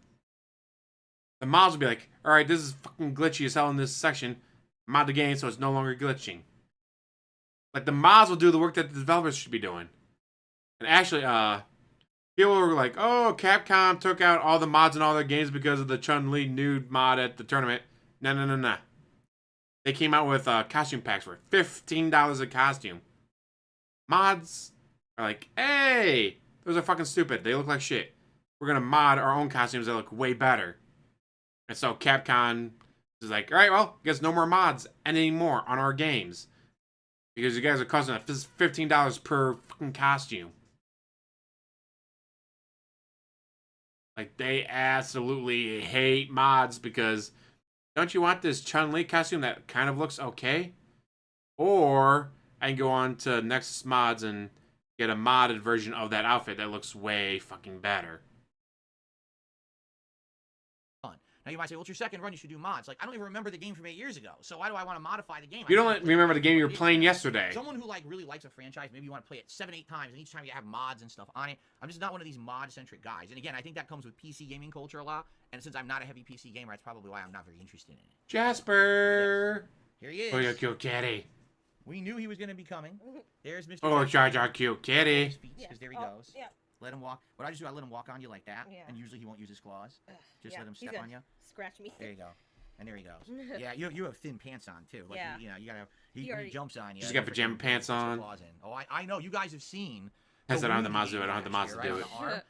The mods will be like, alright, this is fucking glitchy as hell in this section. Mod the game so it's no longer glitching. Like, the mods will do the work that the developers should be doing. And actually, people were like, oh, Capcom took out all the mods in all their games because of the Chun-Li nude mod at the tournament. No. They came out with costume packs for $15 a costume. Mods are like, hey, those are fucking stupid. They look like shit. We're going to mod our own costumes that look way better. And so Capcom is like, all right, well, guess no more mods anymore on our games. Because you guys are costing $15 per fucking costume. Like, they absolutely hate mods because don't you want this Chun-Li costume that kind of looks okay? Or I can go on to Nexus Mods and get a modded version of that outfit that looks way fucking better. Now you might say, well, it's your second run, you should do mods. Like, I don't even remember the game from 8 years ago, so why do I want to modify the game? You don't remember the game you were playing yesterday. Someone who like really likes a franchise, maybe you want to play it 7-8 times, and each time you have mods and stuff on it. I'm just not one of these mod-centric guys. And again, I think that comes with PC gaming culture a lot. And since I'm not a heavy PC gamer, that's probably why I'm not very interested in it. Jasper! Here he is. Oh, your cute kitty. We knew he was going to be coming. There's Mr. Oh, Jasper. Jar cute kitty. Because there he goes. Yeah. Let him walk. What I just do, I let him walk on you like that. Yeah. And usually he won't use his claws. Just Yeah, let him he's step gonna on you. Scratch me. There you go. And there he goes. Yeah, you have thin pants on too. Like, Yeah. You know, you gotta. He You already- jumps on you. She's got pajama pants puts the on. claws in. Oh, I know. You guys have seen. I said I don't have the mods to do it. I don't have the mods to do it.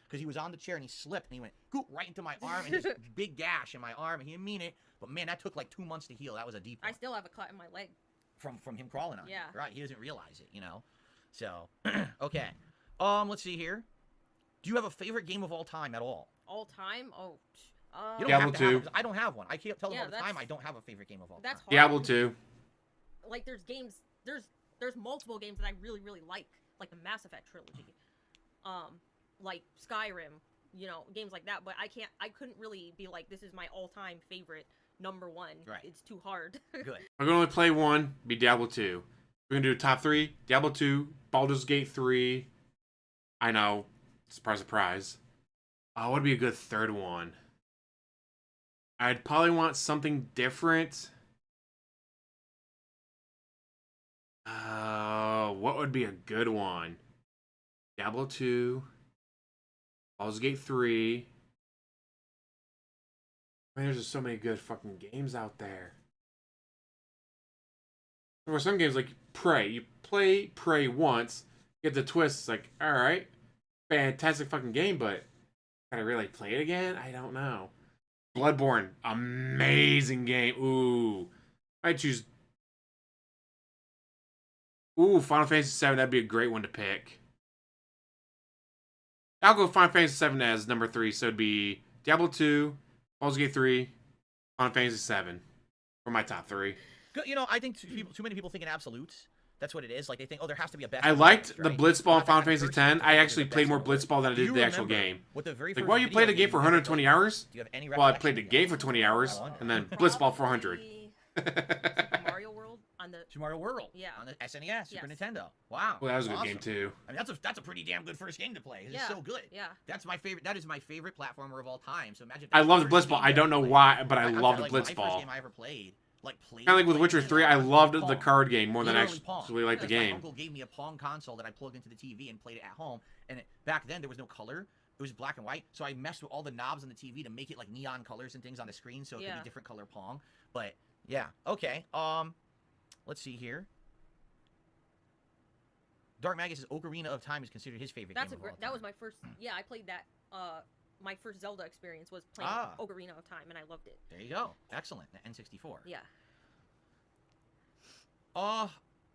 Because he was on the chair and he slipped and he went goop right into my arm and this big gash in my arm and he didn't mean it. But man, that took like 2 months to heal. That was a deep one. I still have a cut in my leg. From him crawling on Yeah. you. Right. He doesn't realize it, you know. So okay. Let's see here. Do you have a favorite game of all time at all? All time? Oh. You don't Diablo have to have 2. it, 'cause I don't have one. I can't tell them Yeah, all the time I don't have a favorite game of all That's time. hard. Diablo 2. Like, there's games. There's multiple games that I really, really like the Mass Effect trilogy. Like Skyrim, you know, games like that. But I couldn't really be like, this is my all-time favorite #1. Right. It's too hard. Good. I'm gonna only play one. Be Diablo 2. We're gonna do top 3. Diablo 2. Baldur's Gate 3. I know. Surprise, surprise. What would be a good third one? I'd probably want something different. What would be a good one? Diablo 2, Baldur's Gate 3. Man, there's just so many good fucking games out there. Or some games like Prey. You play Prey once, get the twist, it's like, alright, fantastic fucking game, but can I really play it again? I don't know. Bloodborne, amazing game. Ooh. I choose. Ooh, Final Fantasy VII, that'd be a great one to pick. I'll go Final Fantasy VII as number 3, so it'd be Diablo 2, Baldur's Gate 3, Final Fantasy VII for my top 3. You know, I think too many people think in absolutes. That's what it is. Like, they think, oh, there has to be a best. I liked the right? Blitzball in Final At Fantasy first, X. I there's actually a played best more one. Blitzball than I Do did you the actual remember game. what the very Like, first why you video played a game for you ever 120 played? hours? Do you have any Well, I recollection played the of game that? for 20 hours, I wonder. and then Blitzball for 100. Probably Mario World on the. Super Mario World. Yeah. On the SNES, Super Yes. Nintendo. Wow. Well, that was a good awesome. game too. I mean, that's a pretty damn good first game to play. It's Yeah. so good. Yeah. That's my favorite. That is my favorite platformer of all time. So imagine. I that's love the the first Blitzball. game I you don't ever know played. why, but I love the like, my first Blitzball. game I ever played. Kind Kind of like with Witcher 3, I loved the Pong. card game more than I Literally Pong. actually liked the Because my game. uncle gave me a Pong console that I plugged into the TV and played it at home. And back then, there was no color. It was black and white. So I messed with all the knobs on the TV to make it like neon colors and things on the screen so it could Yeah. be different color Pong. But yeah, okay. Let's see here. Dark Magus says Ocarina of Time is considered his favorite That's game of all time. that was my first. Yeah, I played that. My first Zelda experience was playing Ah. Ocarina of Time, and I loved it. There you go. Excellent. The N64. Yeah.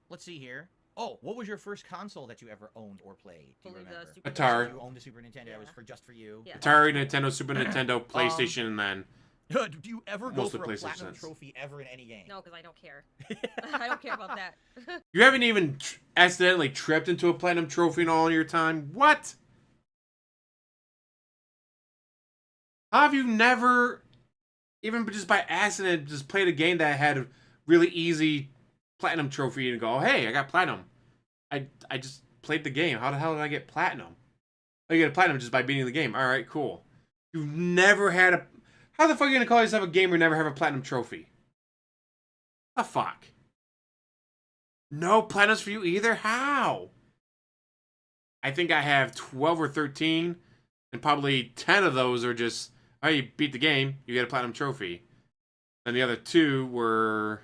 Let's see here. Oh, what was your first console that you ever owned or played? Do you Probably the remember? Super Atari. Nintendo. You owned the Super Nintendo. It was Yeah. for just for you. Yeah. Atari, Nintendo, Super Nintendo, PlayStation, and then Do you ever go Mostly for a PlayStation platinum sense. trophy ever in any game? No, because I don't care. I don't care about that. you haven't even accidentally tripped into a platinum trophy in all your time. What? How have you never, even just by accident, just played a game that had a really easy platinum trophy and go, hey, I got platinum. I just played the game. How the hell did I get platinum? Oh, you get a platinum just by beating the game. All right, cool. You've never had a... How the fuck are you going to call yourself a gamer and never have a platinum trophy? The fuck? No platinums for you either? How? I think I have 12 or 13, and probably 10 of those are just, oh, you beat the game, you get a platinum trophy. And the other 2 were...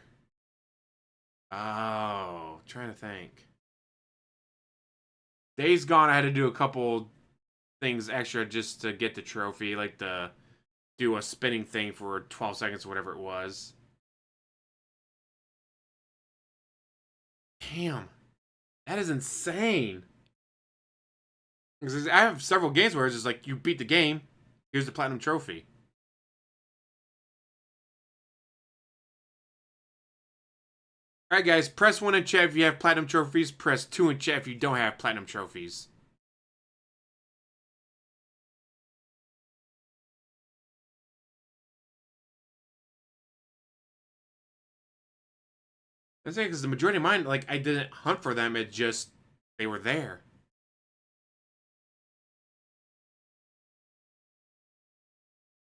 Oh, trying to think. Days Gone, I had to do a couple things extra just to get the trophy, like the do a spinning thing for 12 seconds or whatever it was. Damn. That is insane. Because I have several games where it's just like, you beat the game, here's the platinum trophy. Alright guys, press 1 in chat if you have platinum trophies, press 2 in chat if you don't have platinum trophies. That's it, because the majority of mine, like, I didn't hunt for them, it just, they were there.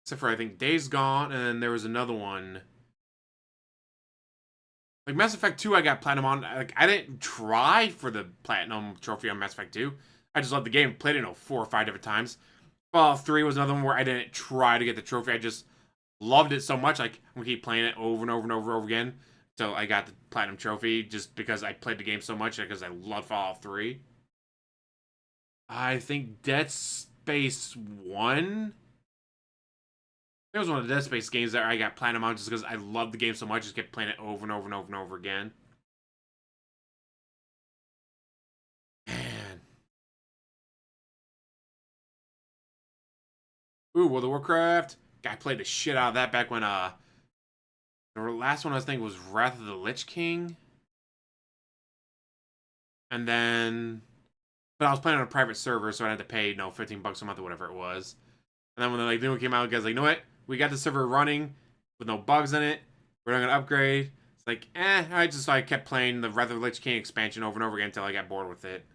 Except for, I think, Days Gone, and then there was another one. Like, Mass Effect 2, I got platinum on. Like, I didn't try for the platinum trophy on Mass Effect 2. I just loved the game, played it, 4 or 5 different times. Fallout 3 was another one where I didn't try to get the trophy. I just loved it so much, like, I'm gonna keep playing it over and over and over and over again. So I got the platinum trophy just because I played the game so much, because I love Fallout 3. I think Dead Space 1? It was one of the Dead Space games that I got platinum on just because I loved the game so much, just kept playing it over and over and over and over again. Man. Ooh, World of Warcraft. I played the shit out of that back when, the last one I was thinking was Wrath of the Lich King. And then... But I was playing on a private server, so I had to pay, $15 a month or whatever it was. And then when the new one came out, guys like, you know what? We got the server running with no bugs in it. We're not going to upgrade. It's like, I just, so I kept playing the Wrath of the Lich King expansion over and over again until I got bored with it.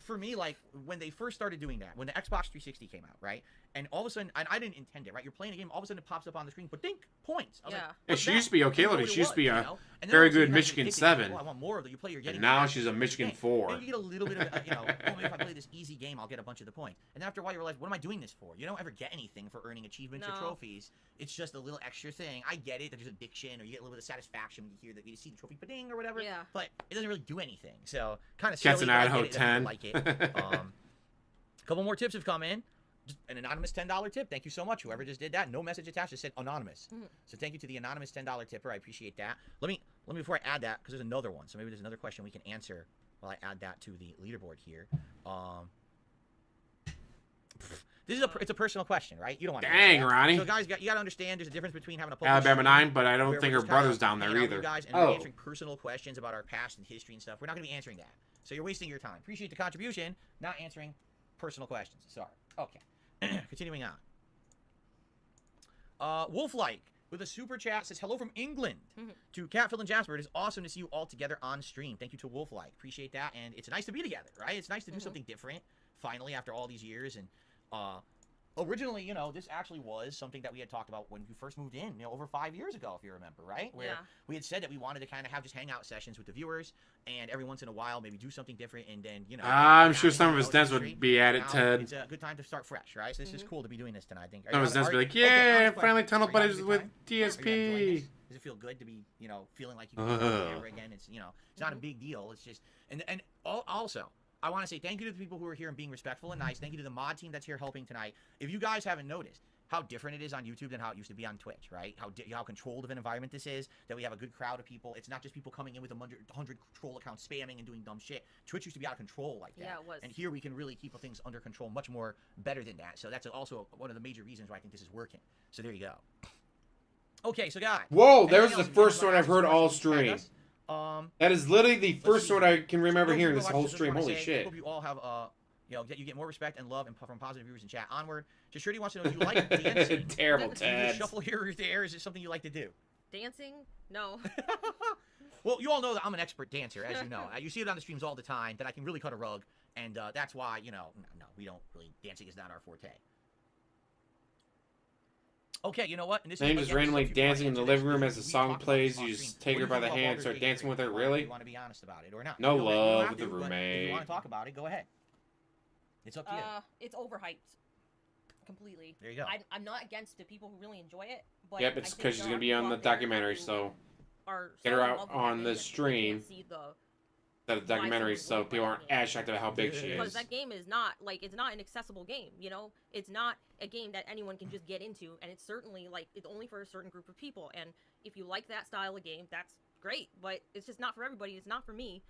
for me, like, when they first started doing that, when the Xbox 360 came out, right? And all of a sudden, and I didn't intend it, right? You're playing a game, all of a sudden it pops up on the screen, but dink, points. I was like, Yeah. Yeah, what's she that? used to be I okay didn't know with it. what She used to be was, a you know? And then very all of a sudden good you guys Michigan get addicted, 7. oh, I want more of it. You play, you're getting And now more she's a of the Michigan game. 4. Then you get a little bit of, oh, maybe if I play this easy game, I'll get a bunch of the points. And after a while, you realize, what am I doing this for? You don't ever get anything for earning achievements or No. trophies. It's just a little extra thing. I get it. There's addiction, or you get a little bit of satisfaction when you hear that you see the trophy, ba-ding, or whatever. Yeah. But it doesn't really do anything. So kind of Cats silly. in But I Idaho get it, that people 10. like it. A couple more tips have come in. Just an anonymous $10 tip. Thank you so much. Whoever just did that. No message attached. It said anonymous. So thank you to the anonymous $10 tipper. I appreciate that. Let me before I add that, because there's another one. So maybe there's another question we can answer while I add that to the leaderboard here. This is it's a personal question, right? You don't want to Dang, Ronnie. So guys, you got to understand there's a difference between having a public Alabama stream 9, but I where don't we're think her just kinda brother's down there hanging out with either. you guys and we're answering personal questions about our past and history and stuff. We're not going to be answering that. So you're wasting your time. Appreciate the contribution, not answering personal questions. Sorry. Okay. Continuing on. Wolflike with a super chat says, hello from England to Catfill and Jasper. It is awesome to see you all together on stream. Thank you to Wolflike. Appreciate that. And it's nice to be together, right? It's nice to do something different finally after all these years. And originally, you know, this actually was something that we had talked about when we first moved in, you know, over 5 years ago, if you remember, right? Where we had said that we wanted to kind of have just hangout sessions with the viewers, and every once in a while maybe do something different, and then, you know. I'm sure some of his devs would be at it, now Ted. It's a good time to start fresh, right? So this is cool to be doing this tonight, I think. Some of his devs be like, okay, yeah, honest finally question. tunnel Are you having a buddies good with time? Are you enjoying DSP. this? Does it feel good to be, you know, feeling like you can do it ever again? It's, you know, it's not a big deal. It's just, and also, I want to say thank you to the people who are here and being respectful and nice. Thank you to the mod team that's here helping tonight. If you guys haven't noticed how different it is on YouTube than how it used to be on Twitch, right? How controlled of an environment this is, that we have a good crowd of people. It's not just people coming in with 100 troll accounts spamming and doing dumb shit. Twitch used to be out of control like that. Yeah, it was. And here we can really keep things under control much more better than that. So that's also one of the major reasons why I think this is working. So there you go. Okay, so guys. Whoa, there's anything the else first you sword wanna I've heard ask all us? stream. That is literally the first sword I can remember hearing this whole stream. Holy shit. Hope you all have you know, that you get more respect and love and from positive viewers in chat. Onward. Just Shirty wants to know if you like dancing. Terrible, Do Do you Ted. shuffle here or there? Is it something you like to do? Dancing? No. Well, you all know that I'm an expert dancer, as you know. You see it on the streams all the time, that I can really cut a rug, and that's why, you know, no, we don't really, dancing is not our forte. Okay, you know what? And this Then is just randomly dancing in the living room as the song plays. You just take her by the hand and start dancing with her. Really? You want to be honest about it or not? No You don't love have with the to, but If roommate. you want to talk about it, go ahead. It's up to you. It's overhyped. Completely. There you go. I'm not against the people who really enjoy it, but Yep, it's I think because she's there going are to be on people the out there documentary, who so are get so her in out love with on that the game that they stream. can't see the that the documentary, so people aren't as shocked about how big she because is. that game is not like it's not an accessible game, you know. It's not a game that anyone can just get into, and it's certainly like it's only for a certain group of people. And if you like that style of game, that's great, but it's just not for everybody. It's not for me.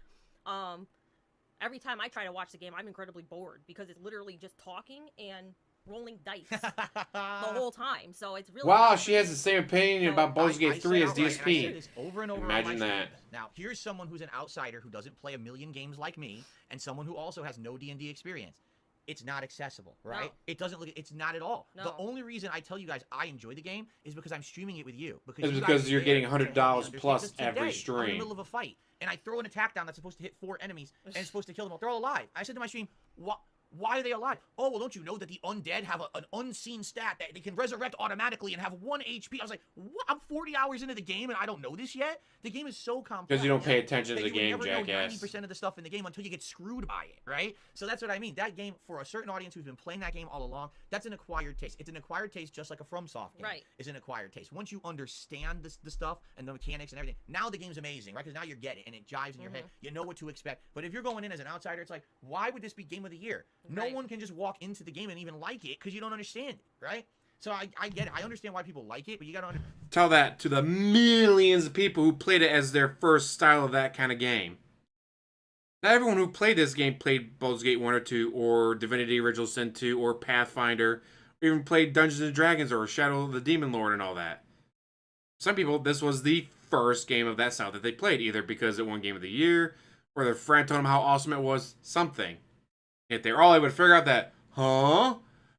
Every time I try to watch the game, I'm incredibly bored because it's literally just talking and rolling dice the whole time. So it's really Wow, not she for has me. the same opinion about Baldur's Gate 3 as DSP. Over and over Imagine on my that. streams. Now, here's someone who's an outsider who doesn't play a million games like me, and someone who also has no D&D experience. It's not accessible, right? No. It doesn't look. It's not at all. No. The only reason I tell you guys I enjoy the game is because I'm streaming it with you. It's you guys because are you're there getting to help me $100 understand. plus Just every today, I'm in stream. the middle of a fight, and I throw an attack down that's supposed to hit 4 enemies, and it's supposed to kill them all. They're all alive. I said to my stream, what? Why are they alive? Oh, well, don't you know that the undead have an unseen stat that they can resurrect automatically and have 1 HP? I was like, what? I'm 40 hours into the game and I don't know this yet? The game is so complex. Because you don't pay attention to that the you would game, never know jackass. 90% of the stuff in the game until you get screwed by it, right? So that's what I mean. That game, for a certain audience who's been playing that game all along, that's an acquired taste. It's an acquired taste just like a FromSoft game. Right. It's an acquired taste. Once you understand the stuff and the mechanics and everything, now the game's amazing, right? Because now you get it and it jives in your head. You know what to expect. But if you're going in as an outsider, it's like, why would this be game of the year? No Right. one can just walk into the game and even like it because you don't understand it, right? So I get it. I understand why people like it, but you got to understand. Tell that to the millions of people who played it as their first style of that kind of game. Not everyone who played this game played Baldur's Gate 1 or 2, or Divinity Original Sin 2, or Pathfinder, or even played Dungeons & Dragons, or Shadow of the Demon Lord, and all that. Some people, this was the first game of that style that they played, either because it won Game of the Year, or their friend told them how awesome it was, something. Yet they're all able to figure out that, huh?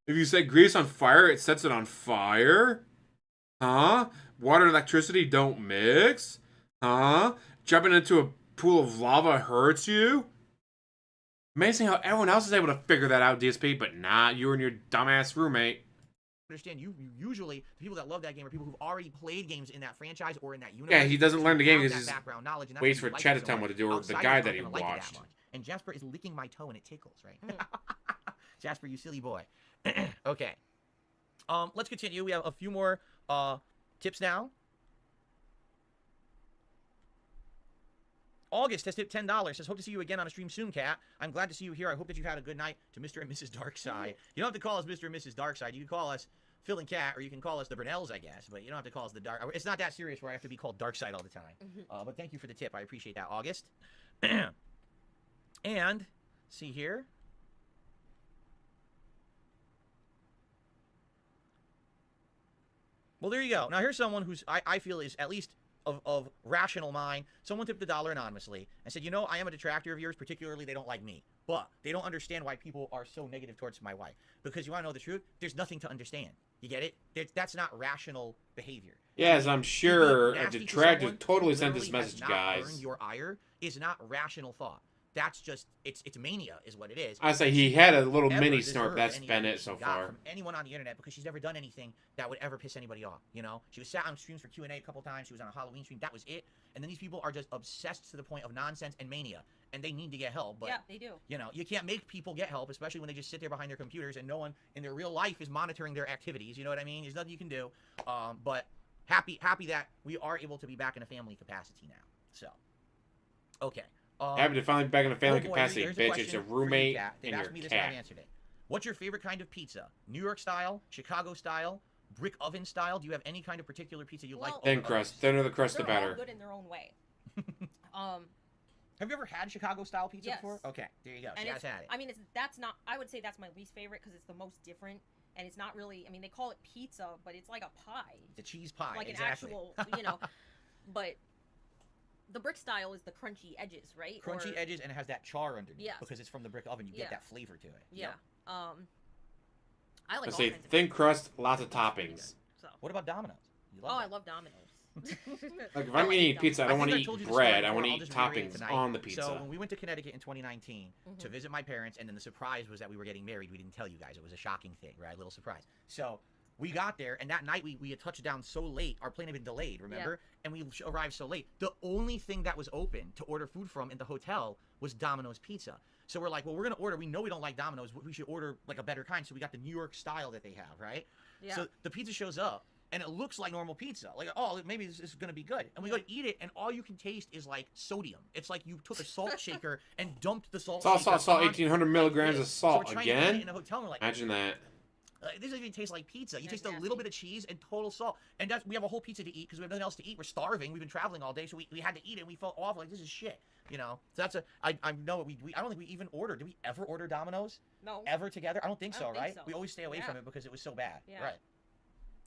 If you set grease on fire, it sets it on fire? Huh? Water and electricity don't mix? Huh? Jumping into a pool of lava hurts you? Amazing how everyone else is able to figure that out, DSP, but not you and your dumbass roommate. Understand you usually the people that love that game are people who've already played games in that franchise or in that universe. Yeah, he doesn't learn the game because because background knowledge and waits for Chad to tell him what to do, or the guy that he watched. And Jasper is licking my toe and it tickles, right? Jasper, you silly boy. Okay. Let's continue. We have a few more tips now. August has tipped $10. Says, hope to see you again on a stream soon, Kat. I'm glad to see you here. I hope that you had a good night. To Mr. and Mrs. Darkside. You don't have to call us Mr. and Mrs. Darkside. You can call us Phil and Kat, or you can call us the Brunells, I guess. But you don't have to call us the Dark. It's not that serious where I have to be called Darkside all the time. But thank you for the tip. I appreciate that, August. And, see here. Well, there you go. Now, here's someone who's, I feel, is at least of rational mind. Someone tipped $1 anonymously and said, you know, I am a detractor of yours, particularly they don't like me. But they don't understand why people are so negative towards my wife. Because you want to know the truth? There's nothing to understand. You get it? That's not rational behavior. Yes, I'm sure a detractor totally sent this message, guys. Earn your ire is not rational thought. That's just, it's mania is what it is. I say he had a little mini snort. That's been it so far. From anyone on the internet, because she's never done anything that would ever piss anybody off, you know? She was sat on streams for Q&A a couple times. She was on a Halloween stream. That was it. And then these people are just obsessed to the point of nonsense and mania. And they need to get help. But, yeah, they do. You know, you can't make people get help, especially when they just sit there behind their computers and no one in their real life is monitoring their activities. You know what I mean? There's nothing you can do. But happy that we are able to be back in a family capacity now. So, okay. Happy to finally be back in a family capacity, bitch. It's a roommate and your cat. And I've answered it. What's your favorite kind of pizza? New York style, Chicago style, brick oven style? Do you have any kind of particular pizza you like? Thin crust. Thinner the crust, the they're better. All good in their own way. Have you ever had Chicago style pizza yes. before? Okay, there you go. She has had it. I mean, that's not. I would say that's my least favorite because it's the most different, and it's not really. I mean, they call it pizza, but it's like a pie. It's a cheese pie, like exactly. an actual, you know. But the brick style is the crunchy edges, right? Crunchy edges, and it has that char underneath. Yes. Because it's from the brick oven, you get that flavor to it. Yeah. Yep. I like. I say thin crust, lots of toppings. So. What about Domino's? You love I love Domino's. Like if I'm gonna eat pizza, I don't want to eat bread. I want to eat toppings on the pizza. So when we went to Connecticut in 2019 to visit my parents, and then the surprise was that we were getting married. We didn't tell you guys. It was a shocking thing, right? Little surprise. So we got there, and that night we had touched down so late. Our plane had been delayed, remember? Yeah. And we arrived so late. The only thing that was open to order food from in the hotel was Domino's Pizza. So we're like, well, we're gonna order. We know we don't like Domino's. We should order like a better kind. So we got the New York style that they have, right? Yeah. So the pizza shows up. And it looks like normal pizza. Like, oh, maybe this is going to be good. And we go to eat it, and all you can taste is, like, sodium. It's like you took a salt shaker and dumped the salt shaker. Salt, 1,800 milligrams of salt. So again? In a hotel, and we're like, imagine that. This doesn't even taste like pizza. You taste a little bit of cheese and total salt. And we have a whole pizza to eat because we have nothing else to eat. We're starving. We've been traveling all day, so we had to eat it, and we felt awful. Like, this is shit. You know? So that's I know I don't think we even ordered. Did we ever order Domino's? No. Ever together? I don't think so, right? So. We always stay away from it because it was so bad. Yeah. Right.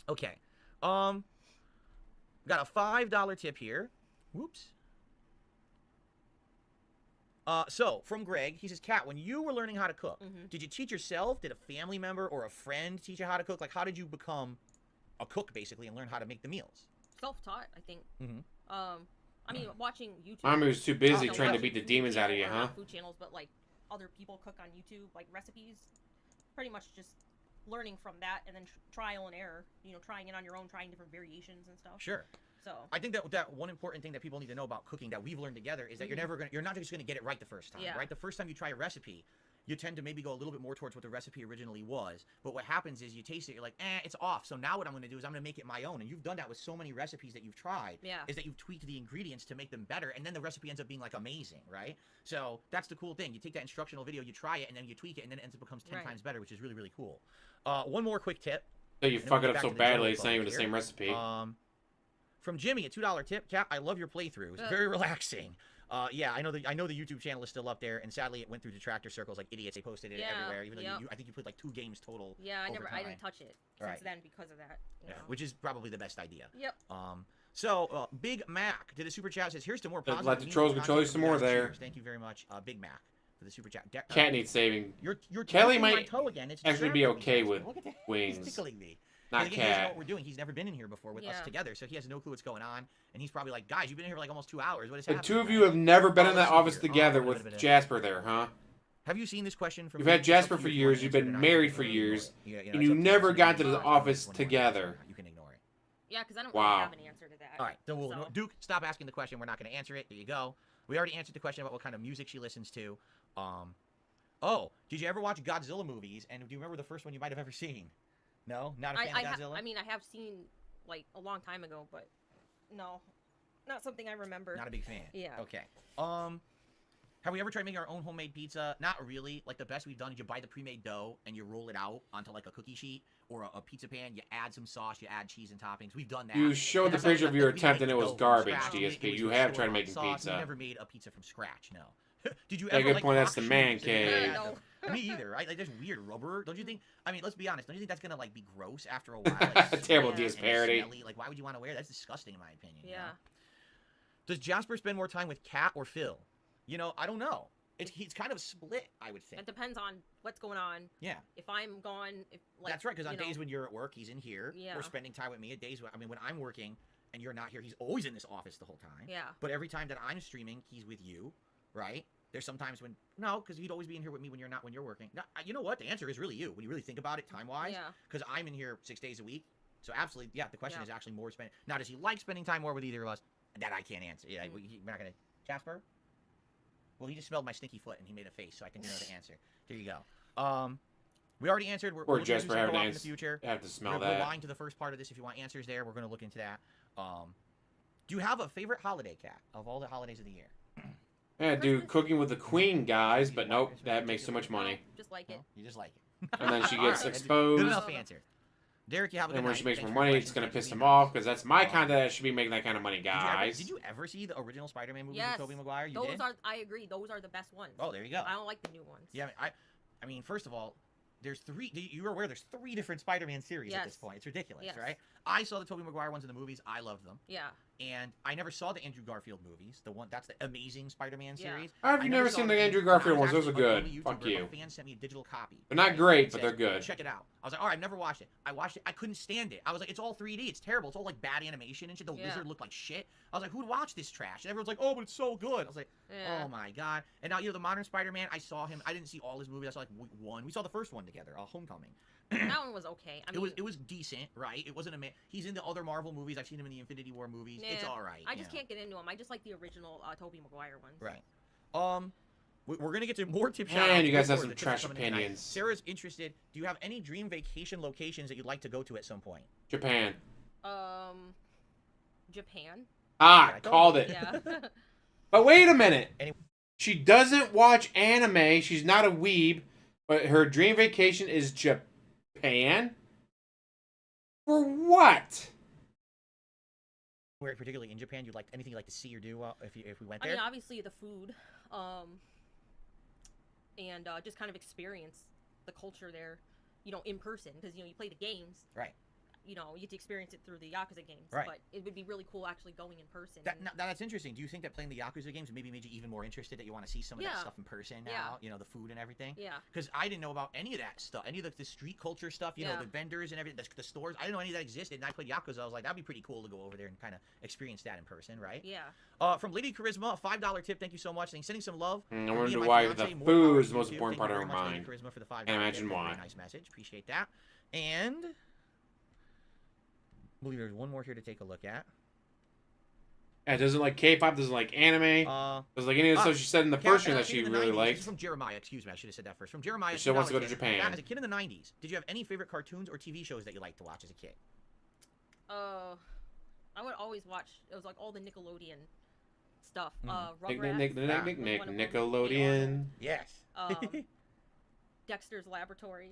Okay. Got a $5 tip here. Whoops. So, from Greg, he says, Kat, when you were learning how to cook, did you teach yourself? Did a family member or a friend teach you how to cook? Like, how did you become a cook, basically, and learn how to make the meals? Self-taught, I think. I mean, watching YouTube. Mommy was too busy trying to beat the demons out of you, huh? Food channels, but, like, other people cook on YouTube, like, recipes. Pretty much just learning from that, and then trial and error, you know, trying it on your own, trying different variations and stuff. Sure. So I think that one important thing that people need to know about cooking that we've learned together is that you're not just gonna get it right the first time, right? The first time you try a recipe, you tend to maybe go a little bit more towards what the recipe originally was. But what happens is you taste it, you're like, it's off. So now what I'm gonna do is I'm gonna make it my own. And you've done that with so many recipes that you've tried. Yeah. Is that you've tweaked the ingredients to make them better, and then the recipe ends up being like amazing, right? So that's the cool thing. You take that instructional video, you try it, and then you tweak it, and then it becomes 10 times better, which is really, really cool. One more quick tip. So you fuck it up so badly, it's not even the same recipe. From Jimmy, a $2 tip. Kat, I love your playthroughs. Very relaxing. Yeah, I know the YouTube channel is still up there, and sadly it went through detractor circles like idiots. They posted it everywhere. Even though I think you played like 2 games total. Yeah, I didn't touch it since then because of that. You know. Which is probably the best idea. Yep. So Big Mac did a super chat. Says here's to more positive. Let the trolls control you some more there. Cheers. Thank you very much, Big Mac, for the super chat. Cat needs saving. You're Kelly my might toe again. It's actually be okay with wings. He's tickling me. Not again, he doesn't know Cat. what we're doing. He's never been in here before with us together, so he has no clue what's going on. And he's probably like, guys, you've been in here for like almost 2 hours. What is happening? The two of you have never been in that office together with Jasper there, huh? Have you seen this question from? You've had Jasper for years. You've been married for years, and you never got to the office together. You can ignore it. Yeah, because I don't Wow. really have an answer to that. All right, then we'll, So- Duke, stop asking the question. We're not going to answer it. There you go. We already answered the question about what kind of music she listens to. Oh, did you ever watch Godzilla movies? And do you remember the first one you might have ever seen? No, not a fan of Godzilla. I mean, I have seen like a long time ago, but no, not something I remember. Not a big fan. Yeah. Okay. Have we ever tried making our own homemade pizza? Not really. Like the best we've done is you buy the pre-made dough and you roll it out onto like a cookie sheet or a pizza pan. You add some sauce, you add cheese and toppings. We've done that. You showed the That's not picture of like your we attempt make and it was dough from garbage, scratch. DSP. It was You just have tried store-bought making sauce. We pizza. never made a pizza from scratch. No. Did you Yeah, ever good like point, that's rock the man shoes and then cave. add No. them? Me either, right? Like there's weird rubber. Don't you think? I mean, let's be honest. Don't you think that's gonna like be gross after a while? Like, Terrible Yeah. DS and parody. smelly? Like, why would you want to wear that? That's disgusting, in my opinion. you Yeah. know? Does Jasper spend more time with Kat or Phil? You know, I don't know. He's kind of split, I would think. It depends on what's going on. Yeah, If I'm gone, if like that's right. Because on you know, days when you're at work, he's in here. Yeah. Or spending time with me. At days when when I'm working and you're not here, he's always in this office the whole time. Yeah. But every time that I'm streaming, he's with you, right? There's sometimes when no, because he'd always be in here with me when you're not when you're working. No, you know what? The answer is really you when you really think about it, time wise. Yeah. Because I'm in here 6 days a week. So absolutely, yeah. The question Yeah. is actually more spending. Now, does he like spending time more with either of us? That I can't answer. Yeah, we're not gonna. Jasper. Well, he just smelled my stinky foot and he made a face, so I think you know the answer. There you go. We already answered. We're Poor looking to do Jasper some having co-op to in the future. have to smell We're that. lying to the first part of this. If you want answers there, we're going to look into that. Do you have a favorite holiday, Cat, of all the holidays of the year? Yeah, dude, cooking with the queen, guys, but nope, that makes too much money. Just like it. No? You just like it. And then she All gets right. exposed. Good enough answer. Derek, you have a good And when night. she makes Thanks more for your money, it's questions. gonna Thanks for piss being them on. off, because that's my kind that should be making that kind of money, guys. Did you ever see the original Spider-Man movies Yes. with Tobey Maguire? You Those did? I agree. Those are the best ones. Oh, there you go. I don't like the new ones. Yeah, I mean, first of all, there's three. You were aware there's 3 different Spider-Man series at this Yes. point. It's ridiculous, Yes. right? I saw the Tobey Maguire ones in the movies. I loved them, Yeah. and I never saw the Andrew Garfield movies. That's the Amazing Spider-Man Yeah. series. How have I you never saw seen the them. Andrew I Garfield was ones? Those are actually on good. a Fuck YouTuber, you. A fan sent me a digital copy. They're not right? great, He but said, they're good. Check it out. I was like, all right, I've never watched it. I watched it. I couldn't stand it. I was like, it's all 3D. It's terrible. It's all like bad animation and shit. The Yeah. lizard looked like shit. I was like, who'd watch this trash? And everyone's like, oh, but it's so good. I was like, Yeah. oh my god. And now, the modern Spider-Man, I saw him. I didn't see all his movies. I saw like one. We saw the first one together, Homecoming. That one was okay. I mean, It was decent, right? It wasn't he's in the other Marvel movies. I've seen him in the Infinity War movies. It's Yeah. all right. I just can't get into them. I just like the original Tobey Maguire ones. Right. We're gonna get to more tip Man, shout-outs you guys have before some the tips trash are coming in tonight. opinions. Sarah's interested. Do you have any dream vacation locations that you'd like to go to at some point? Japan. Japan. Ah, Yeah, I told called you. it. Yeah. But wait a minute. Any- She doesn't watch anime. She's not a weeb. But her dream vacation is Japan? For what? Where particularly in Japan, you'd like anything you'd like to see or do if we went I there? mean, obviously the food, and just kind of experience the culture there, in person, because you play the games. Right. You get to experience it through the Yakuza games. Right. But it would be really cool actually going in person. Now that's interesting. Do you think that playing the Yakuza games maybe made you even more interested that you want to see some of that Yeah. stuff in person now? Yeah. The food and everything? Yeah. Because I didn't know about any of that stuff, any of the street culture stuff, Yeah. the vendors and everything, the stores. I didn't know any of that existed, and I played Yakuza. I was like, that'd be pretty cool to go over there and kind of experience that in person, right? Yeah. From Lady Charisma, a $5 tip. Thank you so much. Sending some love. I Me and wonder my why fiance, the more food power is to the most you. important Thank part you of her very much, Lady mind. Charisma for the $5 Can't imagine tip. why. Very nice message. Appreciate that. And I believe there's one more here to take a look at. Yeah, doesn't like K-pop, doesn't like anime. Doesn't like any of the stuff she said in the first year that she really This is liked. from Jeremiah. Excuse me, I should have said that first. From Jeremiah. She still wants to go to $2 tip. Japan. As a kid in the 90s, did you have any favorite cartoons or TV shows that you liked to watch as a kid? I would always watch. It was like all the Nickelodeon stuff. Nick, Rugrats. Nick, Nick, Ah. Nick, Nick, one of them. Nickelodeon. Yes. Dexter's Laboratory.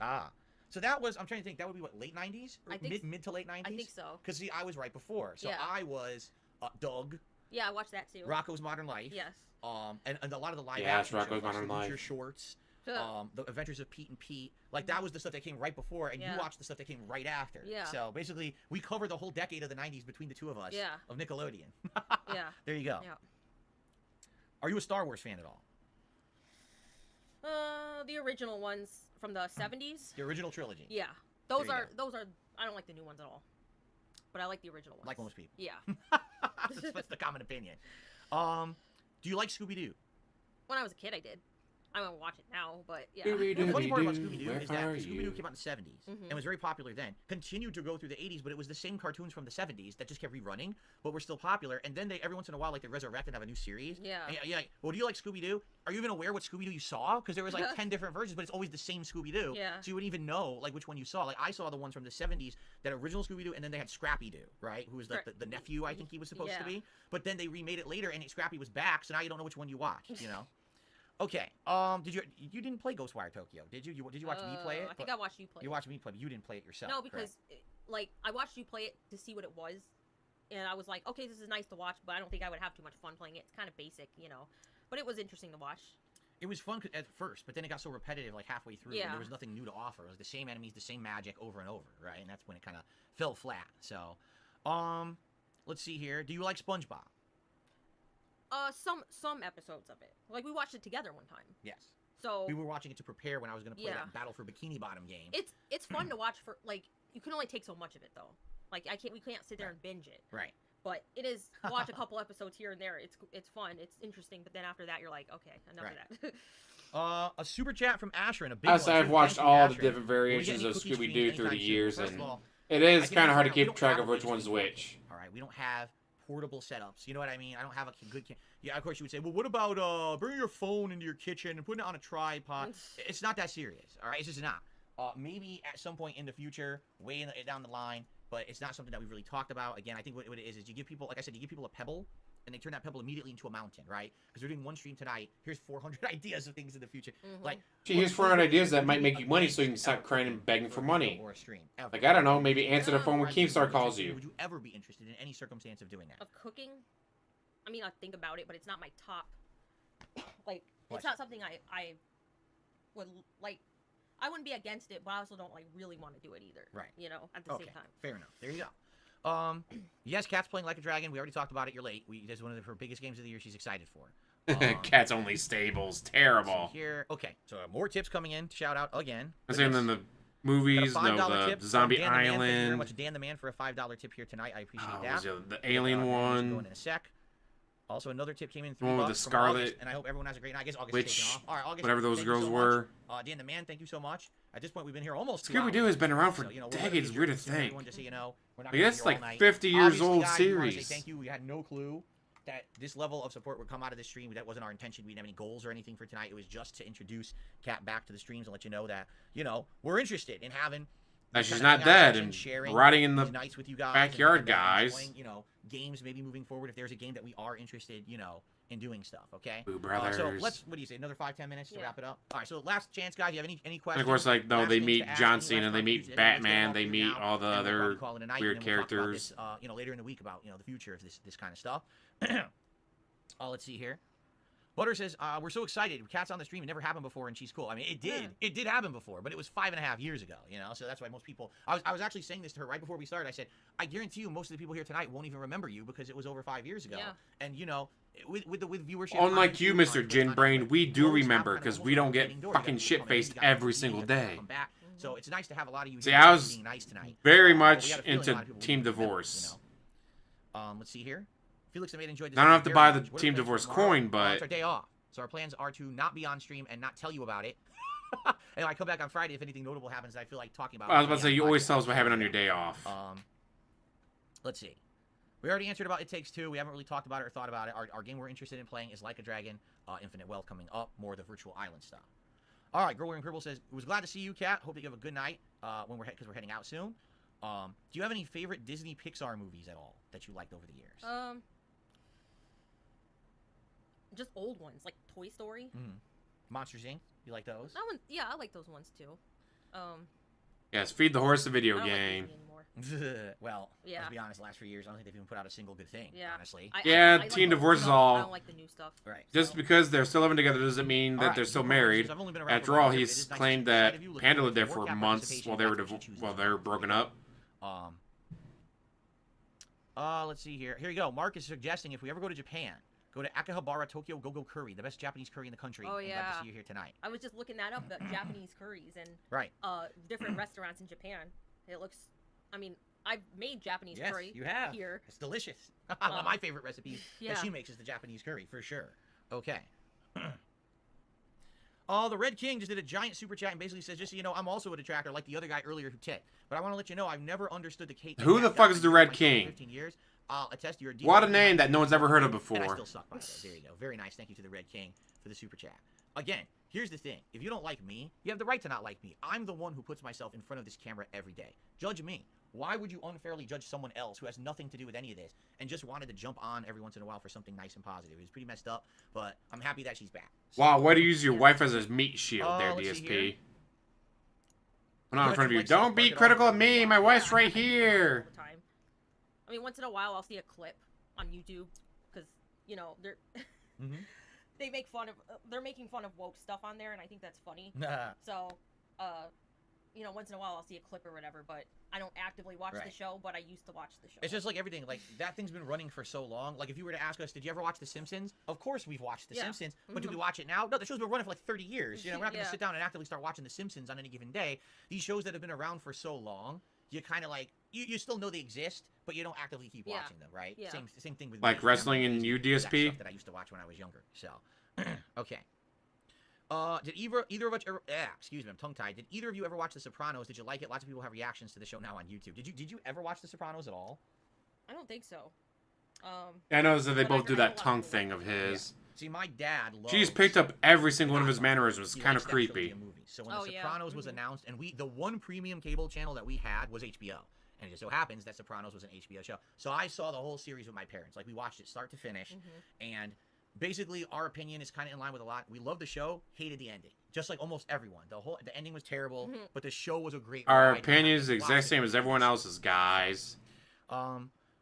So that was, I'm trying to think, that would be what, late 90s? Or I think mid to late 90s? I think so. Because, see, I was right before. So Yeah. I was Doug, Yeah, I watched that too. Rocco's Modern Life. Yes. And a lot of the live Yes, action Rocco's shows, like Modern Salute Your Life. Shorts, Ugh. The Adventures of Pete and Pete. Like, that was the stuff that came right before, and you Yeah. watched the stuff that came right after. Yeah. So, basically, we covered the whole decade of the 90s between the two of us Yeah. of Nickelodeon. Yeah. There you go. Yeah. Are you a Star Wars fan at all? The original ones from the 70s. The original trilogy? Yeah. Those There you are those are. I don't like the new ones at all. But I like the original ones. Like most people. Yeah. That's the common opinion. Do you like Scooby-Doo? When I was a kid, I did. I won't watch it now, but yeah. The funny part about Scooby-Doo, Scooby-Doo where is that are Scooby-Doo you? came out in the 70s Mhm. and was very popular then. Continued to go through the 80s, but it was the same cartoons from the 70s that just kept rerunning, but were still popular. And then they every once in a while, like they resurrect and have a new series. Yeah. And yeah. Well, do you like Scooby-Doo? Are you even aware what Scooby-Doo you saw? Because there was like 10 different versions, but it's always the same Scooby-Doo. Yeah. So you wouldn't even know like which one you saw. Like I saw the ones from the 70s, that original Scooby-Doo, and then they had Scrappy-Doo, right? Who was like the nephew, I think he was supposed to be. But then they remade it later, and Scrappy was back, so now you don't know which one you watched. You know. Okay. Did you didn't play Ghostwire Tokyo? Did you? Did you watch me play it? I think I watched you play. You watched me play, but you didn't play it yourself. No, because like I watched you play it to see what it was, and I was like, okay, this is nice to watch, but I don't think I would have too much fun playing it. It's kind of basic, you know, but it was interesting to watch. It was fun at first, but then it got so repetitive, like halfway through, and Yeah. there was nothing new to offer. It was the same enemies, the same magic over and over, right? And that's when it kind of fell flat. So, let's see here. Do you like SpongeBob? Some episodes of it. Like we watched it together one time. Yes. So We were watching it to prepare when I was going to play Yeah. that Battle for Bikini Bottom game. it's fun to watch for like you can only take so much of it though. Like we can't sit there and binge it. Right. But it is watch a couple episodes here and there. It's fun. It's interesting. But then after that, you're like, okay, enough of that. A super chat from Asher and a big I one. say I've Thank watched you, all the Asher. different Will we get variations any of cookie streams Scooby-Doo through the anytime soon? years, First and of all, it is I can kind of hard to understand we keep don't track have of a which big one's system. which. All right, we don't have portable setups. You know what I mean? I don't have a good. Yeah, of course you would say, well, what about bringing your phone into your kitchen and putting it on a tripod? It's not that serious. All right, it's just not. Maybe at some point in the future, down the line, but it's not something that we've really talked about. Again, I think what it is you give people, like I said, you give people a pebble, and they turn that pebble immediately into a mountain, right? Because we're doing one stream tonight. Here's 400 ideas of things in the future. Like, Gee, here's 400 ideas that might make you money, so you can stop crying and begging for money. Or a stream. Ever. Like, I don't know, maybe answer the phone when Keemstar calls you. Would you ever be interested in any circumstance of doing that? Of cooking, I mean, I think about it, but it's not my top. Like, What? it's not something I would like. I wouldn't be against it, but I also don't like really want to do it either. Right. You know, at the Okay, same time. fair enough. There you go. Yes, Kat's playing Like a Dragon. We already talked about it. You're late. This is one of her biggest games of the year. She's excited for. Cats only stables. So Terrible. here, okay. So more tips coming in. Shout out again. Same than the Got a movies, $5 no, tip the from Zombie Dan the Man. Thank you very Island. much, Dan the Man, for a $5 tip here tonight. I appreciate Oh, that. was the Alien Going one. in a sec. Also, another tip came in. The one with the $3 from Scarlet August, and I hope everyone has a great night. I guess August is Witch, taking off. All right, August, whatever those thank you girls so were. much. Dan the Man, thank you so much. At this point, we've been here almost 2 Scooby-Doo hours. has been around for So, we're gonna decades. be Weird to here soon, think. everyone, just so you know, we're not I gonna guess be here like all night. 50 years Obviously, old guys, we wanna say series. thank you. We had no clue that this level of support would come out of this stream. That wasn't our intention. We didn't have any goals or anything for tonight. It was just to introduce Kat back to the streams and let you know that, we're interested in having That these she's kind of not hangout dead sessions, and sharing rotting in the these nights with you guys, backyard, and guys. enjoying, games maybe moving forward if there's a game that we are interested, in doing stuff. Okay. Boo Brothers. So what do you say? Another 5-10 minutes to Yeah. wrap it up. All right. So last chance, guys. You have any And questions? of course, like, no, Last they things meet to ask, John any Cena, last they meet contributions, Batman, let's they get meet off here all the now, and we'll other probably call it a night, weird and then we'll talk about characters. this, later in the week about the future of this kind of stuff. Let's see here. Butter says, we're so excited. Kat's on the stream. It never happened before, and she's cool. I mean, it did. Yeah. It did happen before, but it was 5.5 years ago, So that's why most people... I was actually saying this to her right before we started. I said, I guarantee you most of the people here tonight won't even remember you because it was over 5 years ago. Yeah. And, with viewership... Unlike you, on Mr. YouTube, Gin on Brain, Netflix, we you do always have remember kind of because almost we like don't a get rotating door. You fucking gotta shit come in, you faced gotta every leave, single you gotta day. come back. So it's nice to have a lot of you See, here I was being nice tonight. Very But much we had a feeling a into lot of people Team wouldn't remember, Divorce. Let's see here. Felix and Mate enjoyed this. I don't have to very buy the much. What are Team plans for Divorce tomorrow? coin, It's but our day off. So our plans are to not be on stream and not tell you about it. And I come back on Friday if anything notable happens that I feel like talking about. I was about to say, on you the always podcast. tell us what happened on your day off. Let's see. We already answered about It Takes Two. We haven't really talked about it or thought about it. Our game we're interested in playing is Like a Dragon, Infinite Wealth coming up, more of the virtual island stuff. All right, Girl Wearing Purple says, "Was glad to see you, Kat. Hope that you have a good night because we're heading out soon. Do you have any favorite Disney Pixar movies at all that you liked over the years? Just old ones like Toy Story. Monsters Inc. You like those? That one, yeah, I like those ones too. Yes, Feed the Horse, the I video don't like game. Disney anymore. Well, Yeah. let's be honest. The last few years, I don't think they've even put out a single good thing. Yeah. Honestly. Yeah, like Teen the Divorce is original, all- I don't like the new stuff. Right. Just so- because they're still living together doesn't mean that Alright, they're still so married. I've only been around for After about all, a year, but it he's is nice claimed to see the that side of you looking Panda for lived there more for cap months participation. while they were That's what you choose while to they do. were broken up. Let's see here. Here you go. Mark is suggesting if we ever go to Japan, go to Akihabara Tokyo Go-Go Curry, the best Japanese curry in the country. Oh, I'm glad yeah. to see you here tonight. I was just looking that up, the Japanese curries and Right. different restaurants in Japan. It looks, I mean, I've made Japanese Yes, curry you have. here. It's delicious. One of my favorite recipes Yeah. that she makes is the Japanese curry, for sure. Okay. The Red King just did a giant super chat and basically says, just so you know, I'm also a detractor like the other guy earlier who ticked. But I want to let you know I've never understood the Kate. Who the fuck is the Red King? 15 years. I'll attest to your What a name that no one's ever heard of And I before. still suck by it. There you go. Very nice. Thank you to the Red King for the super chat. Again, here's the thing. If you don't like me, you have the right to not like me. I'm the one who puts myself in front of this camera every day. Judge me. Why would you unfairly judge someone else who has nothing to do with any of this and just wanted to jump on every once in a while for something nice and positive? It was pretty messed up, but I'm happy that she's back. So, Wow, why do you use your wife as a meat shield there, let's see here. DSP? I'm not in front of you. Like South Don't be Park at all? critical of me. My wife's right I do that here. all the time. I mean, once in a while, I'll see a clip on YouTube because they're Mhm. they make fun of they're making fun of woke stuff on there, and I think that's funny. Nah. So, once in a while I'll see a clip or whatever, but I don't actively watch the Right. show, but I used to watch the show. It's just like everything. Like, that thing's been running for so long. Like, if you were to ask us, did you ever watch The Simpsons? Of course we've watched The Yeah. Simpsons. But do we Mhm. watch it now? No, the show's been running for like 30 years. We're not going to Yeah. sit down and actively start watching The Simpsons on any given day. These shows that have been around for so long, you kind of like, you still know they exist, but you don't actively keep Yeah. watching them, right? Yeah. Same thing with Like me. wrestling I'm and you, crazy with that DSP? stuff that I used to watch when I was younger. So, okay. Did either of us ever, excuse me, I'm tongue-tied. Did either of you ever watch The Sopranos? Did you like it? Lots of people have reactions to the show now on YouTube. Did you ever watch The Sopranos at all? I don't think so. I noticed that they But both I've do heard a that lot of tongue people thing like of it. his. See, my dad loves... She's picked up every single one of his Godfather. mannerisms. He Kind of likes that show to be creepy. a movie. So when Oh, The yeah. Sopranos was Mhm. announced, and the one premium cable channel that we had was HBO. And it just so happens that Sopranos was an HBO show. So I saw the whole series with my parents. Like, we watched it start to finish. And basically, our opinion is kind of in line with a lot. We loved the show, hated the ending. Just like almost everyone. The ending was terrible, Mhm. but the show was a great Our ride. opinion is the Watch exact it. same as everyone else's, guys.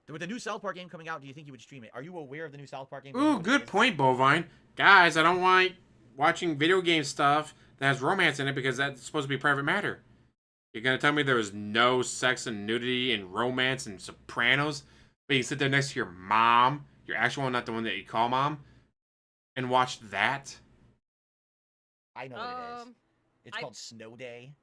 With the new South Park game coming out, do you think you would stream it? Are you aware of the new South Park game? Ooh, good point, Bovine. Guys, I don't want watching video game stuff that has romance in it because that's supposed to be private matter. You're gonna tell me there was no sex and nudity and romance and Sopranos, but you sit there next to your mom, your actual one, not the one that you call mom, and watch that? I know what it is. It's I- called Snow Day.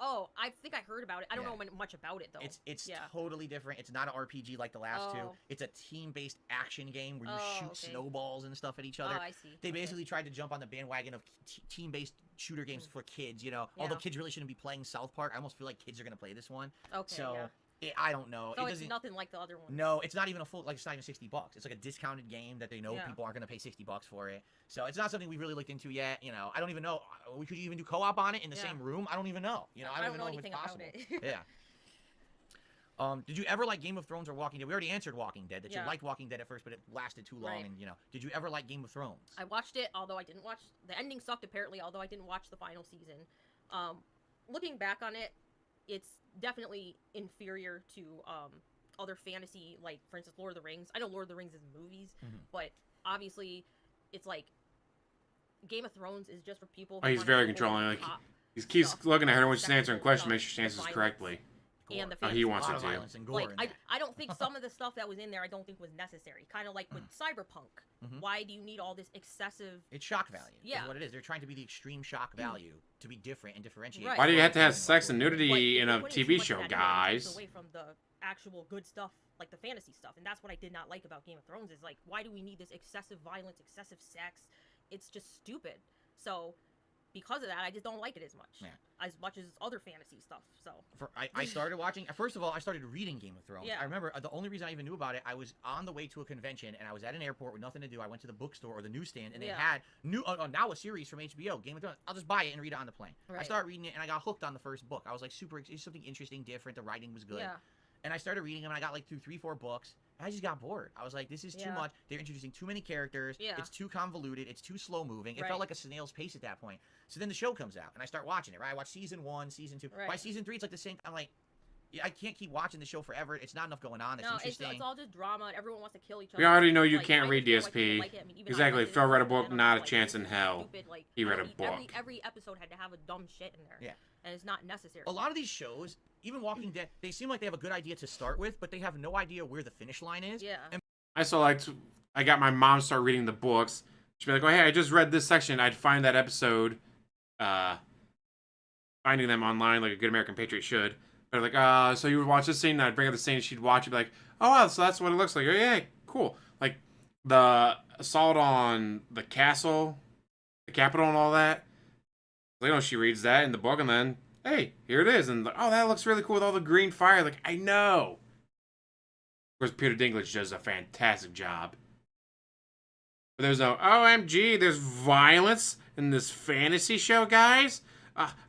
Oh, I think I heard about it. I don't Yeah. know much about it though. It's Yeah. totally different. It's not an RPG like the last two. Oh. It's a team-based action game where you Oh, shoot okay. snowballs and stuff at each Oh, other. I see. They Okay. basically tried to jump on the bandwagon of team-based shooter games for kids, Although Yeah. kids really shouldn't be playing South Park, I almost feel like kids are going to play this one. Okay, So, yeah. I don't know. So it it's doesn't... nothing like the other one. No, it's not even it's not even $60. It's like a discounted game that they know Yeah. people aren't going to pay $60 for it. So it's not something we've really looked into yet. I don't even know. Could you even do co-op on it in the Yeah. same room? I don't even know. I don't even know if anything it's about possible. it. Yeah. Did you ever like Game of Thrones or Walking Dead? We already answered Walking Dead. That you Yeah. liked Walking Dead at first, but it lasted too long. Right. And did you ever like Game of Thrones? I watched it, although I didn't watch the ending. Sucked apparently, although I didn't watch the final season. Looking back on it, it's definitely inferior to other fantasy, like for instance Lord of the Rings. I know Lord of the Rings is movies, Mhm. but obviously it's like Game of Thrones is just for people. Oh, he's wanna very go over controlling. the Like, top he keeps stuff, looking at her when she's sexual answering questions, stuff, make sure she the answers violence, correctly. and the Gore. He fantasy wants a lot it of to. violence and gore like in I, that. I don't think some of the stuff that was in there I don't think was necessary. Kind of like with Cyberpunk. Mhm. Why do you need all this excessive? It's shock value. Yeah. Is what it is. They're trying to be the extreme shock value to be different and differentiate. Right. Why do you have to have Something like sex and Lord of the Rings. nudity But in you're a putting too TV much of show, that in there, it takes guys? away from the actual good stuff, like the fantasy stuff, and that's what I did not like about Game of Thrones. Is like, why do we need this excessive violence, excessive sex? It's just stupid. So, because of that, I just don't like it as much. Yeah. As much as other fantasy stuff. So. I started watching. First of all, I started reading Game of Thrones. Yeah. I remember the only reason I even knew about it, I was on the way to a convention and I was at an airport with nothing to do. I went to the bookstore or the newsstand and they Yeah. had now a series from HBO, Game of Thrones. I'll just buy it and read it on the plane. I Right. started reading it and I got hooked on the first book. I was like it's something interesting, different. The writing was good. Yeah. And I started reading them and I got like through 3-4 books. And I just got bored. I was like, this is too Yeah. much. They're introducing too many characters. Yeah. It's too convoluted. It's too slow moving. It Right. felt like a snail's pace at that point. So then the show comes out and I start watching it, right? I watch season 1, season 2. By Right. season 3, it's like the same. I'm like, yeah, I can't keep watching the show forever. It's not enough going on. It's No, it's interesting. all just drama. And everyone wants to kill each other. We already know you Like, can't I read understand why people DSP. like it. I mean, even I Exactly. liked it Phil read a and book, I'm not a like, chance this in is hell. stupid, like, He I read a don't need- book. Every episode had to have a dumb shit in there. Yeah. And it's not necessary. A lot of these shows, even Walking Dead, they seem like they have a good idea to start with, but they have no idea where the finish line is. Yeah. And I saw I got my mom to start reading the books. She'd be like, "Oh hey, I just read this section." I'd find that episode, finding them online like a good American patriot should. But like, so you would watch this scene, and I'd bring up the scene, and she'd watch it, be like, "Oh wow, so that's what it looks like." Oh yeah, cool. Like the assault on the castle, the Capitol, and all that. You know, she reads that in the book, and then, hey, here it is. And, oh, that looks really cool with all the green fire. Like, I know. Of course, Peter Dinklage does a fantastic job. But there's no, OMG, there's violence in this fantasy show, guys.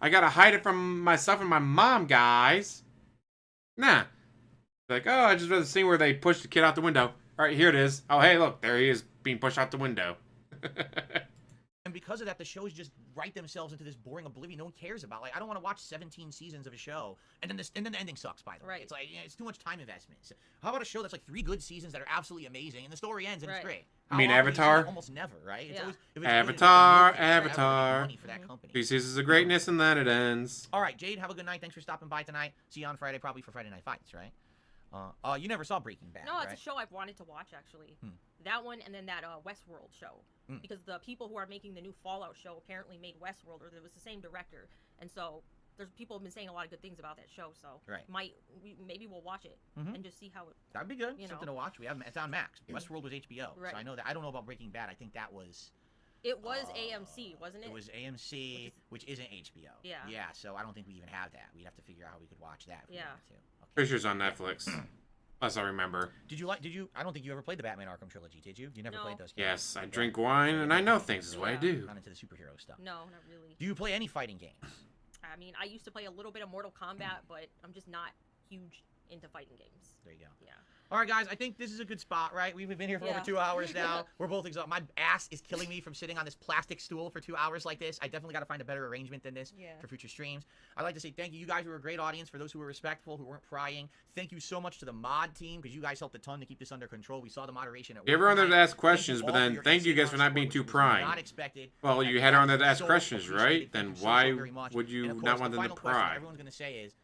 I gotta hide it from myself and my mom, guys. Nah. Like, oh, I just read the scene where they pushed the kid out the window. All right, here it is. Oh, hey, look, there he is being pushed out the window. And because of that, the shows just write themselves into this boring oblivion no one cares about. Like, I don't want to watch 17 seasons of a show, and then the ending sucks, by the way. Right. It's like, it's too much time investment. So how about a show that's like 3 good seasons that are absolutely amazing, and the story ends and it's great? I mean, How often do you see Avatar? that? Almost never, right? It's Yeah. always, if it's Avatar, good, it's like Avatar. money for that company. 3 seasons of greatness, and then it ends. All right, Jade, have a good night. Thanks for stopping by tonight. See you on Friday, probably for Friday Night Fights, right? You never saw Breaking Bad, No, it's right? a show I've wanted to watch actually. Hmm. That one and then that Westworld show. Hmm. Because the people who are making the new Fallout show apparently made Westworld, or it was the same director, and so there's people have been saying a lot of good things about that show. So Right. maybe we'll watch it and just see how it. That'd be good. You Something know. to watch. It's on Max. Westworld was HBO, Right. so I know that. I don't know about Breaking Bad. I think that was. It was AMC, wasn't it? It was AMC, which isn't HBO. Yeah. Yeah. So I don't think we even have that. We'd have to figure out how we could watch that. If we Yeah. wanted to. Okay. Pretty sure it's on Netflix. Unless I remember. Did you? I don't think you ever played the Batman Arkham trilogy, did you? You never No. played those games. Yes, I drink wine, and I know things is what I Yeah. do. Not into the superhero stuff. No, not really. Do you play any fighting games? I mean, I used to play a little bit of Mortal Kombat, but I'm just not huge into fighting games. There you go. Yeah. All right, guys. I think this is a good spot, right? We've been here for over Yeah. 2 hours now. We're both exhausted. My ass is killing me from sitting on this plastic stool for 2 hours like this. I definitely got to find a better arrangement than this Yeah. for future streams. I'd like to say thank you. You guys were a great audience. For those who were respectful, who weren't prying, thank you so much to the mod team because you guys helped a ton to keep this under control. We saw the moderation at work. Everyone there to tonight. ask questions, Thank you but all then for your thank you guys for considerate not being support, too which was prying. Not expected. Well, And you had her on there to so ask questions, appreciated. right? Thank Then you so why very much. would you And of not course, want the them to final question pry? everyone's going to say is,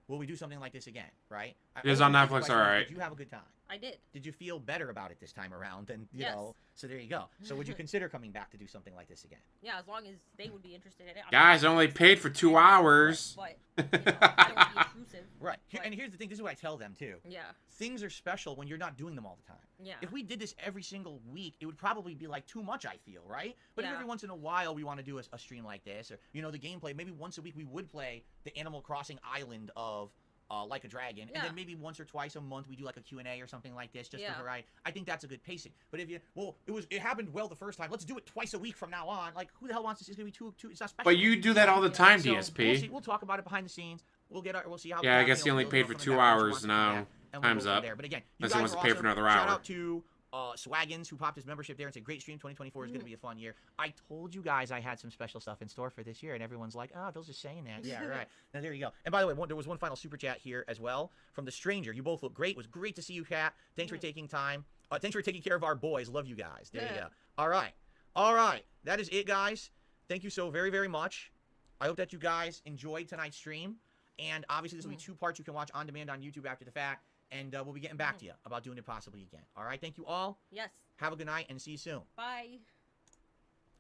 will we do something like this again, right? It is on The Netflix, question is, alright. Did you have a good time? I did. Did you feel better about it this time around? And you Yes. know, so there you go. So would you consider coming back to do something like this again? Yeah, as long as they would be interested in it. Guys, I only paid for 2 hours. But you know, I don't want to be intrusive. Right. Right. And here's the thing. This is what I tell them too. Yeah. Things are special when you're not doing them all the time. Yeah. If we did this every single week, it would probably be like too much, I feel, right? But if Yeah. every once in a while we want to do a stream like this, or you know, the gameplay, maybe once a week we would play the Animal Crossing island of Like a Dragon, and Yeah. then maybe once or twice a month we do like a Q&A or something like this, just Yeah. for variety. I think that's a good pacing. But if it happened well the first time, let's do it twice a week from now on. Like, who the hell wants this? It's gonna be too. It's not special. But you do that all the time, So, DSP. We'll see. We'll talk about it behind the scenes. We'll see how. Yeah, I that, guess he only feels paid for from 2 that, what she hours wants to do now. that, and we'll Time's go from up. there. But again, you Unless he guys wants are to pay for awesome. another Shout hour. out to Swaggins, who popped his membership there and said, great stream, 2024 is going to be a fun year. I told you guys I had some special stuff in store for this year, and everyone's like, oh, Bill's just saying that. Yeah, right. Now, there you go. And by the way, there was one final super chat here as well from The Stranger. You both look great. It was great to see you, Kat. Thanks for taking time. Thanks for taking care of our boys. Love you guys. There you go. All right. All right. That is it, guys. Thank you so very, very much. I hope that you guys enjoyed tonight's stream. And obviously, this will be 2 parts you can watch on demand on YouTube after the fact. And we'll be getting back to you about doing it possibly again. All right. Thank you all. Yes. Have a good night and see you soon. Bye.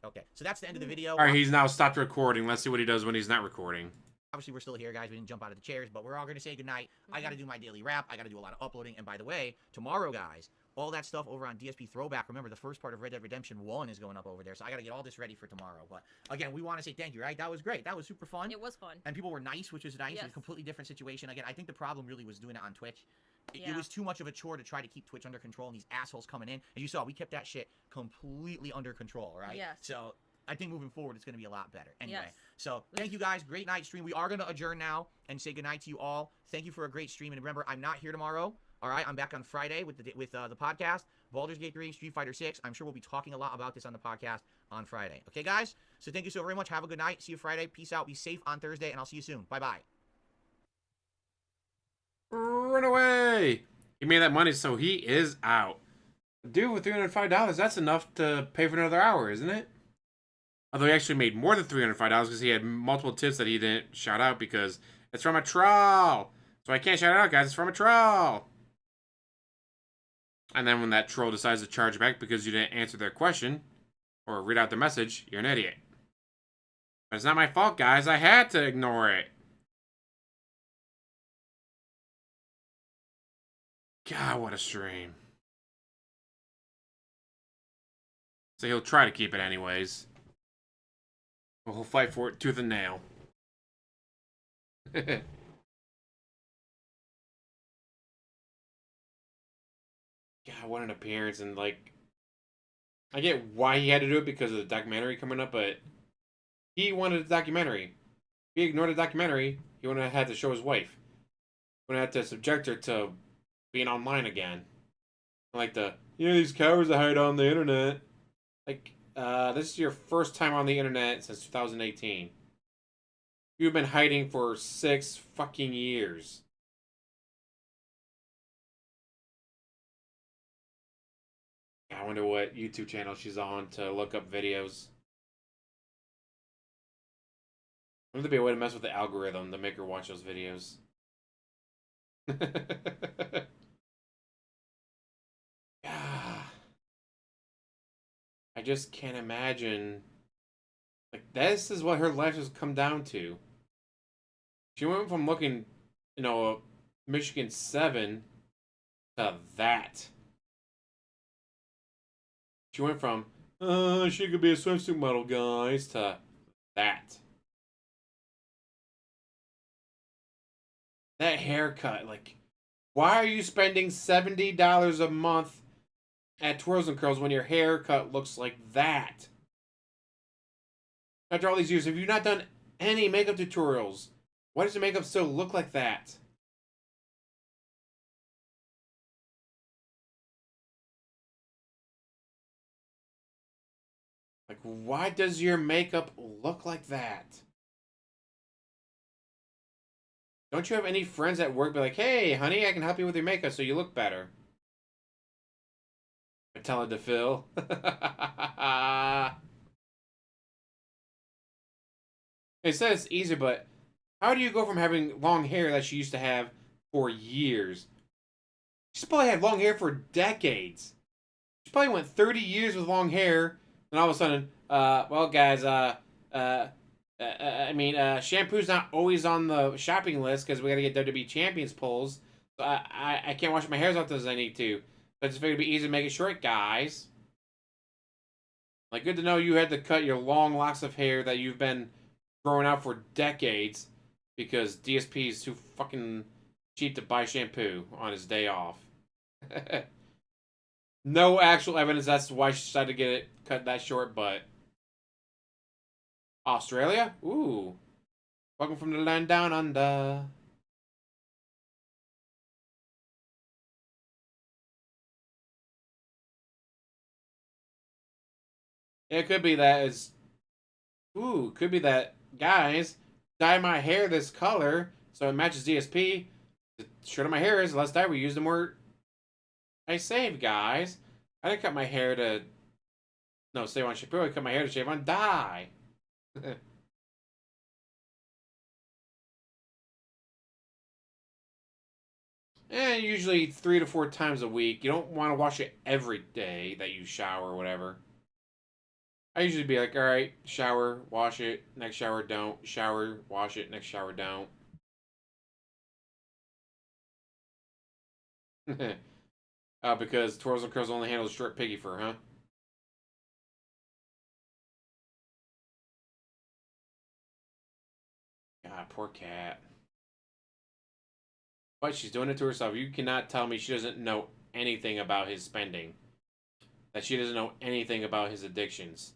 Okay, so that's the end of the video. All right, he's now stopped recording. Let's see what he does when he's not recording. Obviously, we're still here, guys. We didn't jump out of the chairs, but we're all going to say goodnight. I got to do my daily wrap. I got to do a lot of uploading. And by the way, tomorrow, guys, all that stuff over on DSP Throwback. Remember, the first part of Red Dead Redemption 1 is going up over there. So I got to get all this ready for tomorrow. But again, we want to say thank you, right? That was great. That was super fun. It was fun. And people were nice, which was nice. It was Yes. a completely different situation. Again, I think the problem really was doing it on Twitch. It Yeah. was too much of a chore to try to keep Twitch under control and these assholes coming in. As you saw, we kept that shit completely under control, right? Yes. So I think moving forward, it's going to be a lot better. Anyway, Yes. so thank you guys. Great night stream. We are going to adjourn now and say goodnight to you all. Thank you for a great stream. And remember, I'm not here tomorrow. All right, I'm back on Friday with the podcast, Baldur's Gate 3, Street Fighter 6. I'm sure we'll be talking a lot about this on the podcast on Friday. Okay, guys? So thank you so very much. Have a good night. See you Friday. Peace out. Be safe on Thursday, and I'll see you soon. Bye-bye. Run away! He made that money, so he is out. Dude, with $305, that's enough to pay for another hour, isn't it? Although he actually made more than $305 because he had multiple tips that he didn't shout out because it's from a troll. So I can't shout it out, guys. It's from a troll. And then when that troll decides to charge back because you didn't answer their question or read out the message, you're an idiot. But it's not my fault, guys. I had to ignore it. God, what a stream. So he'll try to keep it anyways. We'll fight for it tooth and nail. God, what an appearance. And, like, I get why he had to do it because of the documentary coming up, but he wanted a documentary. If he ignored the documentary, he wouldn't have had to show his wife. He wouldn't have to subject her to being online again. Like these cowards that hide on the internet. Like, this is your first time on the internet since 2018. You've been hiding for 6 fucking years. I wonder what YouTube channel she's on to look up videos. Wouldn't there be a way to mess with the algorithm to make her watch those videos? Ah, I just can't imagine. Like, this is what her life has come down to. She went from looking, Michigan 7 to that. She went from, she could be a swimsuit model, guys, to that. That haircut, like, why are you spending $70 a month at Twirls and Curls when your haircut looks like that? After all these years, have you not done any makeup tutorials? Why does your makeup still look like that? Like, why does your makeup look like that? Don't you have any friends at work be like, hey, honey, I can help you with your makeup so you look better? I tell it to Phil. It says it's easy, but how do you go from having long hair that she used to have for years? She's probably had long hair for decades. She probably went 30 years with long hair, and all of a sudden, well, guys, shampoo's not always on the shopping list because we got to get WWE Champions polls. So I can't wash my hair as often as I need to. So I just figured it'd be easy to make it short, guys. Like, good to know you had to cut your long locks of hair that you've been growing out for decades because DSP is too fucking cheap to buy shampoo on his day off. No actual evidence that's why she decided to get it cut that short, but Australia? Ooh. Welcome from the land down under. It could be that is. Ooh, could be that, guys, dye my hair this color so it matches DSP. The shorter my hair is, the less dye we use, the more I save, guys. I didn't cut my hair to save on shampoo. I cut my hair to shave on dye. And usually 3 to 4 times a week. You don't want to wash it every day that you shower or whatever. I usually be like, all right, shower, wash it, next shower, don't. Shower, wash it, next shower, don't. Because Twirls and Curls only handles short piggy fur, huh? God, poor cat. But she's doing it to herself. You cannot tell me she doesn't know anything about his spending. That she doesn't know anything about his addictions.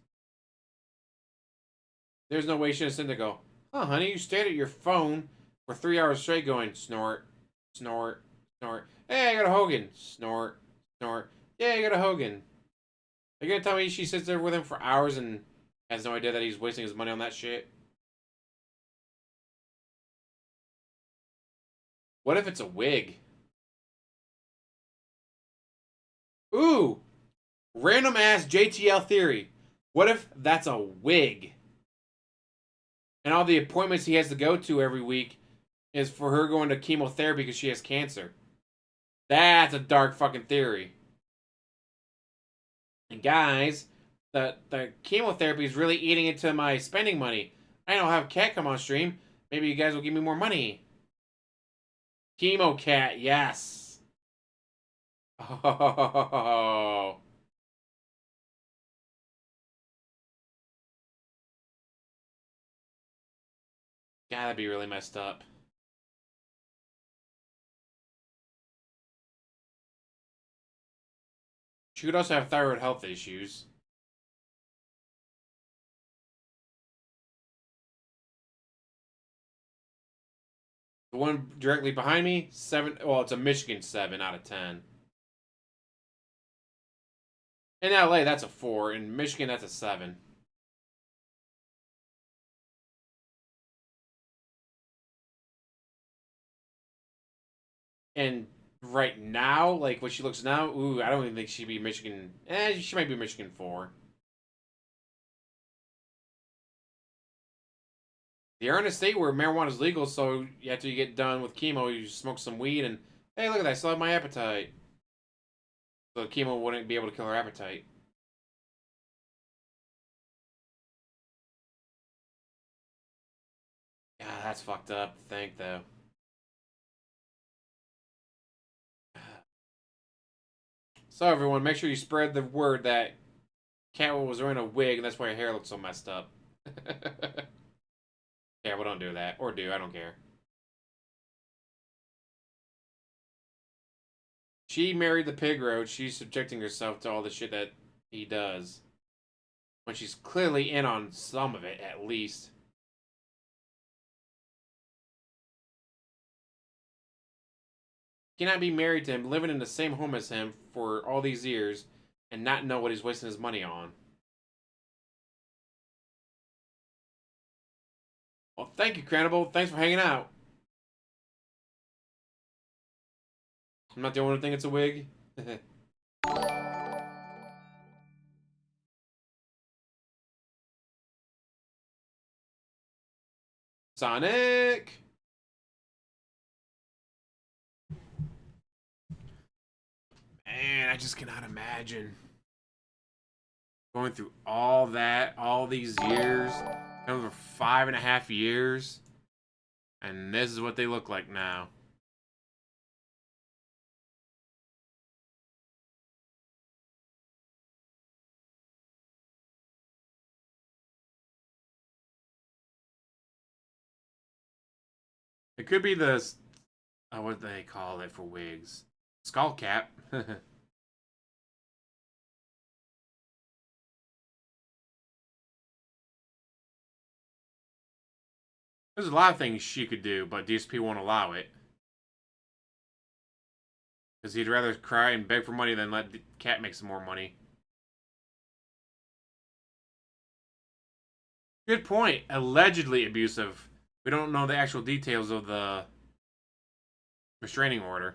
There's no way she doesn't sit there and go, oh, honey, you stayed at your phone for 3 hours straight going, snort, snort, snort. Hey, I got a Hogan. Snort, snort. Yeah, I got a Hogan. Are you going to tell me she sits there with him for hours and has no idea that he's wasting his money on that shit? What if it's a wig? Ooh! Random ass JTL theory. What if that's a wig? And all the appointments he has to go to every week is for her going to chemotherapy because she has cancer. That's a dark fucking theory. And guys, the chemotherapy is really eating into my spending money. I don't have Cat come on stream. Maybe you guys will give me more money. Chemo Cat, yes. Oh. God, that'd be really messed up. She could also have thyroid health issues. The one directly behind me, 7. Well, it's a Michigan 7 out of 10. In LA, that's a 4. In Michigan, that's a 7. And right now, like what she looks now, ooh, I don't even think she'd be Michigan. She might be Michigan 4. You're in a state where marijuana is legal, so after you get done with chemo, you smoke some weed, and hey, look at that, I still have my appetite. So the chemo wouldn't be able to kill her appetite. Yeah, that's fucked up to think, though. So everyone, make sure you spread the word that Catwoman was wearing a wig, and that's why her hair looks so messed up. Yeah, well, don't do that. Or do, I don't care. She married the pig road. She's subjecting herself to all the shit that he does. When she's clearly in on some of it, at least. Cannot be married to him, living in the same home as him for all these years, and not know what he's wasting his money on. Well, thank you, Cranable. Thanks for hanging out. I'm not the only one who thinks it's a wig. Sonic! Man, I just cannot imagine going through all that, all these years, over 5.5 years, and this is what they look like now. It could be the, what do they call it for wigs? Skull cap. There's a lot of things she could do, but DSP won't allow it. Because he'd rather cry and beg for money than let the cat make some more money. Good point. Allegedly abusive. We don't know the actual details of the restraining order.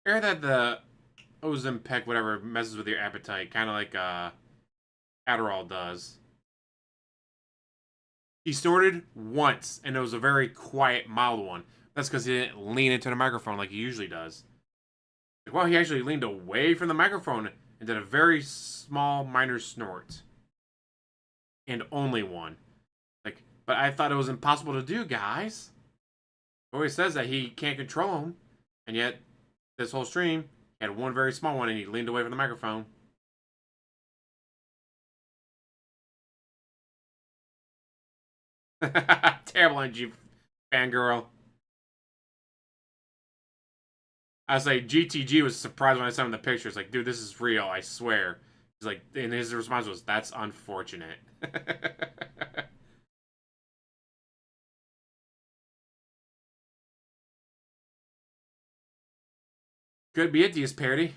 I heard that the Ozempic, whatever, messes with your appetite, kind of like Adderall does. He snorted once, and it was a very quiet, mild one. That's because he didn't lean into the microphone like he usually does. Well, he actually leaned away from the microphone and did a very small, minor snort. And only one. Like, but I thought it was impossible to do, guys. He always says that he can't control him, and yet this whole stream he had one very small one, and he leaned away from the microphone. Terrible energy, fangirl. I was like, GTG was surprised when I saw him in the pictures. Like, dude, this is real, I swear. He's like, and his response was, that's unfortunate. Could be a DS parody.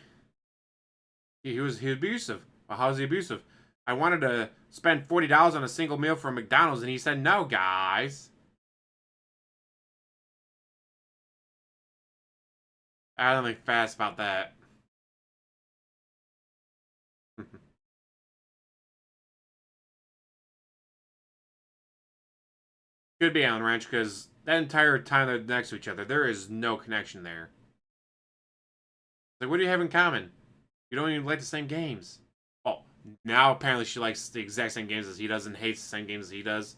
He was abusive. Well, how is he abusive? I wanted to spend $40 on a single meal from McDonald's, and he said, no, guys. I don't think fast about that. Could be Allen Ranch, because that entire time they're next to each other, there is no connection there. Like, what do you have in common? You don't even like the same games. Oh, now apparently she likes the exact same games as he does and hates the same games as he does.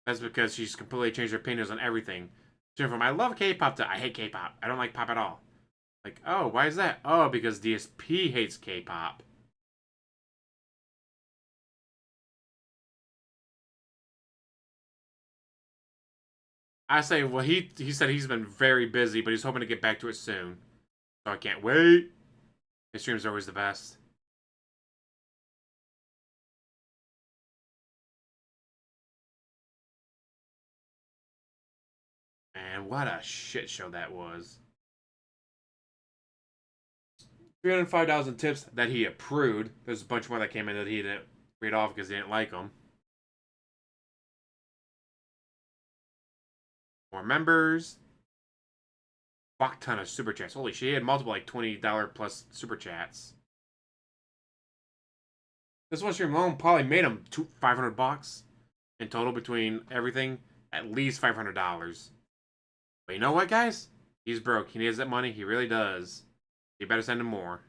That's because she's completely changed her opinions on everything. She went from I love K-pop to I hate K-pop. I don't like pop at all. Like, oh, why is that? Oh, because DSP hates K-pop. I say, well, he said he's been very busy, but he's hoping to get back to it soon. So I can't wait. His streams are always the best. Man, what a shit show that was. $305 in tips that he approved. There's a bunch more that came in that he didn't read off because he didn't like them. More members. Fuck ton of super chats. Holy shit, he had multiple like $20 plus super chats. This one stream alone probably made him $500 in total between everything. At least $500. But you know what, guys? He's broke. He needs that money. He really does. You better send him more.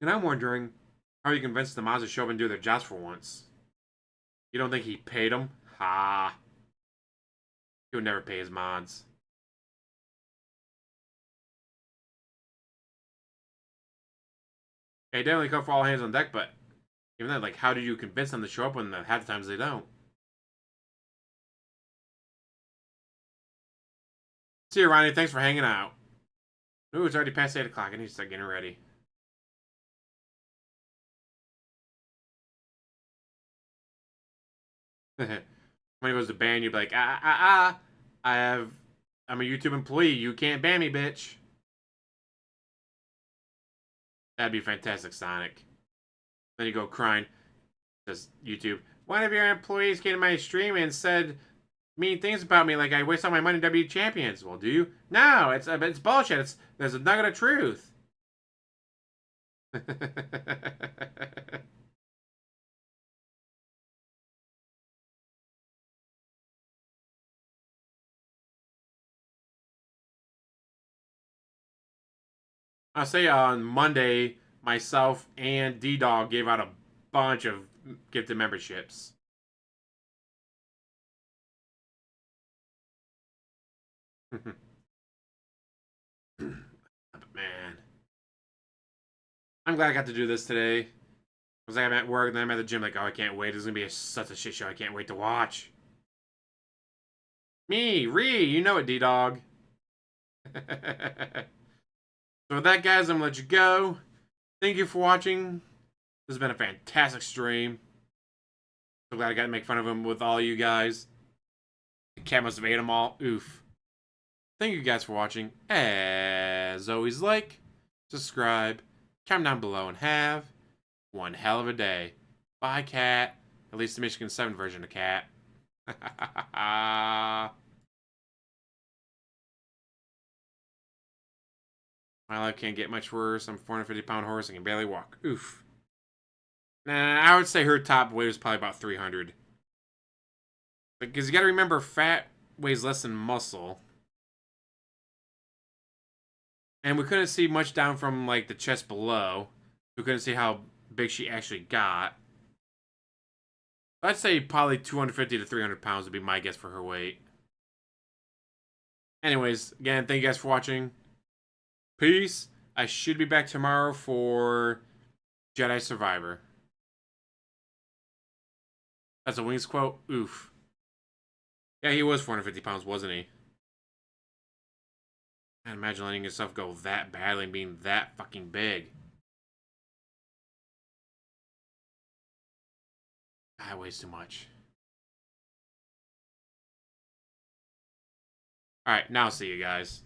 And I'm wondering how you convinced the mods to show up and do their jobs for once. You don't think he paid them? Ha! He would never pay his mods. Hey, definitely come for all hands on deck, but even then, like, how do you convince them to show up when half the times they don't? See you, Ronnie. Thanks for hanging out. Ooh, it's already past 8 o'clock. I need to start getting ready. When he goes to ban, you'd be like, I'm a YouTube employee. You can't ban me, bitch. That'd be fantastic, Sonic. Then you go crying. Says YouTube. One of your employees came to my stream and said mean things about me, like I waste all my money in WWE Champions. Well, do you? No, it's bullshit. There's a nugget of truth. I'll say on Monday, myself and D-Dog gave out a bunch of gifted memberships. Man. I'm glad I got to do this today. Because I'm at work, then I'm at the gym, like, oh, I can't wait. This is going to be such a shit show. I can't wait to watch. Me, Reeee, you know it, D-Dog. So with that, guys, I'm going to let you go. Thank you for watching. This has been a fantastic stream. So glad I got to make fun of him with all you guys. The cat must have ate them all. Oof. Thank you guys for watching. As always, like, subscribe, comment down below, and have one hell of a day. Bye, cat. At least the Michigan 7 version of cat. My life can't get much worse. I'm a 450-pound horse and can barely walk. Oof. Nah, I would say her top weight was probably about 300. Because you gotta remember, fat weighs less than muscle. And we couldn't see much down from, like, the chest below. We couldn't see how big she actually got. I'd say probably 250 to 300 pounds would be my guess for her weight. Anyways, again, thank you guys for watching. Peace. I should be back tomorrow for Jedi Survivor. That's a Wings quote. Oof. Yeah, he was 450 pounds, wasn't he? I can't imagine letting yourself go that badly and being that fucking big. That weighs too much. Alright, now I'll see you guys.